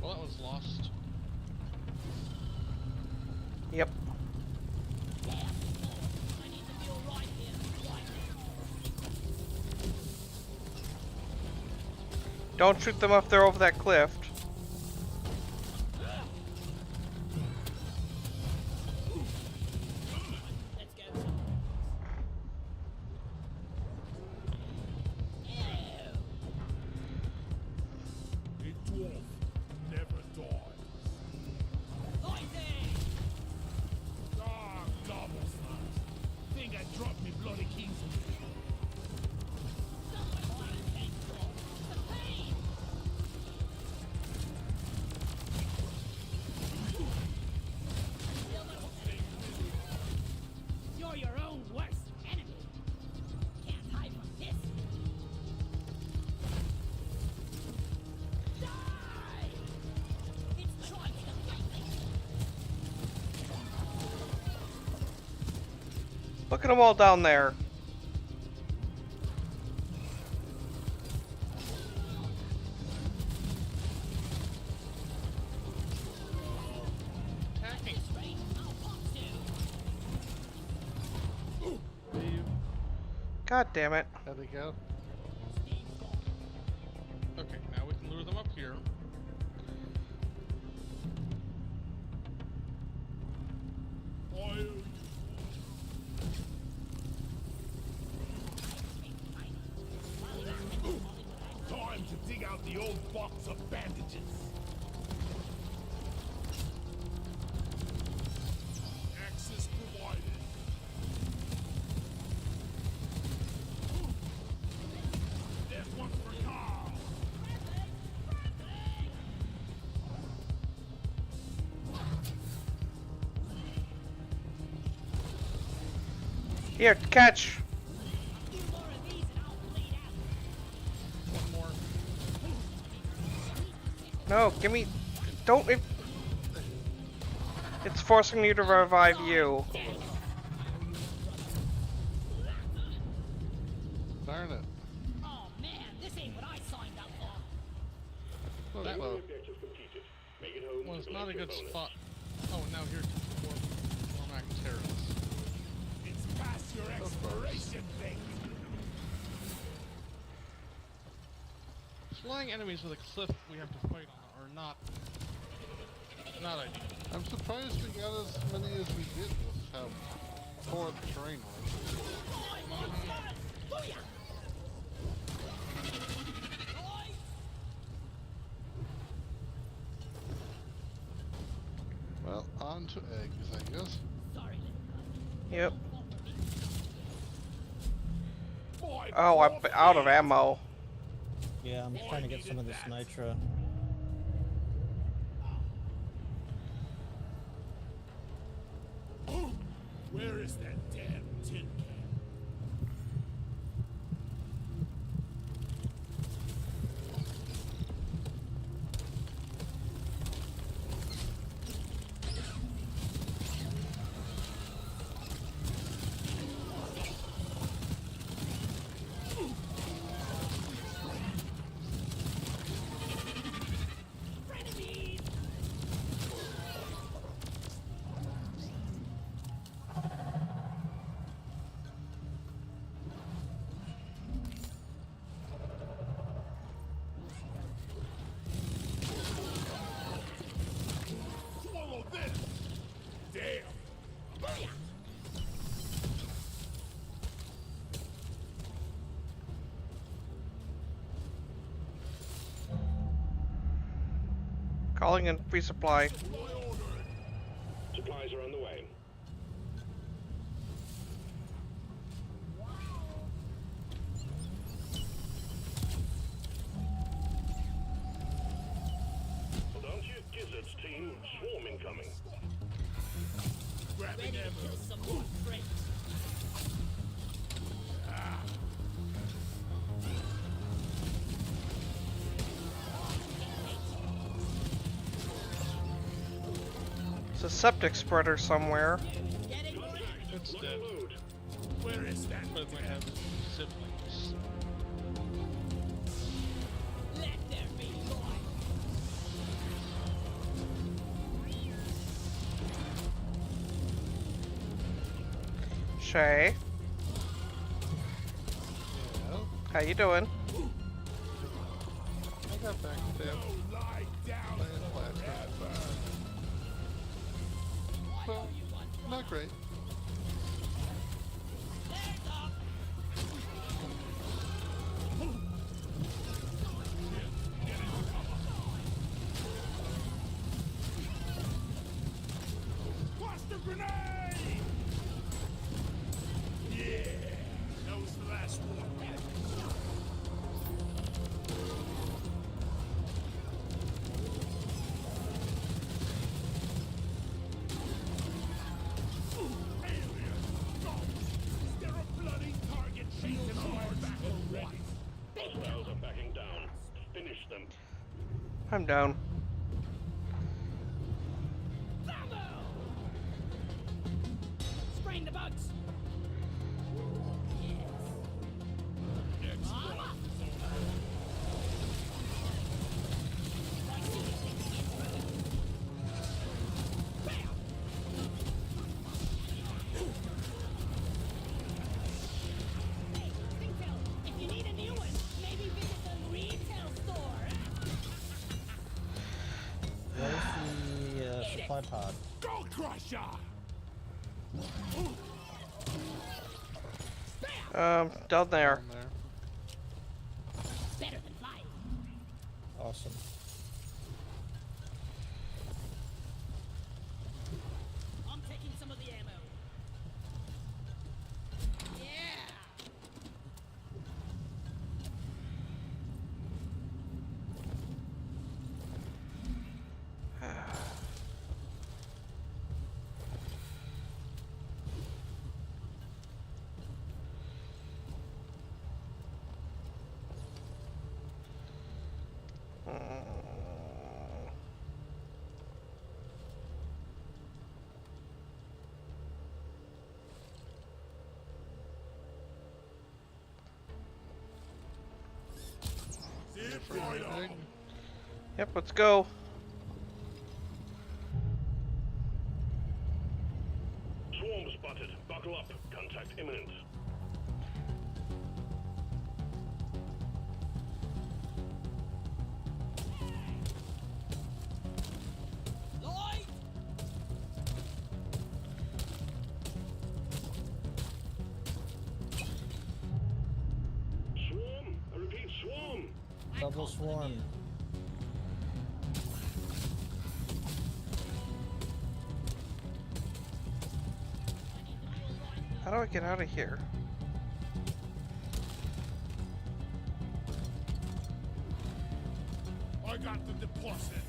Well, that was lost. Yep. I need to feel right here, right Don't shoot them if they're over that cliff. Let's go. A dwarf never dies. Lightning! Ah, gobblesnut. Think I dropped me bloody keys. You're your own worst enemy. Can't hide from this. Die! It's trying to fight me. Look at them all down there. Attacking. Straight, I'll pop to. God damn it. How'd they go? Okay, now we can lure them up here. Time to dig out the old box of bandages. Access provided. There's one for Carl. Here, catch. few more of these and I'll bleed out. One more. No, give me. Don't. It's forcing me to revive you. Darn it. Oh man, this ain't what I signed up for. So That close. Objective completed. Make it home. was to not a collect your good bonus. spot. Oh, now here comes more Cormac terrorists. It's past your expiration date. Flying enemies with a cliff we have to fight on are not ideal. I'm surprised we got as many as we did with how poor the terrain was. Well, on to eggs, I guess. Sorry, Yep. My Oh, I'm poor out of friend. ammo. Yeah, I'm trying to get some of this nitro. Where is that damn tin can? frenemies! Swallow this! Damn! Booyah! Calling in resupply. Supplies are on the way. Hold on to your gizzards, team. Swarm incoming. Grabbing Ready to ammo. kill some more freaks. It's a septic spreader somewhere. Getting wrecked. It's Look dead, load. Where is that? but it might have siblings. Let there be light. Shay, Yeah, how you doing? I got back to that. Lie down Playing Flashback. Well, not great. Cluster grenade! Yeah, that was the last one. Is there a bloody target shaking on my back or what? Hostiles are backing down. Finish them. I'm down. Spraying the bugs. If you need a new one, maybe visit the retail store. Where's the supply pod? Go Crusher! Down there. Down there. Better than flying. Awesome. I'm taking some of the ammo. Yeah. for anything? Yep, let's go. Swarm spotted. Buckle up. Contact imminent. Lloyd! Swarm. I repeat, swarm. Double swarm. How do I get out of here? I got the deposit.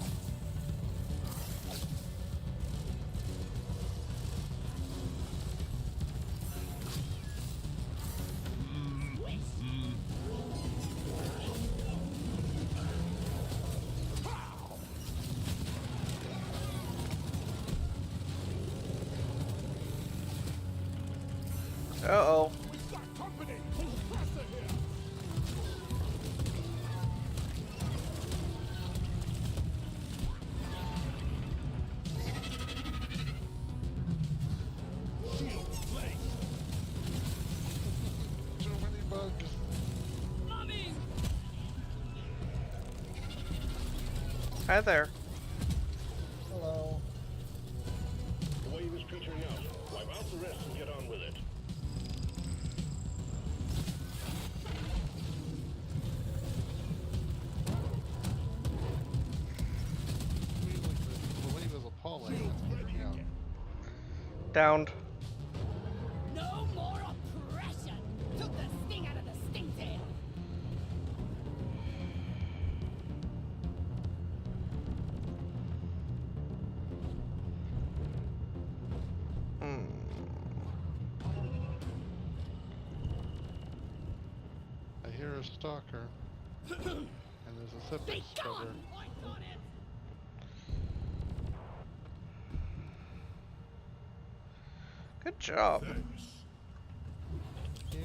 Uh-oh. We've got company. Pressure here. Shield placed. Too many bugs. Mommy! Hi there. Hello. The wave is petering out. Wipe out the rest and get on with it. The wave is appalling. Yeah. Downed. No more oppression! Took the sting out of the stingtail! Hmm. I hear a stalker. And there's a septic Be scrubber. gone! I got it! Good job. Thanks. Yeah.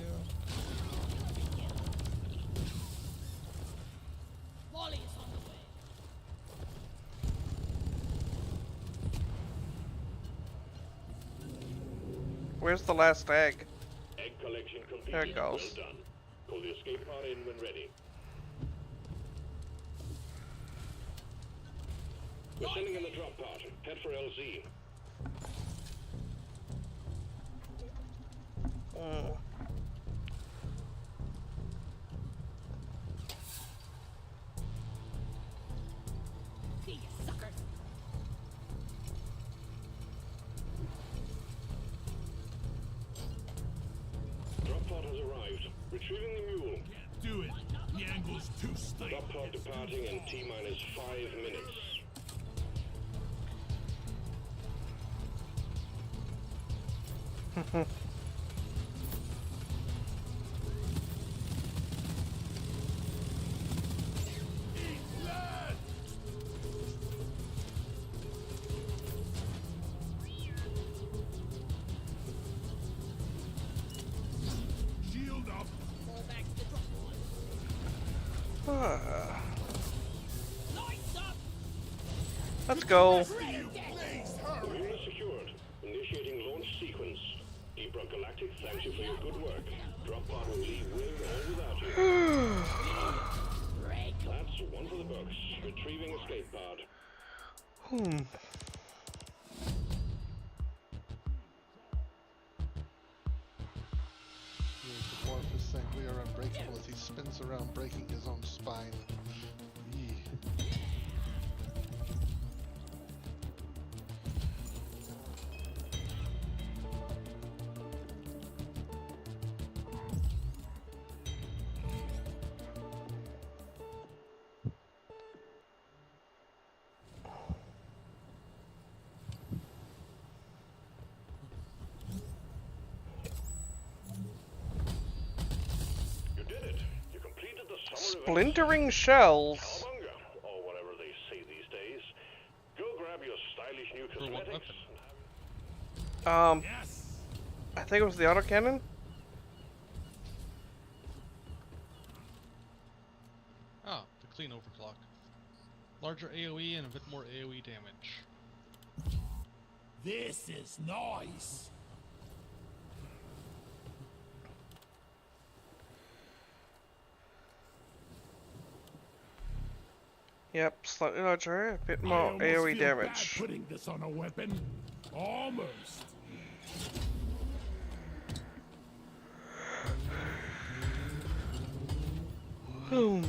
Wally is on the way. Where's the last egg? Egg collection complete. There it goes. Well done. Pull the escape pod in when ready. We're sending in the drop pod. Head for LZ. Mm. See you, suckers! Drop pod has arrived. Retrieving the mule. Can't do it. The angle's too steep. Drop pod departing in T-minus 5 minutes. Shield up. Fall back to the drop pod. Lights up! Let's go. Ready, dead! Please The hurry. mule is secured. Initiating launch sequence. Deep Rock Galactic thanks you for your good work. Drop pod will leave with or without you. Break! That's one for the books. Retrieving escape pod. Hmm. The dwarf is saying we are unbreakable as he spins around breaking his own spine. Yee. You did it. You completed the summer event. Splintering shells. Cowabunga, or whatever they say these days. Go grab your stylish new For what cosmetics. weapon? Yes. I think it was the autocannon. Oh, the Larger AoE and a bit more AoE damage. This is nice. Yep, slightly larger, a bit I more almost AoE feel bad damage. putting this on a weapon. Almost. Boom.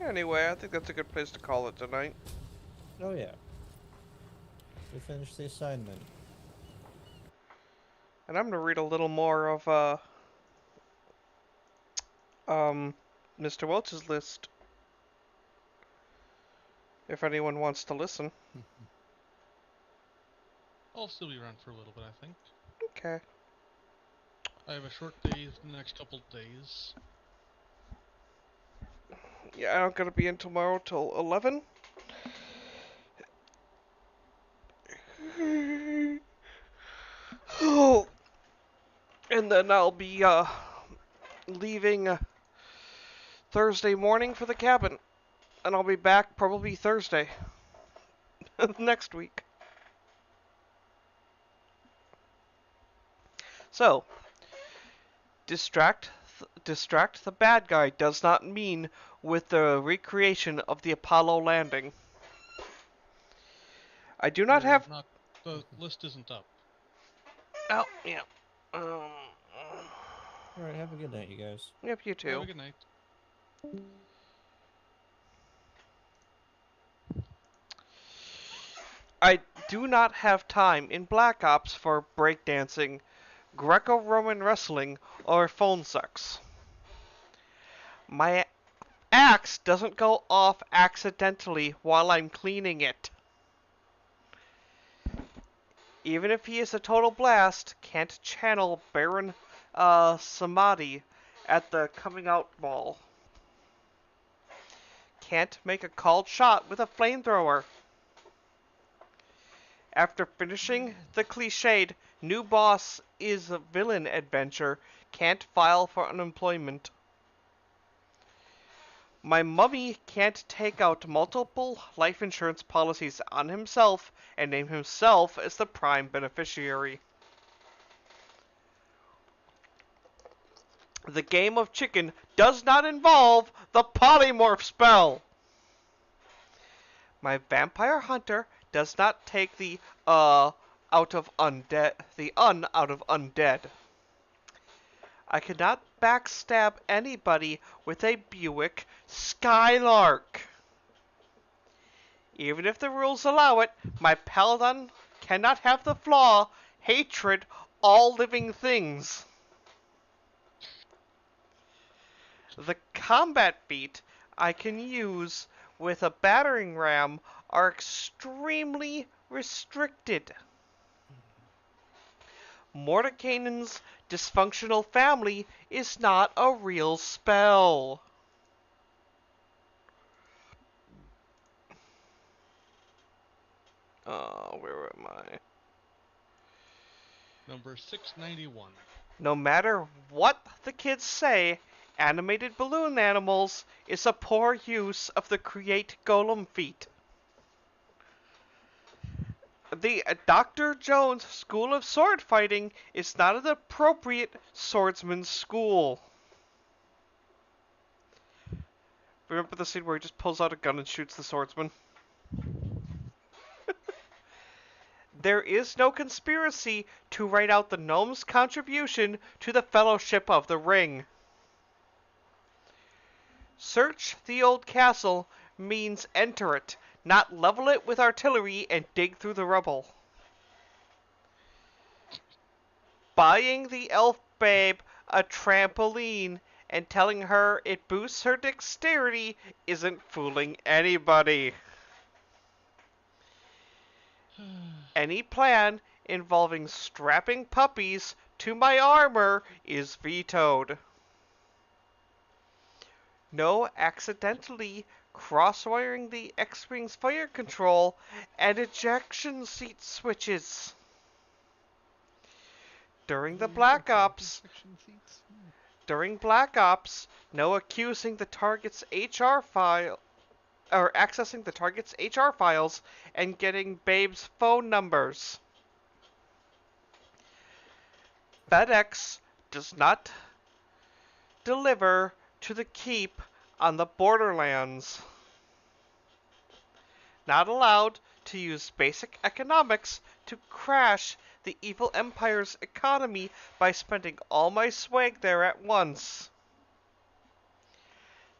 Anyway, I think that's a good place to call it tonight. Oh yeah. We finished the assignment. And I'm gonna read a little more of Mr. Welch's list. If anyone wants to listen. I'll still be around for a little bit, I think. Okay. I have a short day the next couple days. Yeah, I'm gonna be in tomorrow till 11. Oh. And then I'll be leaving Thursday morning for the cabin. And I'll be back probably Thursday. Next week. So, distract the bad guy does not mean with the recreation of the Apollo landing. I do not have... The list isn't up. Oh, yeah. Alright, have a good night, you guys. Yep, you too. Have a good night. I do not have time in Black Ops for breakdancing, Greco-Roman wrestling, or phone sex. My axe doesn't go off accidentally while I'm cleaning it. Even if he is a total blast, can't channel Baron Samadhi at the coming out ball. Can't make a called shot with a flamethrower. After finishing the cliched new boss is a villain adventure, can't file for unemployment. My mummy can't take out multiple life insurance policies on himself and name himself as the prime beneficiary. The game of chicken does not involve the polymorph spell. My vampire hunter does not take the out of undead, the out of undead. I cannot backstab anybody with a Buick Skylark. Even if the rules allow it, my paladin cannot have the flaw, hatred, all living things. The combat feat I can use with a battering ram are extremely restricted. Mordenkainen's dysfunctional family is not a real spell. Where am I? Number 691. No matter what the kids say, animated balloon animals is a poor use of the create golem feat. The Dr. Jones School of Sword Fighting is not an appropriate swordsman's school. Remember the scene where he just pulls out a gun and shoots the swordsman? There is no conspiracy to write out the gnome's contribution to the Fellowship of the Ring. Search the old castle means enter it, not level it with artillery and dig through the rubble. Buying the elf babe a trampoline and telling her it boosts her dexterity isn't fooling anybody. Any plan involving strapping puppies to my armor is vetoed. No accidentally cross-wiring the X-Wing's fire control and ejection seat switches. During the Black Ops, no accusing the target's HR file or accessing the target's HR files and getting Babe's phone numbers. FedEx does not deliver to the keep on the borderlands. Not allowed to use basic economics to crash the evil empire's economy by spending all my swag there at once.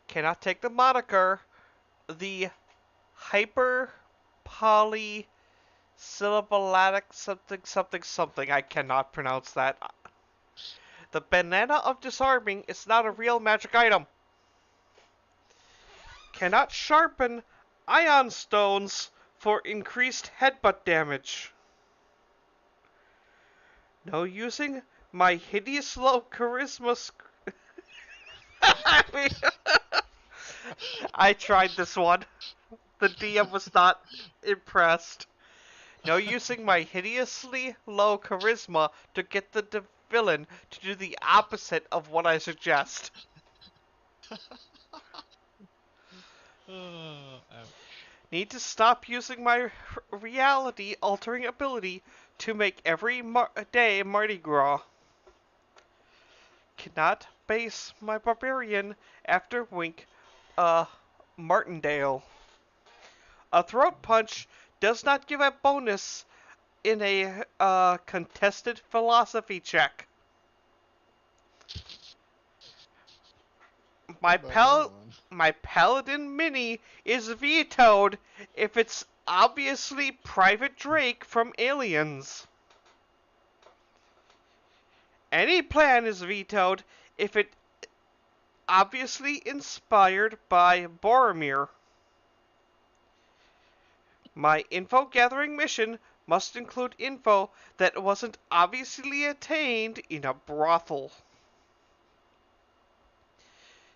Cannot take the moniker the hyper poly syllabic something. I cannot pronounce that. The banana of disarming is not a real magic item. Cannot sharpen ion stones for increased headbutt damage. No using my hideous low charisma I tried this one. The DM was not impressed. No using my hideously low charisma to get the villain to do the opposite of what I suggest. Ouch. Need to stop using my reality-altering ability to make every day Mardi Gras. Cannot base my barbarian after Wink, Martindale. A throat punch does not give a bonus in a contested philosophy check. My paladin mini is vetoed if it's obviously Private Drake from Aliens. Any plan is vetoed if it obviously inspired by Boromir. My info gathering mission must include info that wasn't obviously attained in a brothel.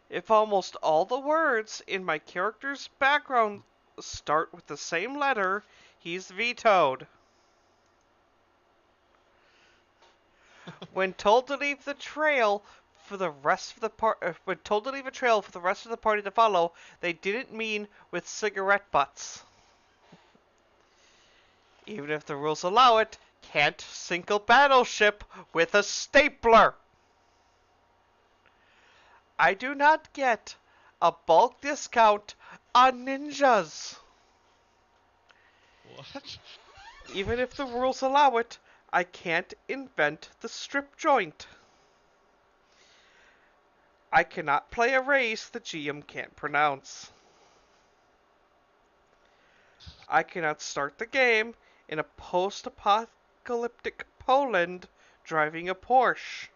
If almost all the words in my character's background start with the same letter, he's vetoed. When told to leave the trail for the rest of the party to follow, they didn't mean with cigarette butts. Even if the rules allow it, can't sink a battleship with a stapler. I do not get a bulk discount on ninjas. What? Even if the rules allow it, I can't invent the strip joint. I cannot play a race the GM can't pronounce. I cannot start the game in a post-apocalyptic Poland driving a Porsche.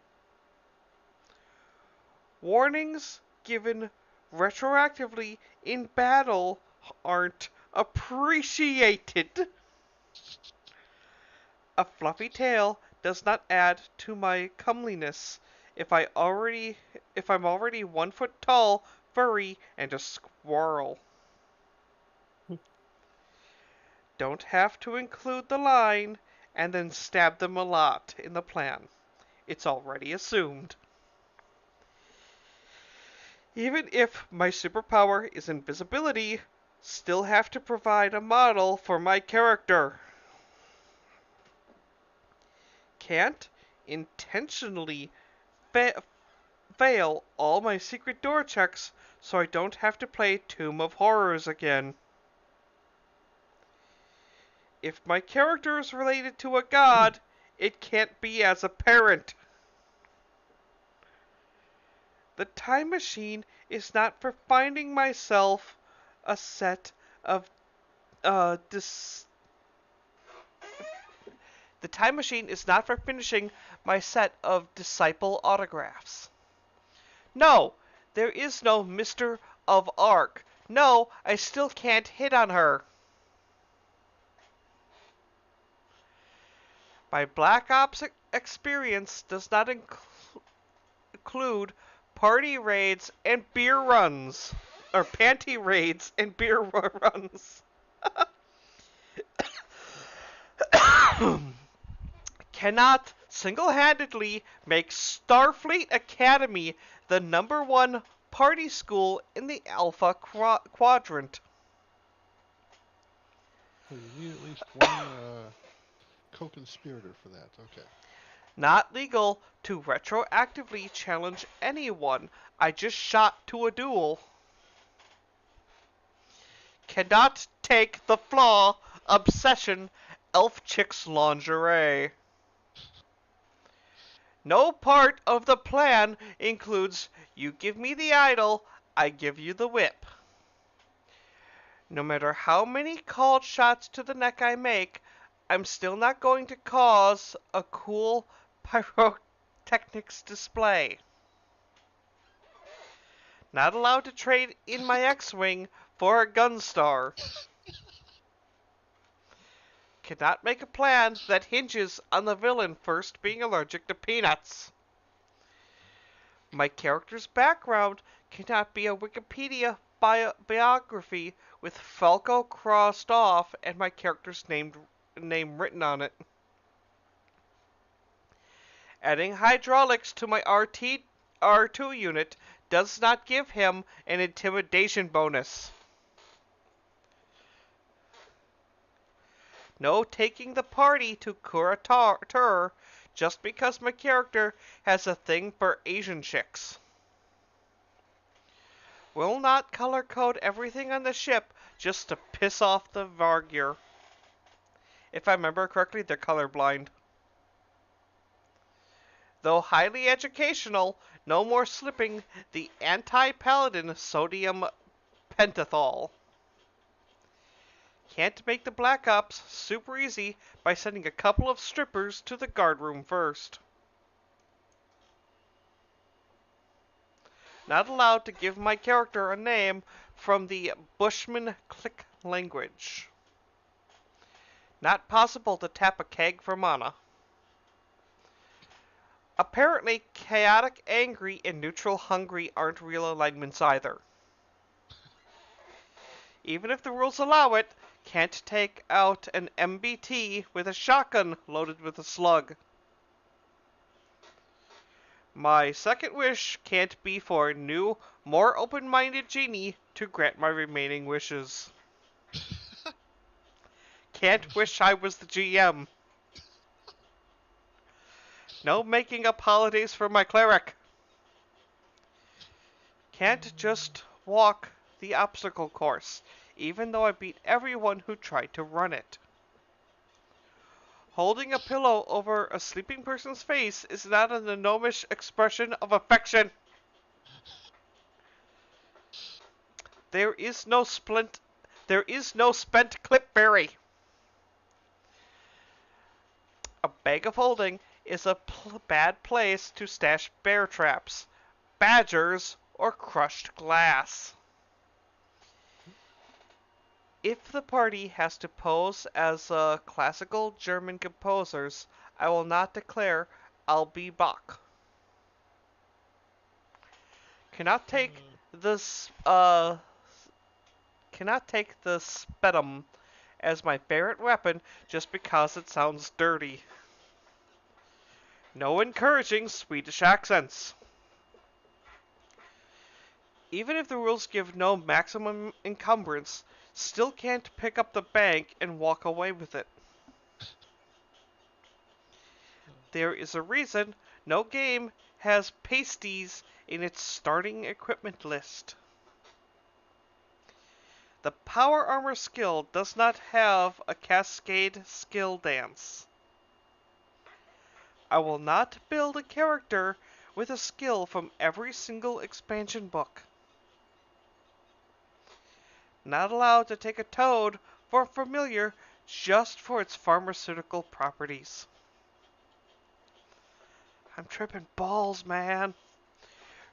Warnings given retroactively in battle aren't appreciated. A fluffy tail does not add to my comeliness if I'm already 1 foot tall, furry, and a squirrel. Don't have to include the line and then stab them a lot in the plan. It's already assumed. Even if my superpower is invisibility, still have to provide a model for my character. Can't intentionally fail all my secret door checks so I don't have to play Tomb of Horrors again. If my character is related to a god, it can't be as a parent. The time machine is not for finding myself a set of the time machine is not for finishing my set of disciple autographs. No, there is no Mr. of Arc. No, I still can't hit on her. My Black Ops experience does not include party raids and beer runs. Or panty raids and beer runs. Cannot single-handedly make Starfleet Academy the #1 party school in the Alpha Quadrant. So you need at least one co-conspirator for that. Okay. Not legal to retroactively challenge anyone I just shot to a duel. Cannot take the flaw, obsession, elf chick's lingerie. No part of the plan includes you give me the idol, I give you the whip. No matter how many called shots to the neck I make, I'm still not going to cause a cool pyrotechnics display. Not allowed to trade in my X-Wing for a Gunstar. Cannot make a plan that hinges on the villain first being allergic to peanuts. My character's background cannot be a Wikipedia biography with Falco crossed off and my character's name written on it. Adding hydraulics to my R2 unit does not give him an intimidation bonus. No taking the party to Kuratur just because my character has a thing for Asian chicks. Will not color code everything on the ship just to piss off the Vargir. If I remember correctly, they're colorblind. Though highly educational, no more slipping the anti-paladin sodium pentothal. Can't make the Black Ops super easy by sending a couple of strippers to the guard room first. Not allowed to give my character a name from the Bushman click language. Not possible to tap a keg for mana. Apparently, chaotic angry and neutral hungry aren't real alignments either. Even if the rules allow it, can't take out an MBT with a shotgun loaded with a slug. My second wish can't be for a new, more open-minded genie to grant my remaining wishes. Can't wish I was the GM. No making up holidays for my cleric. Can't just walk the obstacle course, even though I beat everyone who tried to run it. Holding a pillow over a sleeping person's face is not an gnomish expression of affection. There is no spent clip berry. A bag of holding is a bad place to stash bear traps, badgers, or crushed glass. If the party has to pose as classical German composers, I will not declare I'll be Bach. Cannot take this cannot take the spetum as my favorite weapon just because it sounds dirty. No encouraging Swedish accents. Even if the rules give no maximum encumbrance, still can't pick up the bank and walk away with it. There is a reason no game has pasties in its starting equipment list. The power armor skill does not have a cascade skill dance. I will not build a character with a skill from every single expansion book. Not allowed to take a toad for a familiar just for its pharmaceutical properties. I'm tripping balls, man.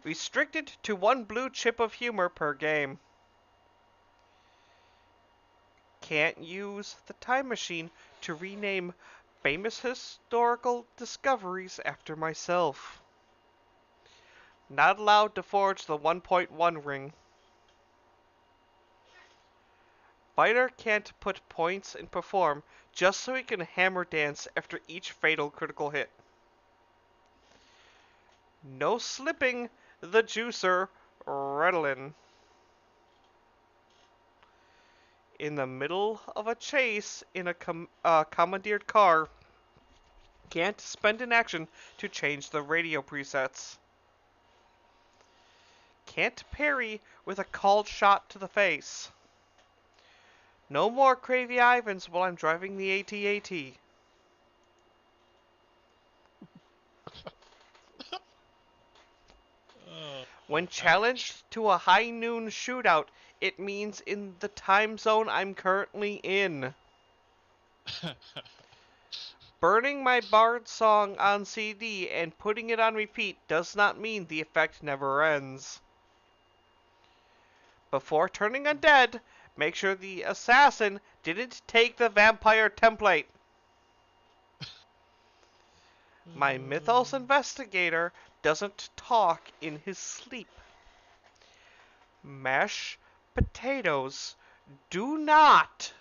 Restricted to one blue chip of humor per game. Can't use the time machine to rename famous historical discoveries after myself. Not allowed to forge the 1.1 ring. Fighter can't put points in perform just so he can hammer dance after each fatal critical hit. No slipping the juicer Redolin. In the middle of a chase in a commandeered car, can't spend an action to change the radio presets. Can't parry with a called shot to the face. No more Cravey Ivans while I'm driving the AT-AT. When challenged to a high noon shootout, it means in the time zone I'm currently in. Burning my Bard song on CD and putting it on repeat does not mean the effect never ends. Before turning undead, make sure the assassin didn't take the vampire template. My Mythos investigator doesn't talk in his sleep. Mash potatoes do not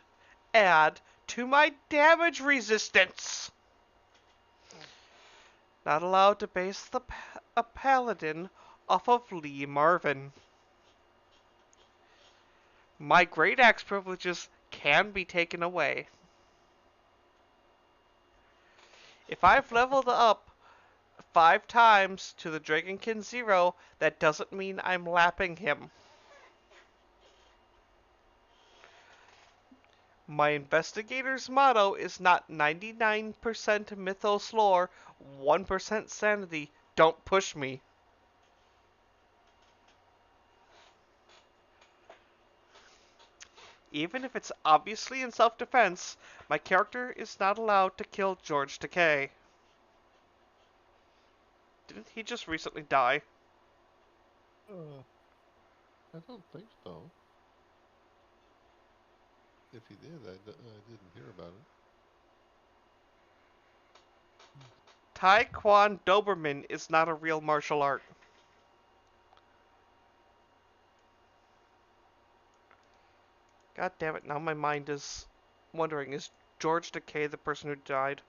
add to my damage resistance. Not allowed to base a paladin off of Lee Marvin. My great axe privileges can be taken away. If I've leveled up 5 times to the Dragonkin 0, that doesn't mean I'm lapping him. My investigator's motto is not 99% mythos lore, 1% sanity. Don't push me. Even if it's obviously in self-defense, my character is not allowed to kill George Takei. Didn't he just recently die? I don't think so. If he did, I didn't hear about it. Taekwon Doberman is not a real martial art. God damn it, now my mind is wondering, is George Takei the person who died?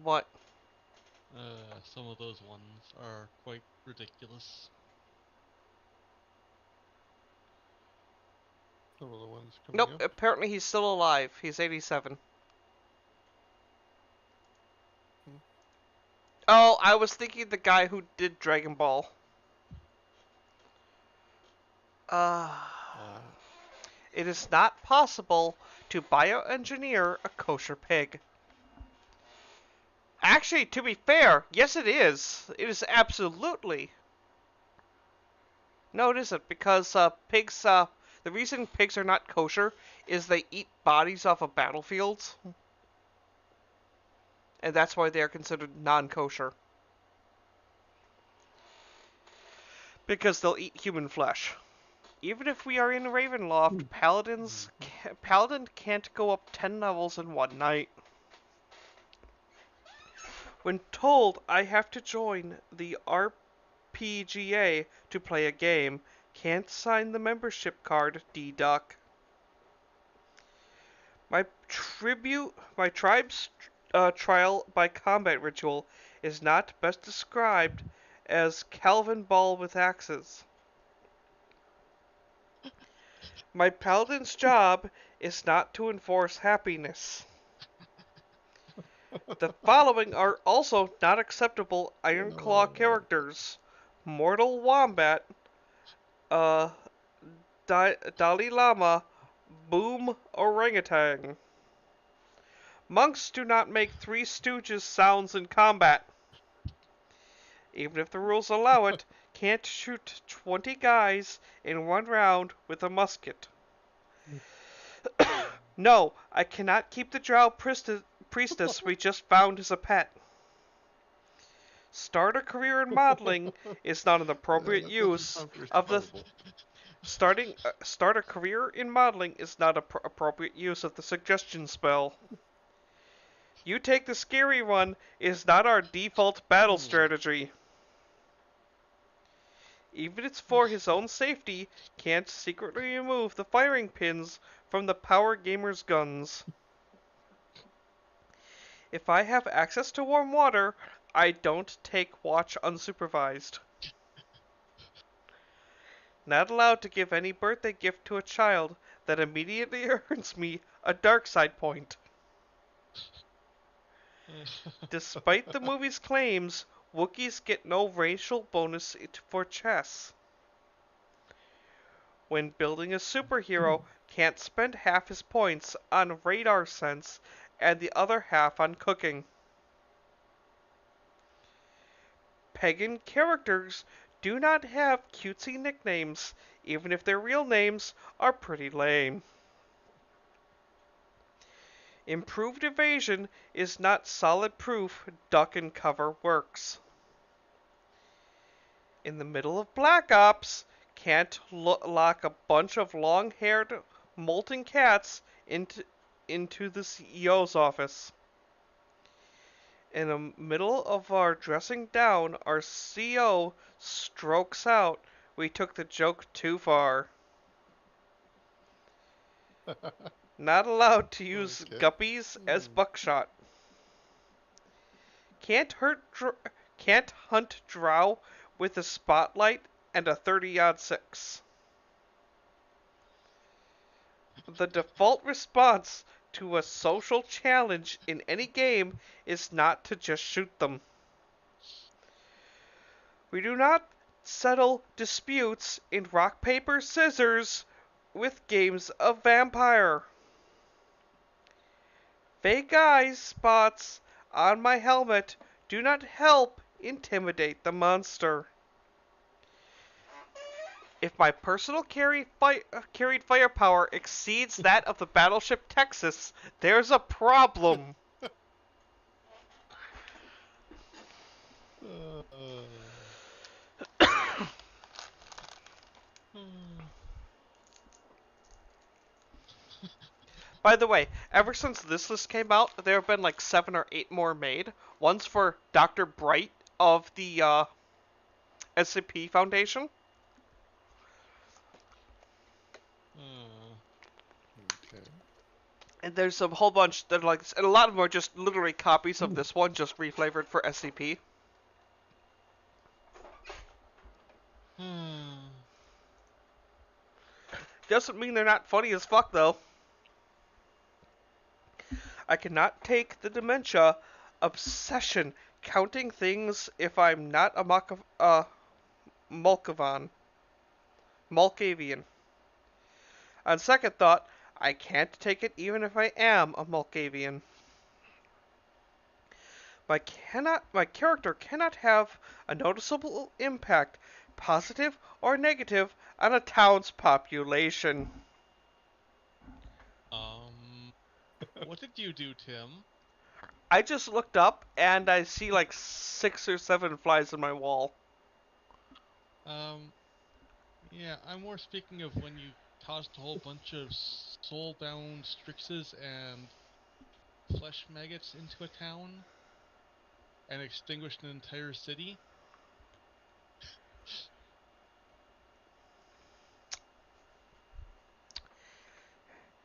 What? Some of those ones are quite ridiculous. Some of the ones coming Nope, up. apparently he's still alive. He's 87. Oh, I was thinking the guy who did Dragon Ball. It is not possible to bioengineer a kosher pig. Actually, to be fair, yes it is. It is absolutely. No, it isn't, because pigs, the reason pigs are not kosher is they eat bodies off of battlefields. And that's why they are considered non-kosher. Because they'll eat human flesh. Even if we are in Ravenloft, Paladin can't go up 10 levels in one night. When told I have to join the RPGA to play a game, can't sign the membership card, D-Duck. My tribe's trial by combat ritual is not best described as Calvin Ball with axes. My paladin's job is not to enforce happiness. The following are also not acceptable Ironclaw characters: Mortal Wombat, uh, Dalai Lama, Boom Orangutan. Monks do not make Three Stooges sounds in combat. Even if the rules allow it, can't shoot 20 guys in one round with a musket. No, I cannot keep the drow priestess we just found as a pet. Start a career in modeling is not an appropriate That doesn't use sound very of the palatable. start a career in modeling is not appropriate use of the suggestion spell. You take the scary one is not our default battle strategy. Even if it's for his own safety, can't secretly remove the firing pins from the power gamer's guns. If I have access to warm water, I don't take watch unsupervised. Not allowed to give any birthday gift to a child that immediately earns me a dark side point. Despite the movie's claims, Wookiees get no racial bonus for chess. When building a superhero, can't spend half his points on radar sense and the other half on cooking. Pagan characters do not have cutesy nicknames, even if their real names are pretty lame. Improved evasion is not solid proof duck and cover works. In the middle of Black Ops, can't lock a bunch of long-haired molten cats into the CEO's office. In the middle of our dressing down, our CEO strokes out. We took the joke too far. Not allowed to use guppies as buckshot. Can't hunt drow with a spotlight and a 30-06. The default response to a social challenge in any game is not to just shoot them. We do not settle disputes in rock, paper, scissors with games of vampire. Fake eyes spots on my helmet do not help intimidate the monster. If my personal carried firepower exceeds that of the battleship Texas, there's a problem. By the way, ever since this list came out, there have been like 7 or 8 more made. One's for Dr. Bright of the SCP Foundation. Okay. And there's a whole bunch that are like, and a lot of them are just literally copies of this one, just reflavored for SCP. Doesn't mean they're not funny as fuck, though. I cannot take the dementia obsession counting things if I'm not a Mulkavian. On second thought, I can't take it even if I am a Mulkavian. My character cannot have a noticeable impact, positive or negative, on a town's population. What did you do, Tim? I just looked up and I see like 6 or 7 flies on my wall. Yeah, I'm more speaking of when you tossed a whole bunch of soul-bound Strixes and flesh maggots into a town and extinguished an entire city.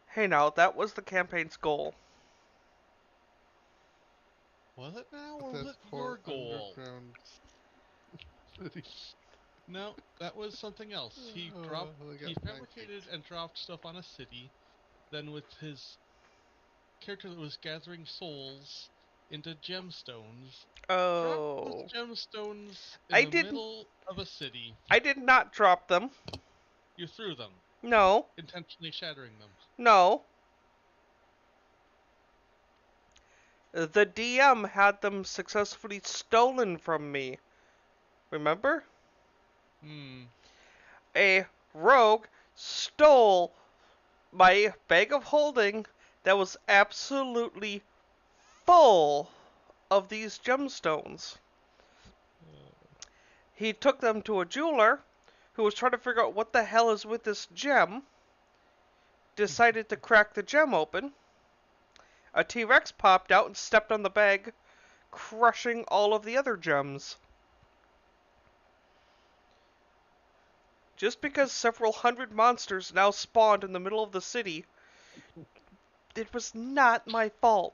Hey now, that was the campaign's goal. Was it now, or That was it poor your goal? underground city. No, that was something else. He they he got fabricated and dropped stuff on a city, then with his character that was gathering souls into gemstones, dropped those Oh. gemstones in I the didn't. middle of a city. I did not drop them. You threw them, No. intentionally shattering them. No. The DM had them successfully stolen from me. Remember? A rogue stole my bag of holding that was absolutely full of these gemstones. He took them to a jeweler who was trying to figure out what the hell is with this gem. Decided to crack the gem open. A T-Rex popped out and stepped on the bag, crushing all of the other gems. Just because several hundred monsters now spawned in the middle of the city, it was not my fault.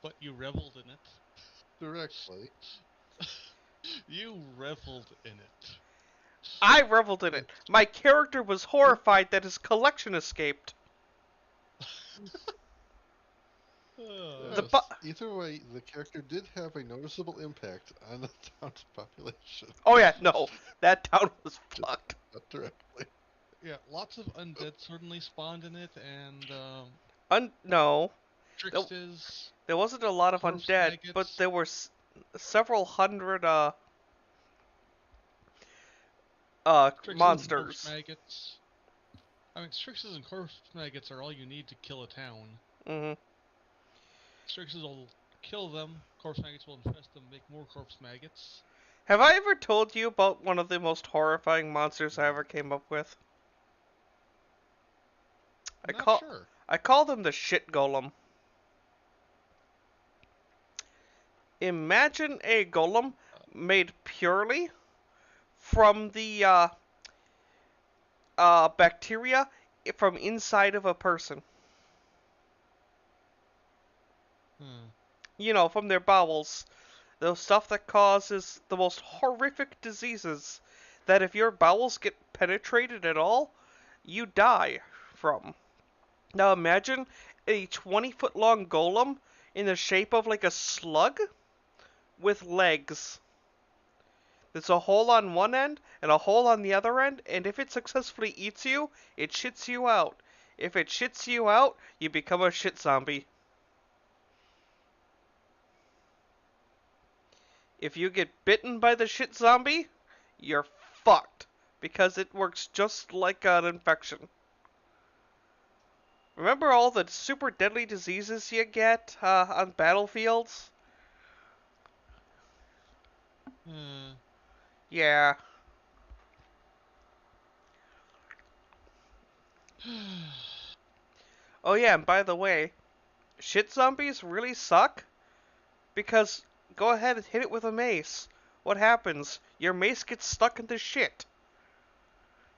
But you reveled in it. Directly. You reveled in it. I reveled in it. My character was horrified that his collection escaped. Yes, either way, the character did have a noticeable impact on the town's population. Oh yeah, no. That town was fucked. Not directly. Yeah, lots of undead certainly spawned in it, and No. tricksters. There wasn't a lot of corpse undead, maggots. but there were several hundred Strixes monsters. And corpse maggots. I mean, Strixes and corpse maggots are all you need to kill a town. Mm-hmm. Strixes will kill them, corpse maggots will infest them, make more corpse maggots. Have I ever told you about one of the most horrifying monsters I ever came up with? Sure. I call them the shit golem. Imagine a golem made purely from the bacteria from inside of a person. You know, from their bowels. The stuff that causes the most horrific diseases that if your bowels get penetrated at all, you die from. Now imagine a 20-foot long golem in the shape of like a slug with legs. There's a hole on one end and a hole on the other end, and if it successfully eats you, it shits you out. If it shits you out, you become a shit zombie. If you get bitten by the shit zombie, you're fucked, because it works just like an infection. Remember all the super deadly diseases you get on battlefields? Yeah. Oh yeah, and by the way, shit zombies really suck, because go ahead and hit it with a mace. What happens? Your mace gets stuck in the shit.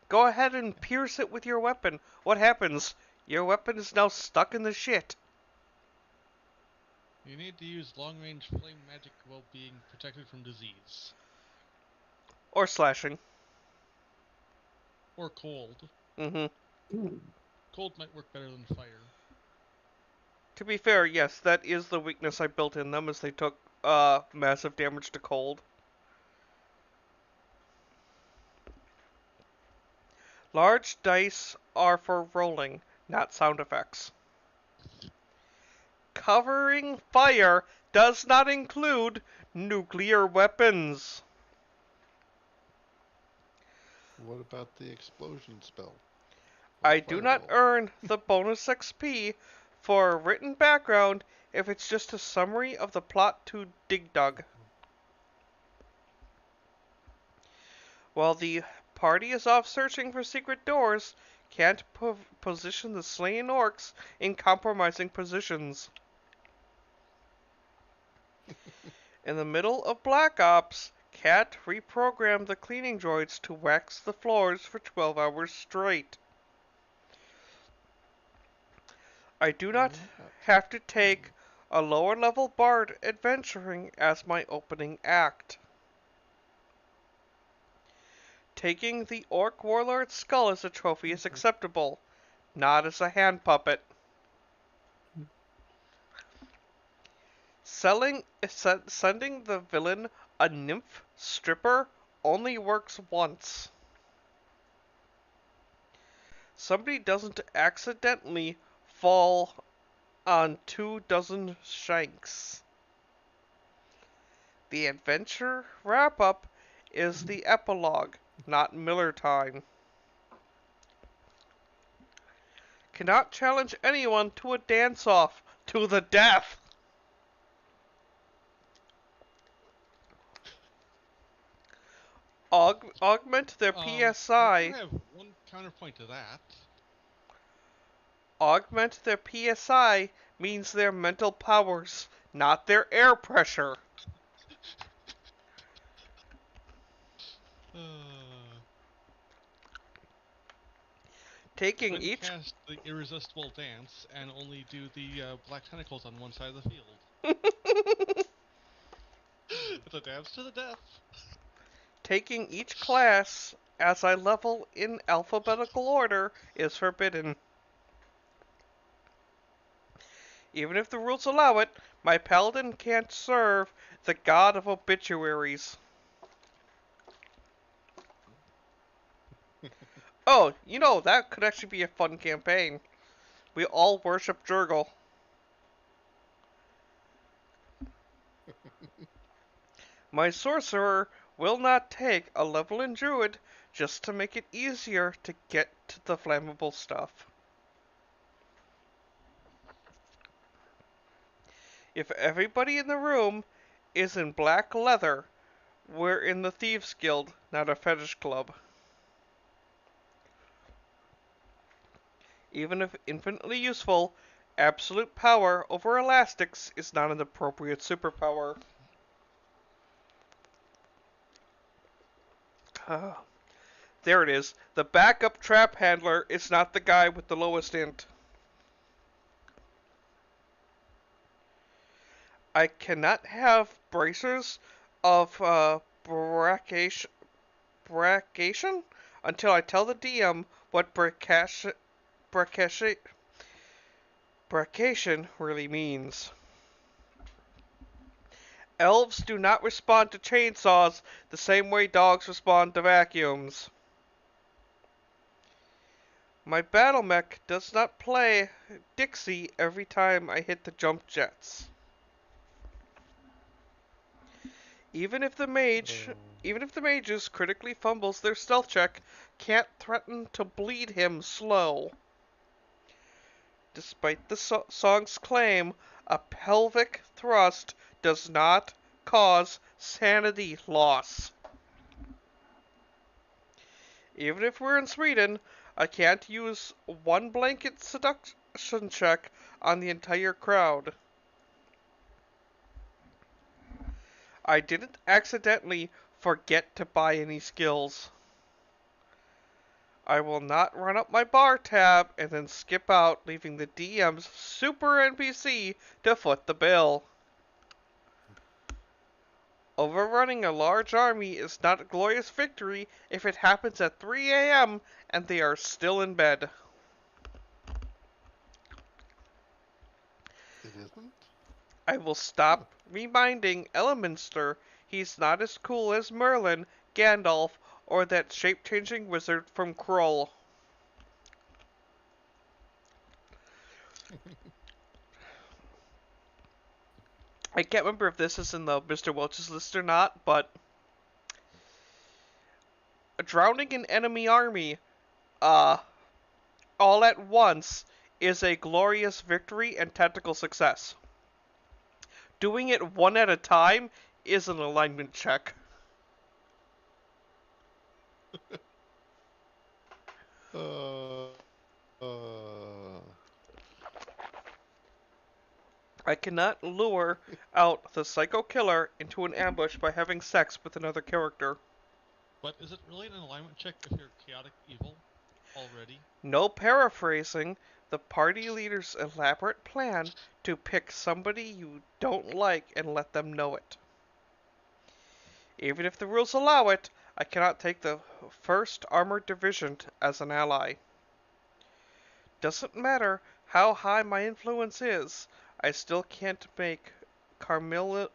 Go ahead and pierce it with your weapon. What happens? Your weapon is now stuck in the shit. You need to use long-range flame magic while being protected from disease. Or slashing. Or cold. Mm-hmm. Cold might work better than fire. To be fair, yes, that is the weakness I built in them, is they took massive damage to cold. Large dice are for rolling, not sound effects. covering fire does not include nuclear weapons. What about the explosion spell? I do not Fireball. earn the bonus XP for a written background if it's just a summary of the plot to Dig Dug. While the party is off searching for secret doors, can't position the slain orcs in compromising positions. In the middle of Black Ops, can't reprogram the cleaning droids to wax the floors for 12 hours straight. I do not have to take a lower level bard adventuring as my opening act. Taking the orc warlord's skull as a trophy is acceptable, not as a hand puppet. Sending the villain a nymph stripper only works once. Somebody doesn't accidentally fall on 24 shanks. The adventure wrap-up is the epilogue, not Miller time. Cannot challenge anyone to a dance-off to the death. Augment their PSI. I have one counterpoint to that. Augment their PSI means their mental powers, not their air pressure. Taking Then each cast the irresistible dance and only do the black tentacles on one side of the field. It's a dance to the death. taking each class as I level in alphabetical order is forbidden. Even if the rules allow it, my paladin can't serve the god of obituaries. Oh, you know, that could actually be a fun campaign. We all worship Jurgle. My sorcerer will not take a level in druid just to make it easier to get to the flammable stuff. If everybody in the room is in black leather, we're in the Thieves Guild, not a fetish club. Even if infinitely useful, absolute power over elastics is not an appropriate superpower. There it is. The backup trap handler is not the guy with the lowest int. I cannot have bracers of bracation until I tell the DM what bracation really means. Elves do not respond to chainsaws the same way dogs respond to vacuums. My battle mech does not play Dixie every time I hit the jump jets. Even if the mages critically fumbles their stealth check, can't threaten to bleed him slow. Despite the song's claim, a pelvic thrust does not cause sanity loss. Even if we're in Sweden, I can't use one blanket seduction check on the entire crowd. I didn't accidentally forget to buy any skills. I will not run up my bar tab and then skip out, leaving the DM's super NPC to foot the bill. Overrunning a large army is not a glorious victory if it happens at 3 a.m. and they are still in bed. It isn't? I will stop reminding Elminster he's not as cool as Merlin, Gandalf, or that shape-changing wizard from Kroll. I can't remember if this is in the Mr. Welch's list or not, but drowning an enemy army, all at once is a glorious victory and tactical success. Doing it one at a time is an alignment check. Uh, I cannot lure out the psycho killer into an ambush by having sex with another character. But is it really an alignment check if you're chaotic evil already? No paraphrasing the party leader's elaborate plan to pick somebody you don't like and let them know it. Even if the rules allow it, I cannot take the 1st Armored Division as an ally. Doesn't matter how high my influence is, I still can't make Carmen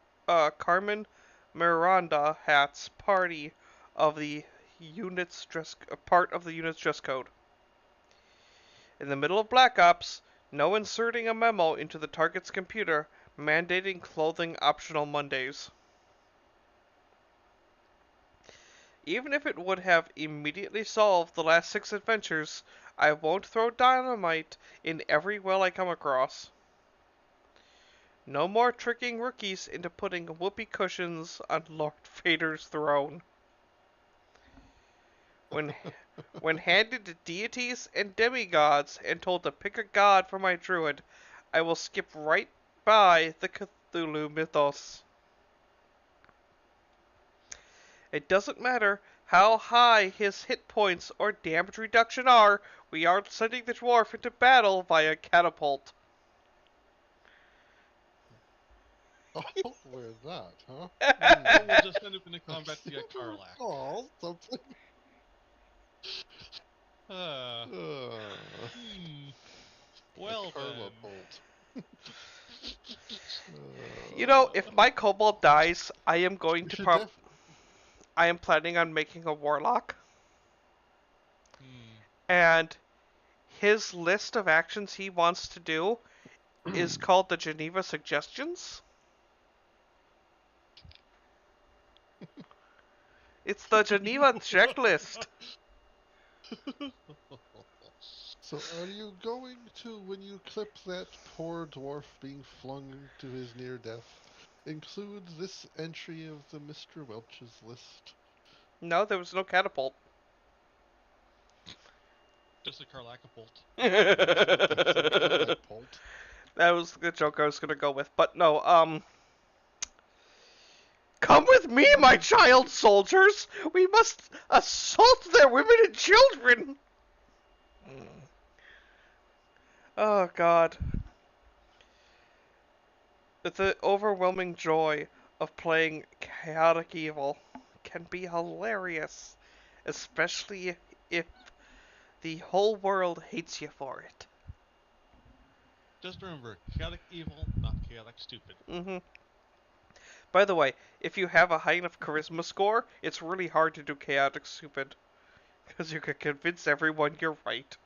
Miranda Hat's party of the unit's part of the unit's dress code. In the middle of Black Ops, no inserting a memo into the target's computer mandating clothing optional Mondays. Even if it would have immediately solved the last 6 adventures, I won't throw dynamite in every well I come across. No more tricking rookies into putting whoopee cushions on Lord Vader's throne. When handed to deities and demigods and told to pick a god for my druid, I will skip right by the Cthulhu mythos. It doesn't matter how high his hit points or damage reduction are, we aren't sending the dwarf into battle via catapult. oh, where's that, huh? Or we'll just send him into combat via Karlach. Oh, something. Uh, well Karma then. bolt. You know, if my kobold dies, I am going We to should I am planning on making a warlock, Hmm. and his list of actions he wants to do is called the Geneva Suggestions. It's the Geneva checklist. So are you going to, when you clip that poor dwarf being flung to his near death, include this entry of the Mr. Welch's list? No, there was no catapult. Just a Karlachapult. Bolt. That was the joke I was gonna go with, but no, come with me, my child soldiers! We must assault their women and children! Oh, God. The overwhelming joy of playing chaotic evil can be hilarious, especially if the whole world hates you for it. Just remember, chaotic evil, not chaotic stupid. By the way, if you have a high enough charisma score, it's really hard to do chaotic stupid, because you can convince everyone you're right.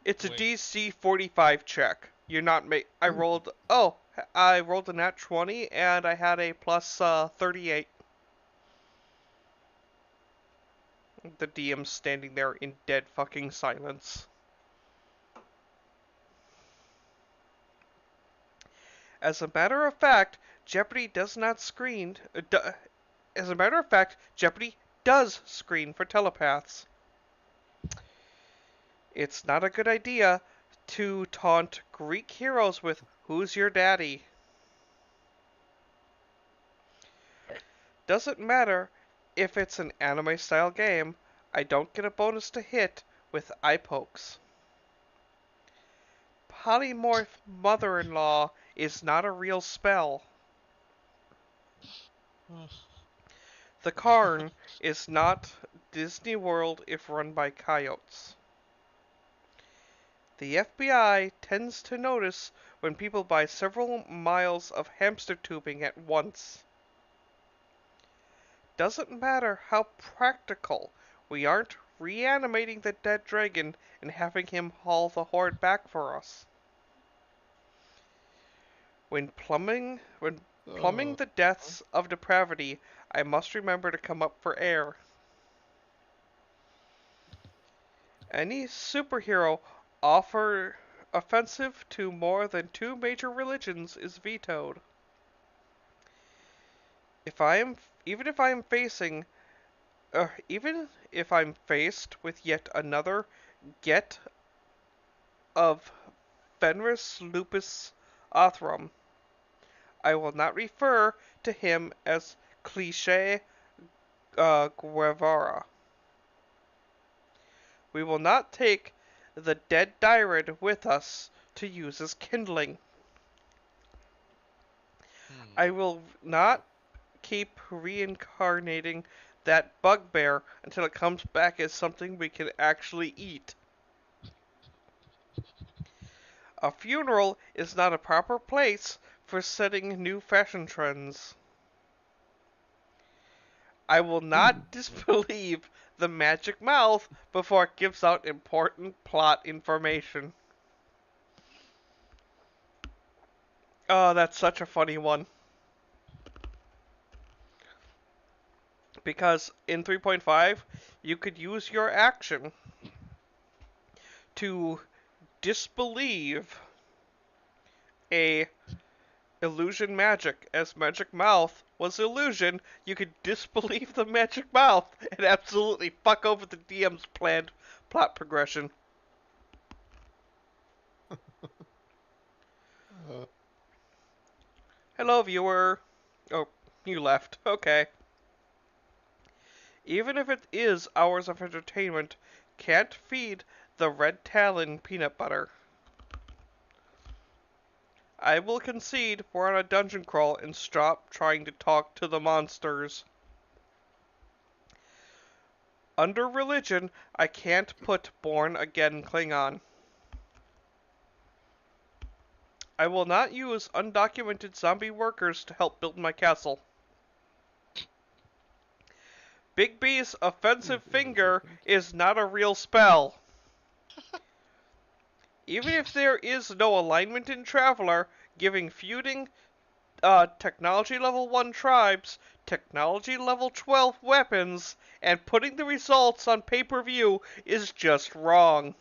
It's a Wait. DC 45 check. You're not I rolled a nat 20 and I had a plus 38. The DM's standing there in dead fucking silence. As a matter of fact, Jeopardy does not screen. As a matter of fact, Jeopardy does screen for telepaths. It's not a good idea to taunt Greek heroes with "Who's your daddy?" Doesn't matter if it's an anime-style game, I don't get a bonus to hit with eye pokes. Polymorph mother-in-law is not a real spell. The Karn is not Disney World if run by coyotes. The FBI tends to notice when people buy several miles of hamster tubing at once. Doesn't matter how practical, we aren't reanimating the dead dragon and having him haul the horde back for us. When plumbing Oh, the depths of depravity, I must remember to come up for air. Any superhero offer offensive to more than two major religions is vetoed. If I am even if I am facing even if I'm faced with yet another get of Fenris lupus Othram, I will not refer to him as Cliché Guevara. We will not take the dead Dyrad with us to use as kindling. I will not keep reincarnating that bugbear until it comes back as something we can actually eat. A funeral is not a proper place for setting new fashion trends. I will not disbelieve the magic mouth before it gives out important plot information. Oh, that's such a funny one. Because in 3.5, you could use your action to disbelieve a illusion magic. As magic mouth was illusion, you could disbelieve the magic mouth and absolutely fuck over the DM's planned plot progression. uh, Hello, viewer. Oh, you left. Okay. Even if it is hours of entertainment, can't feed the red talon peanut butter. I will concede we're on a dungeon crawl and stop trying to talk to the monsters. Under religion, I can't put born again Klingon. I will not use undocumented zombie workers to help build my castle. Big B's offensive finger is not a real spell. Even if there is no alignment in Traveler, giving feuding technology level 1 tribes technology level 12 weapons and putting the results on pay-per-view is just wrong.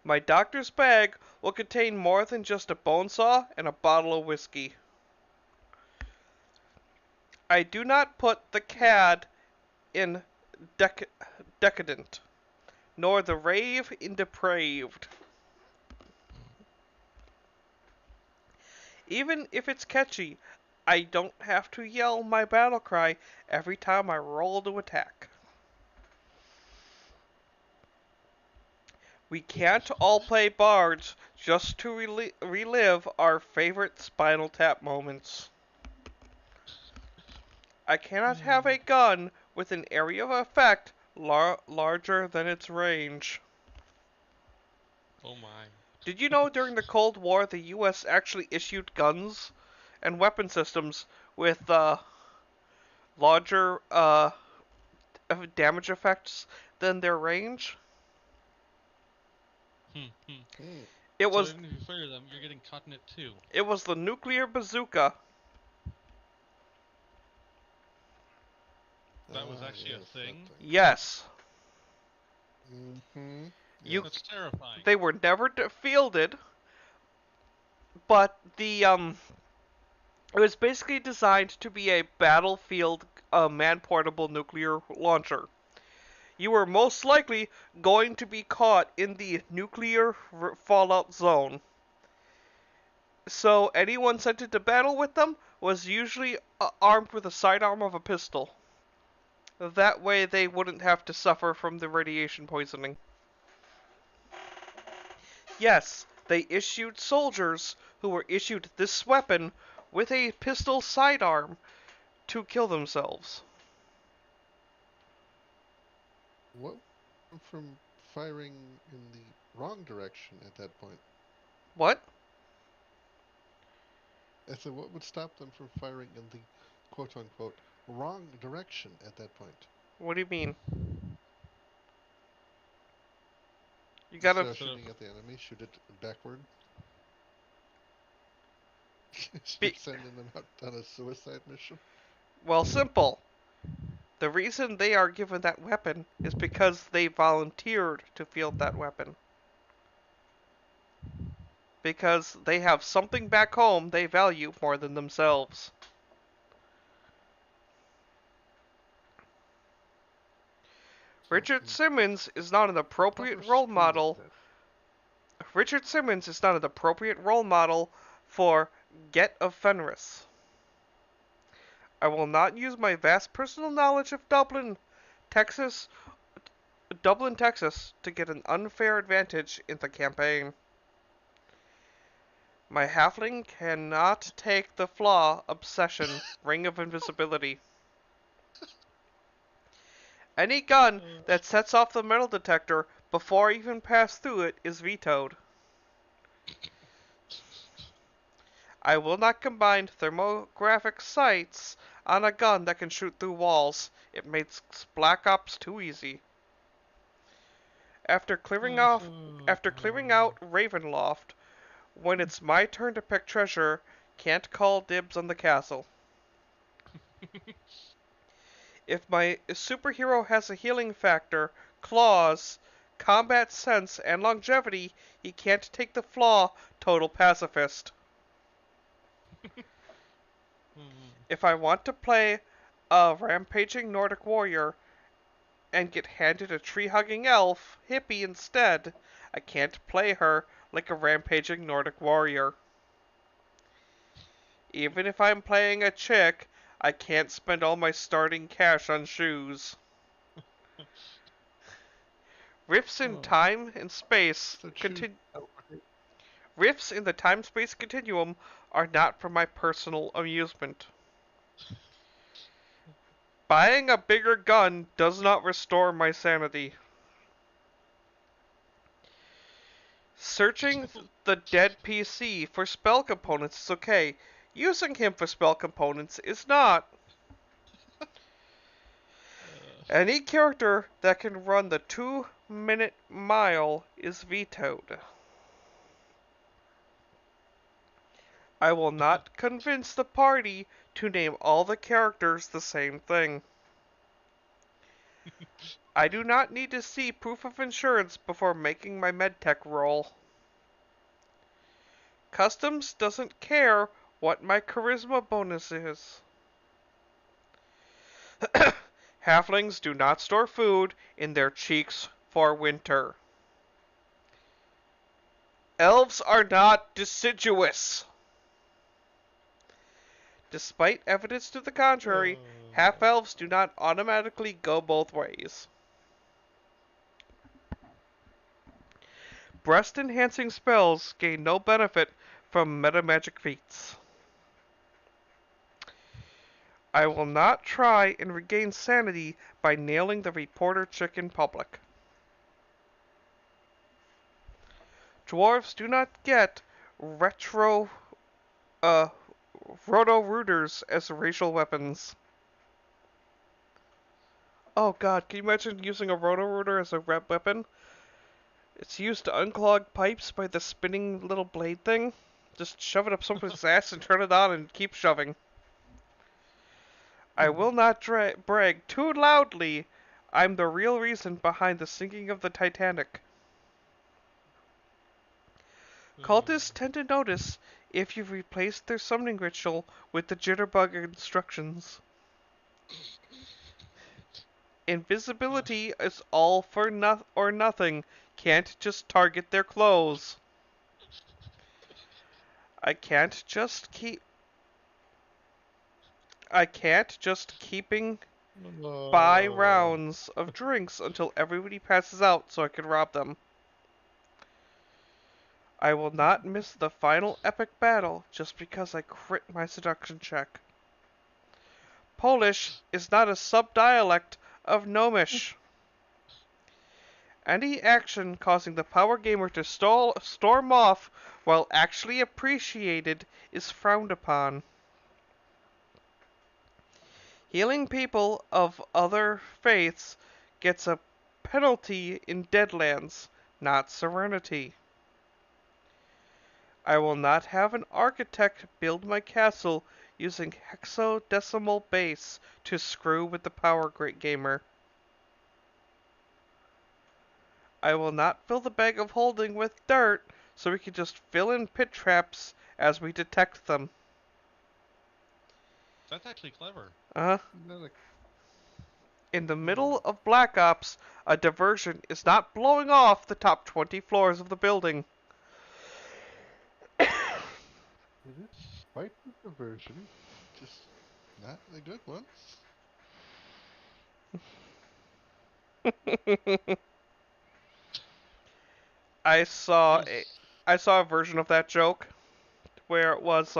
My doctor's bag will contain more than just a bone saw and a bottle of whiskey. I do not put the cad in decadent, nor the rave in depraved. Even if it's catchy, I don't have to yell my battle cry every time I roll to attack. We can't all play bards just to relive our favorite Spinal Tap moments. I cannot have a gun with an area of effect larger than its range. Oh my. Did you know during the Cold War the US actually issued guns and weapon systems with larger damage effects than their range? hmm. It So was even if you fire them, you're getting caught in it too. it was the nuclear bazooka. That was actually yes, a thing. Yes. Mm-hmm. You That's terrifying. They were never fielded, but it was basically designed to be a battlefield man-portable nuclear launcher. You were most likely going to be caught in the nuclear fallout zone. So anyone sent into battle with them was usually armed with a sidearm of a pistol. That way they wouldn't have to suffer from the radiation poisoning. Yes, they issued soldiers who were issued this weapon with a pistol sidearm to kill themselves. What from firing in the wrong direction at that point? What? I said, what would stop them from firing in the quote unquote wrong direction at that point? What do you mean? You gotta. Instead of shooting at the enemy, shoot it backward. You're Be, sending them out on a suicide mission. well, simple. The reason they are given that weapon is because they volunteered to field that weapon. Because they have something back home they value more than themselves. Richard Simmons is not an appropriate role model. Richard Simmons is not an appropriate role model for Get of Fenris. I will not use my vast personal knowledge of Texas, Texas, to get an unfair advantage in the campaign. My halfling cannot take the flaw, obsession, ring of invisibility. Any gun that sets off the metal detector before I even pass through it is vetoed. I will not combine thermographic sights on a gun that can shoot through walls. It makes Black Ops too easy. After clearing out Ravenloft, when it's my turn to pick treasure, can't call dibs on the castle. If my superhero has a healing factor, claws, combat sense, and longevity, he can't take the flaw, total pacifist. If I want to play a rampaging Nordic warrior and get handed a tree-hugging elf hippie instead, I can't play her like a rampaging Nordic warrior. Even if I'm playing a chick, I can't spend all my starting cash on shoes. Rifts in time and space Rifts in the time-space continuum are not for my personal amusement. Buying a bigger gun does not restore my sanity. Searching the dead PC for spell components is okay. Using him for spell components is not. Any character that can run the 2-minute mile is vetoed. I will not convince the party to name all the characters the same thing. I do not need to see proof of insurance before making my medtech roll. Customs doesn't care what my charisma bonus is. Halflings do not store food in their cheeks for winter. Elves are not deciduous. Despite evidence to the contrary, half-elves do not automatically go both ways. Breast-enhancing spells gain no benefit from metamagic feats. I will not try and regain sanity by nailing the reporter chick in public. Dwarves do not get roto-rooters as racial weapons. Oh god, can you imagine using a roto-rooter as a weapon? It's used to unclog pipes by the spinning little blade thing. Just shove it up someone's ass and turn it on and keep shoving. I will not brag too loudly. I'm the real reason behind the sinking of the Titanic. Cultists tend to notice if you've replaced their summoning ritual with the jitterbug instructions. Invisibility is all for or nothing. Can't just target their clothes. I can't just keeping buy rounds of drinks until everybody passes out so I can rob them. I will not miss the final epic battle just because I crit my seduction check. Polish is not a subdialect of Gnomish. Any action causing the power gamer to storm off while actually appreciated is frowned upon. Healing people of other faiths gets a penalty in Deadlands. not serenity. I will not have an architect build my castle using hexadecimal base to screw with the power grid gamer. I will not fill the bag of holding with dirt so we can just fill in pit traps as we detect them. That's actually clever. Not In the middle of Black Ops, a diversion is not blowing off the top 20 floors of the building. it is quite a diversion, just not a good one. I saw a There's I saw a version of that joke where it was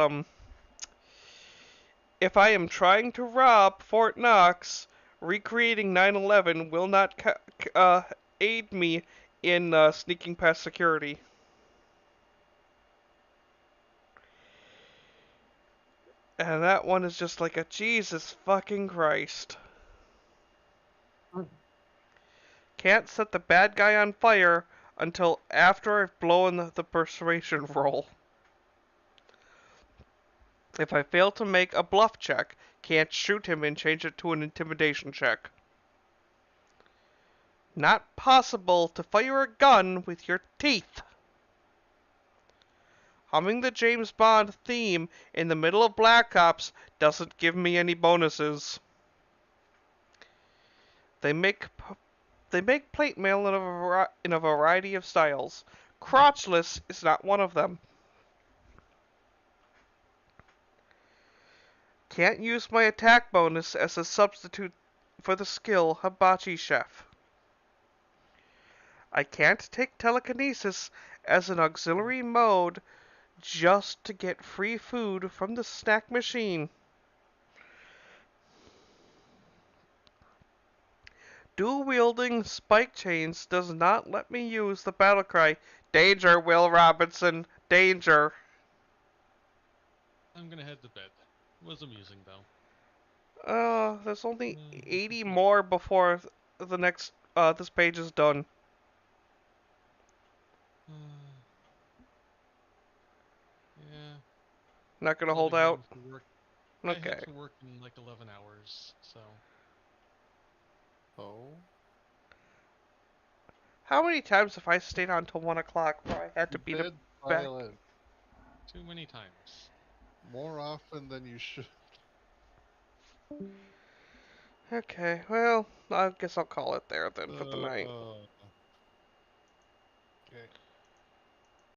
if I am trying to rob Fort Knox, recreating 9/11 will not aid me in sneaking past security. And that one is just like a Jesus fucking Christ. Can't set the bad guy on fire until after I've blown the persuasion roll. If I fail to make a bluff check, can't shoot him and change it to an intimidation check. Not possible to fire a gun with your teeth. Humming the James Bond theme in the middle of Black Ops doesn't give me any bonuses. They make plate mail in a variety of styles. Crotchless is not one of them. Can't use my attack bonus as a substitute for the skill Hibachi Chef. I can't take telekinesis as an auxiliary mode just to get free food from the snack machine. Dual-wielding spike chains does not let me use the battle cry, "Danger, Will Robinson, danger." I'm gonna head to bed. It was amusing though. There's only 80 more before the next, this page is done. Yeah. Not gonna I'll hold be heading out? for work. I Okay. head to work in like 11 hours, so. Oh, How many times have I stayed on till 1 o'clock where I had to beat it dead back? silent Too many times. more often than you should. Okay, well, I guess I'll call it there then for the night. Okay.